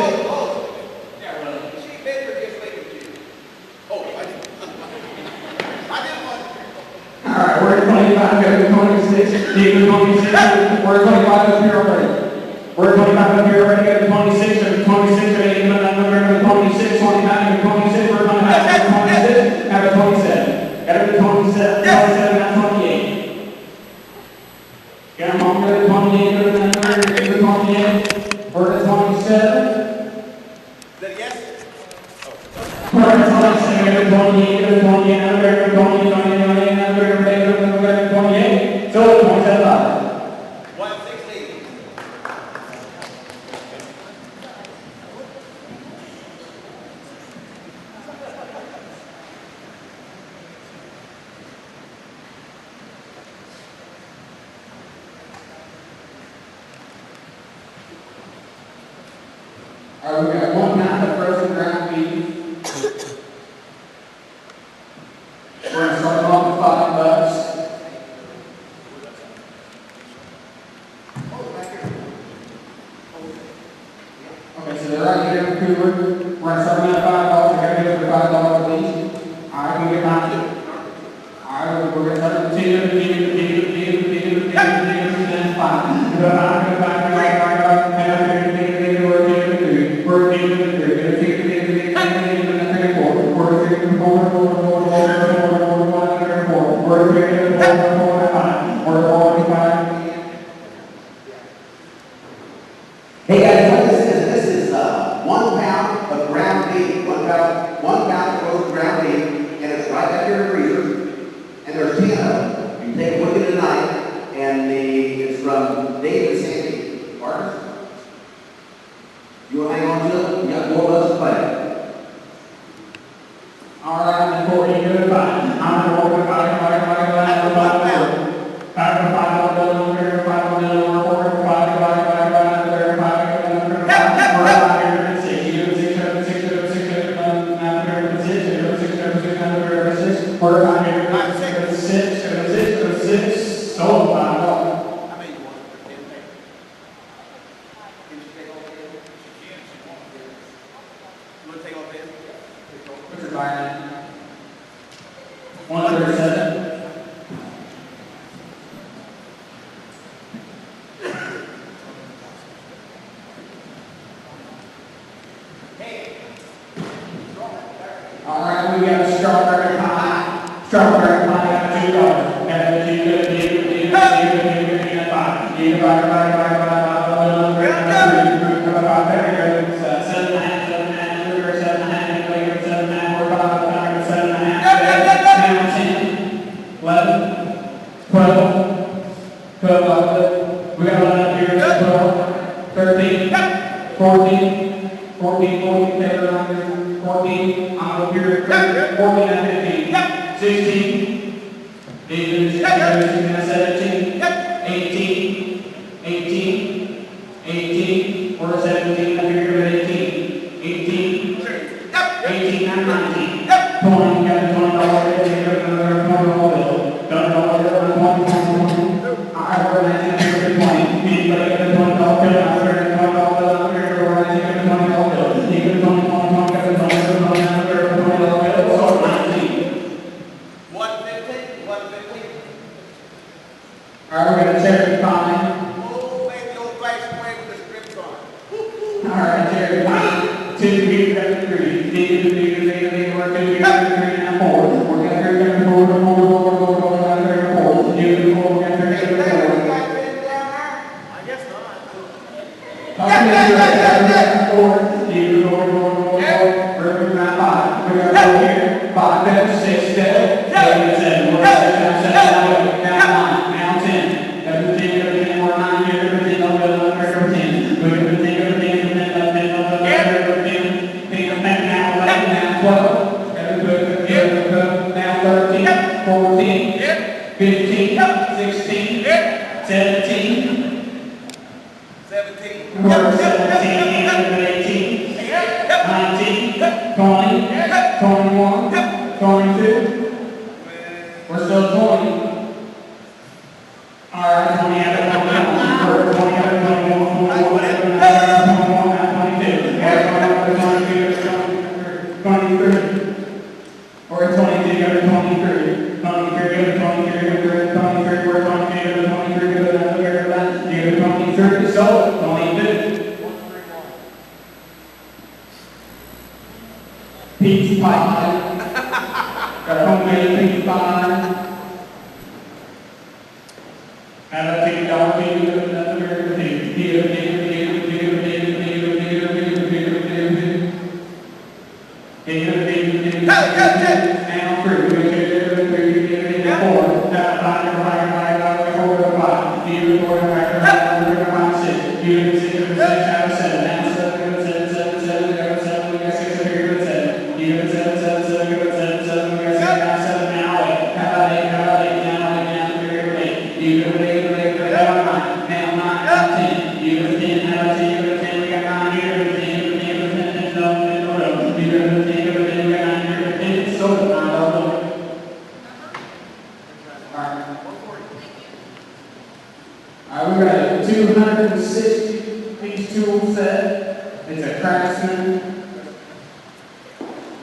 S9: Alright, we're at 25, go to 26, even 26, we're at 25 up here already. We're at 25 up here already, go to 26, over 26, or even another 26, 25, over 26, we're going to have 26, have a 27. Got to 27, 27, now 28. Got them on, go to 28, go to another, go to 28, we're at 27.
S15: Is that a yes?
S9: We're at 27, go to 28, go to 28, another, go to 28, 28, another, go to 28, so 27.
S15: 116.
S9: All right, we got 1 pound of frozen ground beef. We're going to start off with $5. Okay, so they're right here in the cooler. We're going to start them at $5. We're going to go for $5 a piece. All right, we get mine too. All right, we're going to start with 2,
S15: Hey guys, what this is? This is 1 pound of ground beef, 1 pound of roast ground beef, and it's right back here in the freezer. And there's 10 of them. You can take a look at it tonight, and it's from Dave and Sandy Partners. You want to hang on to it? You got 4 bucks to play.
S9: all right, before you do it, I'm going to work with sold $5.
S15: How many you want? 10 papers. Can you take all 10? You want to take all 10?
S9: What's your buy name? 137. All right, we got a strawberry pie. Strawberry pie got $2. Got the $2, got the $2, got 5. You can buy, we got one up here, 12, 13, 14, 14, 14, 14, 14, I'm up here at 14 and 15, 16, 17, 18, 18, 18, or 17, up here at 18, 18, 18 and 19, 20, got the $20 bill, you got another $20 bill, $20 bill, 20, alright, we're 19, we're 20, anybody got the $20 bill, I'm here at $20 bill, I'm here, we're 19, got the $20 bill, you got the 20, got the $20 bill, so 19.
S15: 115, 115.
S9: Alright, we're gonna charity time.
S15: Oh, make the old fashioned way with the script on.
S9: Alright, charity time. 2, we got the 3. We're 2, we got the 3 and 4. We're got 3, got the 4, 4, 4, 4, 4, got 3 and 4. You got 4, got 3, got the 4.
S1: I guess not.
S9: Okay, you got 4. You got 4, 4, 4, 4. We're got 5. We got 4 here. 5, then 6, then 8, 7. We're 7, 7, now 9, now 10. Got the 10, got the 10, we're 9 here. Got the 10, got the 10. We got the 10, got the 10, got the 10, got the 10, got the 10. Now 11, now 12. Got the 12, now 13, 14, 15, 16, 17.
S15: 17.
S9: We're 17, 18, 19, 20, 21, 22. We're still 20. Alright, 20 out of 21. We're 20 out of 21. 21 out of 22. We're 23. We're 22 out of 23. 23 out of 23. We're 23. We're 22 out of 23. You're 23. So 22. Peach pie. Got homemade peach pie. And I take $1 Alright, we got a 260-piece tool set. It's a Craftsman.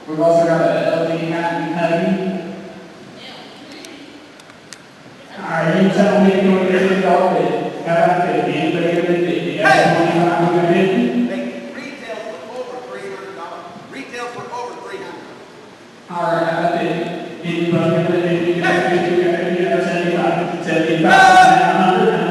S9: We've also got a LG hat and heavy. Alright, you tell me if you want to get it all bid. How about 50? Anybody get it 50? That's 25, 50.
S15: Retail for over $300. Retail for over $300.
S9: Alright, how about 50? Anybody get it 50? You got 50, you got 50, you got 75. 75, now 100.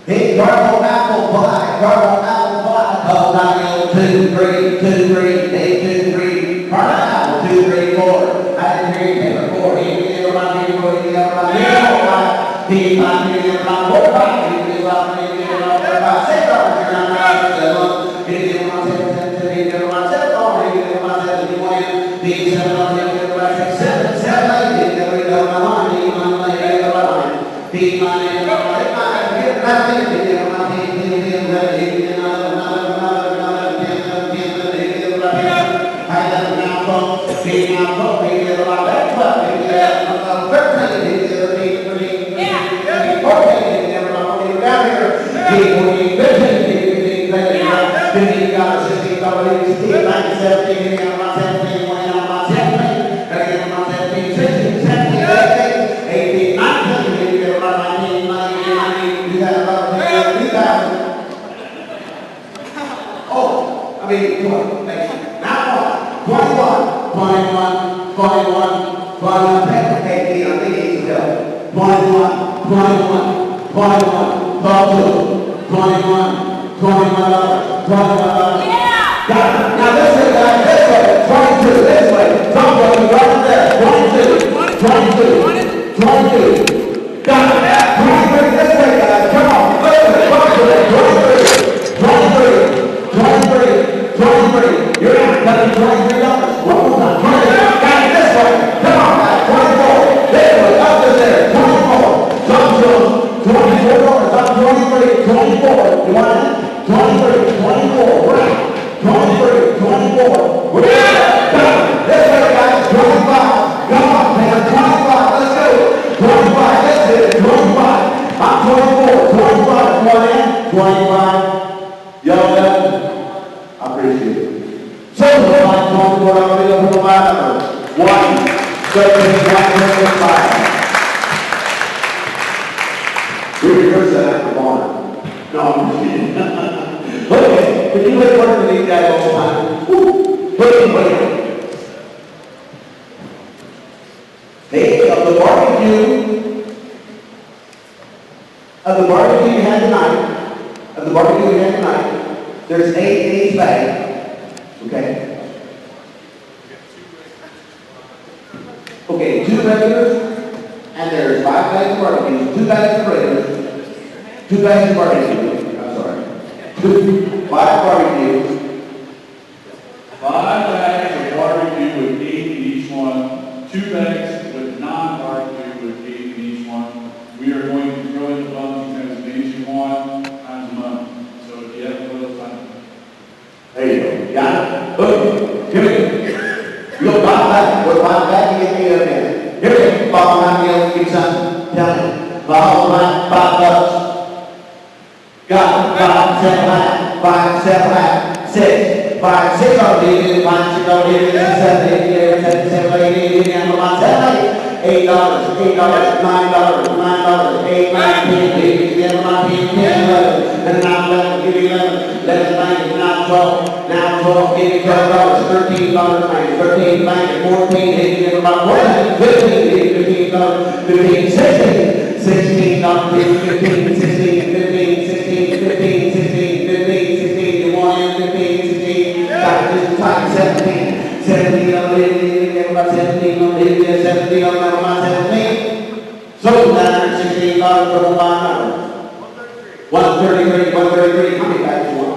S15: Hey, purple apple pie, purple apple pie, cold onion, 2, 3, 2, 3, 8, 2, 3, purple apple, 2, 3, 4. I didn't hear you paper 4. He did my name, he did my name, he did my name, he did my name, he did my name, he did my name, I said, I'm not he did my name, he did my name, he did my name, he did my name, he did my name, he did my name, he did my name, he did my name, he did my name, he did my name, Maybe I'm told, maybe there's about that 12, maybe there's 13, maybe there's 14, maybe there's about 14 down here. Maybe 14, 15, maybe 15, got 16, got 16, 19, 17, maybe I'm about 17, 20, I'm about 17, maybe I'm about 17, 16, 17, 18, 19, maybe there's about 19, 19, you got about 3,000. Oh, I mean, come on, thank you. Now 21, 21, 21, 21, hey, I think he needs some help. 21, 21, 21, talk to him. 21, $21, $21. Yeah! Got it. Now this way, guys, this way. 22, this way. Talk to him right there. 22, 22. Got it. 23, this way, guys. Come on. Listen, talk to him. 23, 23. You're out. Got $23. One more time. 23. Got it this way. Come on, guys. 24. This way. Up to there. 24. Talk to him. $24. Up 23. 24. You want it? 23. 24. We're out. 23. 24. We're out. Got it. This way, guys. 25. Come on, man. 25. Let's go. 25. That's it. 25. I'm 24. 25. Come on in. 25. Y'all done? I appreciate it. So, we'd like to talk about our video from the line number 1, 13, 5. We rehearsed that after morning. No, I'm just kidding. Okay, can you play one of these guys all the time? Wait. Hey, of the barbecue you had tonight, there's 8 in each bag. Okay? Okay, 2 regulars, and there's 5 bags of barbecue, 2 bags of regulars, 2 bags of barbecue. I'm sorry. 5 barbecues.
S14: 5 bags of barbecue with 8 in each one. 2 bags with non-barbecue with 8 in each one. We are going to throw in the buns as many as you want, times money. So if you have a little time.
S15: There you go. Got it? Okay. Here we go. You go 5 bags. Go 5 bags and get me a minute. Here we go. Bob, how many else give me something? Tell me. Bob, $5. Got it. 5, 7, 5, 7, 6. 5, 6 on the 5, 6 on the 7, 8, 7, 7, 8, 8, 8, $8, $9, $9, 8, 9, 10, 11, and now 11, give me 11, 11, 9, now 12, now 12, give me $12, $13, 13, 9, 14, 18, about 14, 15, $15, 15, 16, $16, 15, 16, 15, 16, 15, 16, 15, 16, you want in 15, 16, got this time, 17, 17, about 17, 17, about 17. So $916 for the 5 numbers. 133, 133. How many bags do you want?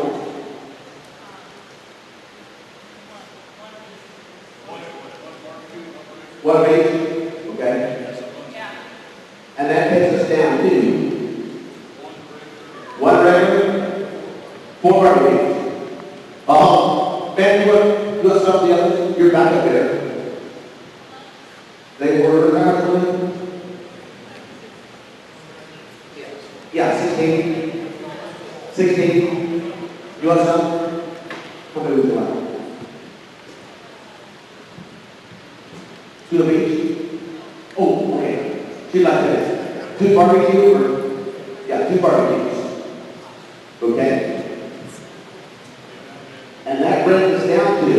S15: One of each? Okay. And that takes us down to 1 regular, 4 barbecues. Ben, you want some of the others? You're back up there. They were actually? Yeah, 16. 16. You want some? How many would you like? 2 of each? Oh, okay. She like this. 2 barbecues or? Yeah, 2 barbecues. Okay? And that brings us down to,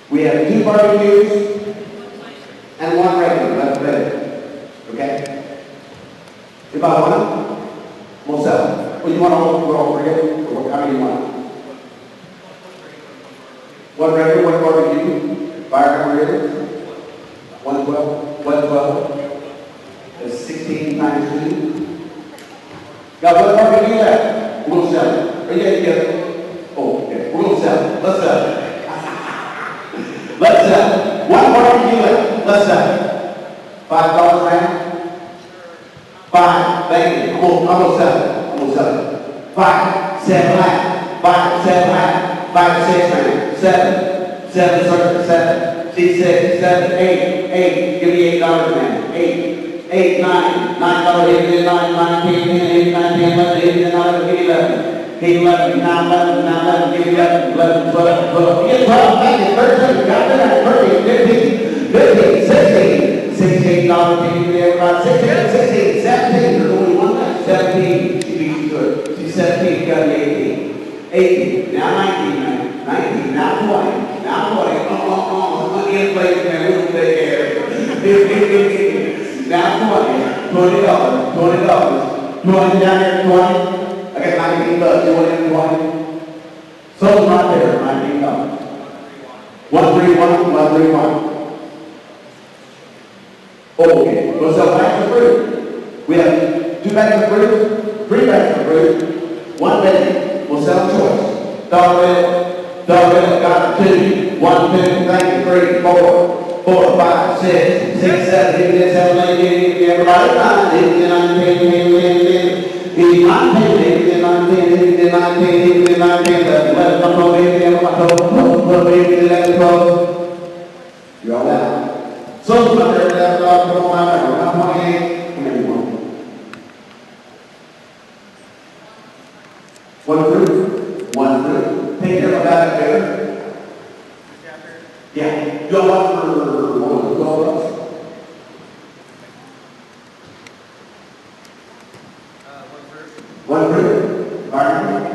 S15: we have 2 barbecues and 1 regular. That's better. Okay? If I want them, we'll sell them. Well, you want all regular? Or how many you want? 1 regular, 1 barbecue, 5 regular, 112, 112. That's 16 times 2. Got 1 barbecue left. We're going to sell it. Are you guys together? Oh, okay. We're going to sell it. Let's sell it. Let's sell it. 1 barbecue left. Let's sell it. $5 round? 5. Thank you. I'm going to sell it. I'm going to sell it. 5, 7, 5, 7, 5, 6, man. 7, 7, sir, 7. C6, 7, 8. Give me $8, man. 8, 9, $9, 8, 9, 9, 10, 8, 9, 10, 11, 8, 9, 11, 11, 9, 11, give me 11, 11, 12, 12. Get 12, thank you, 13, got that, 13, 15, 16, $16, give me everybody, 16, 17, there's only one left, 17, she beat you good. She's 17, got me 18. 18, now 19, man. 19, now 20, now 20. Look in place, man. We'll take care of it. Now 20, $20, $20. 20 down there, 20. I got $19. You want in 20? So right there, $19. 131, 131. Okay, we'll sell bags of fruit. We have 2 bags of fruit, 3 bags of fruit, 1 bag. We'll sell choice. Dollar bill, got 2, 1, 2, thank you, 3, 4, 4, 5, 6, 6, 7, 8, 7, 8, 8, everybody, 9, 8, 9, 10, 10, 10, 10, 9, 10, 8, 9, 10, 8, 9, 10, 8, 9, 10, 11, 12, 11, 12. You're all out. So, my $11, put on my number, 128, come here, you want. 1 fruit, 1 fruit. Take care of that there. Yeah. Go up for 1 fruit. Environment.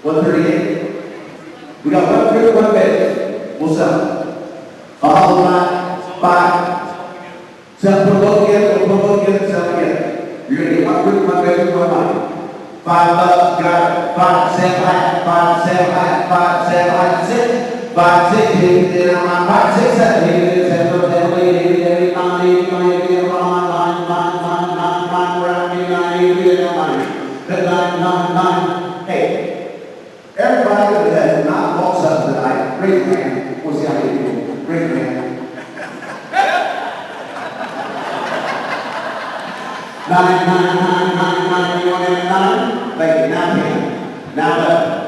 S15: 138. We got 1 fruit, 1 veg. We'll sell it. All 5. Sell, put both together, sell together. You're going to get 1 fruit, 1 veg, 1 money. $5, got it. 5, 7, 5, 7, 5, 7, 6, 5, 6, 8, 5, 6, 7, 8, 7, 8, 8, 8, 9, 8, 9, 8, 9, 9, 9, hey, everybody that has not bought something tonight, raise your hand. We'll see how many people. Raise your hand. 9, 9, 9, 9, 9, 9. Thank you. Now 10. Now 11.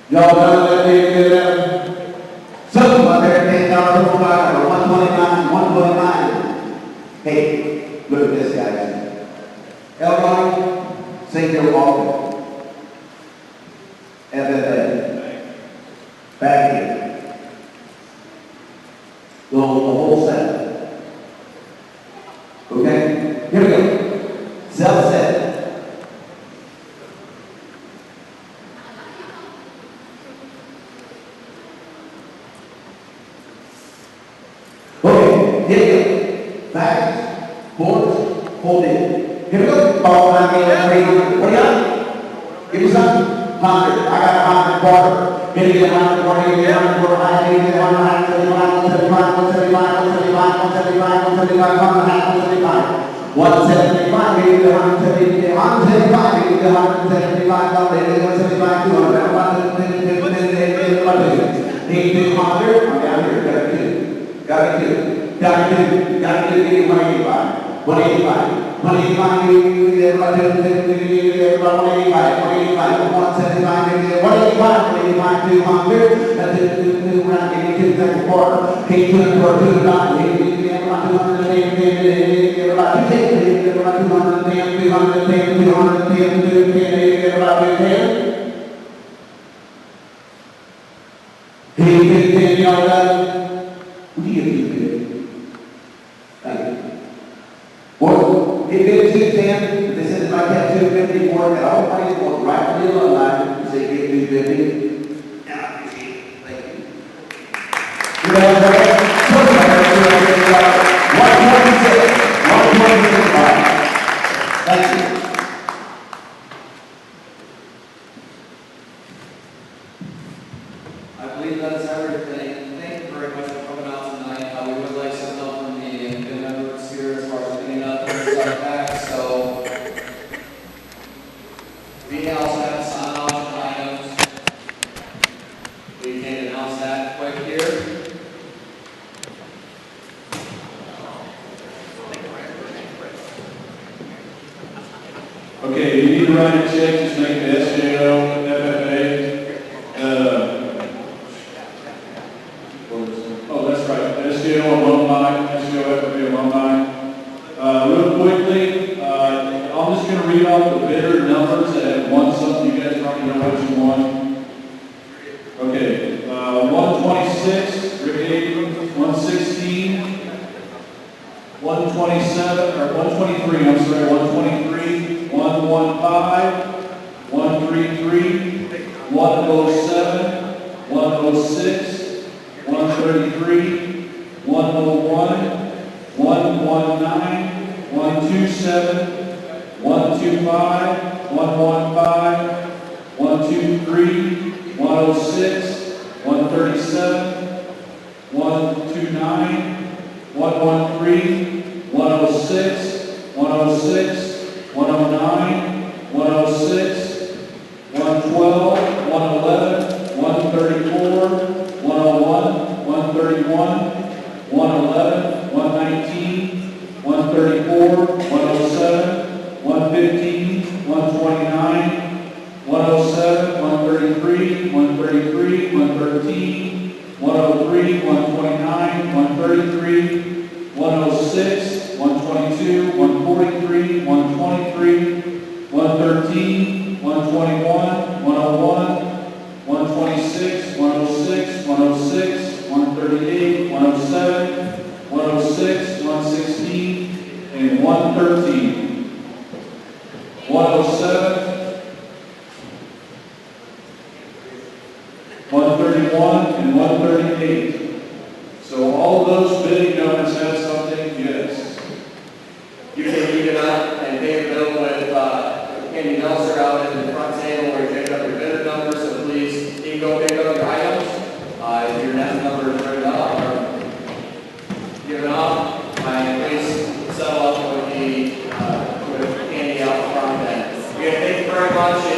S15: Y'all done that? So, my very $10 $129, 129. Hey, look at this, guys. Elroy, St. Joseph-Ogden. FFA. Back here. Go the whole set. Okay? Here we go. Sell set. Okay, here we go. Bags, boards, hold in. Here we go. Ball, 300. What do you got? Give me some. 100. I got 100 quarter. Here we get 100 quarter. Here we get 100 quarter. I need 175, 175. Here we get 175. 175. Here we get 175. Need 200. I'm down here. Got it 2. Got it 2. Give me 185. 185. 185, everybody, 185, 175, 185, 200, that's it, round, 234, King 242, 210, everybody, 210, everybody, 210, everybody, 210. He 10, y'all done? Who do you give? Thank you. Well, if it's 210, this is like that 250 work, and all parties going right to the middle of the line, say get 250. And I appreciate it. Thank you. You know, thank you.
S4: I believe that's everything. Thank you very much for coming out tonight. We would like some help from the members here as far as cleaning up and stuff like that. So we also have sign off items. We can announce that quick here.
S14: Okay,
S13: Okay, you need to write a check, just make it SJO, FFA. Oh, that's right, SJO alumni, SJO FFA alumni. Real quickly, I'm just going to read off the bidder numbers that have won something. You guys probably know what you won. Okay, 126, Rick Avery, 116, 127, or 123, I'm sorry, 123, 115, 133, 107, 106, 133, 101, 119, 127, 125, 115, 123, 106, 137, 129, 113, 106, 106, 109, 106, 112, 111, 134, 101, 131, 111, 119, 134, 107, 115, 129, 107, 133, 133, 113, 103, 129, 133, 106, 122, 143, 123, 113, 121, 101, 126, 106, 106, 138, 107, 106, 116, and 113. 107, 131, and 138. So all of those bidding numbers have something, yes.
S4: You can leave it up and pay a bill with Candy Nelson out at the front table where you pick up your bidder number, so please, you can go pick up your items. If your next number is written up or given up, and please settle up with the with Candy out front then. Again, thank you very much.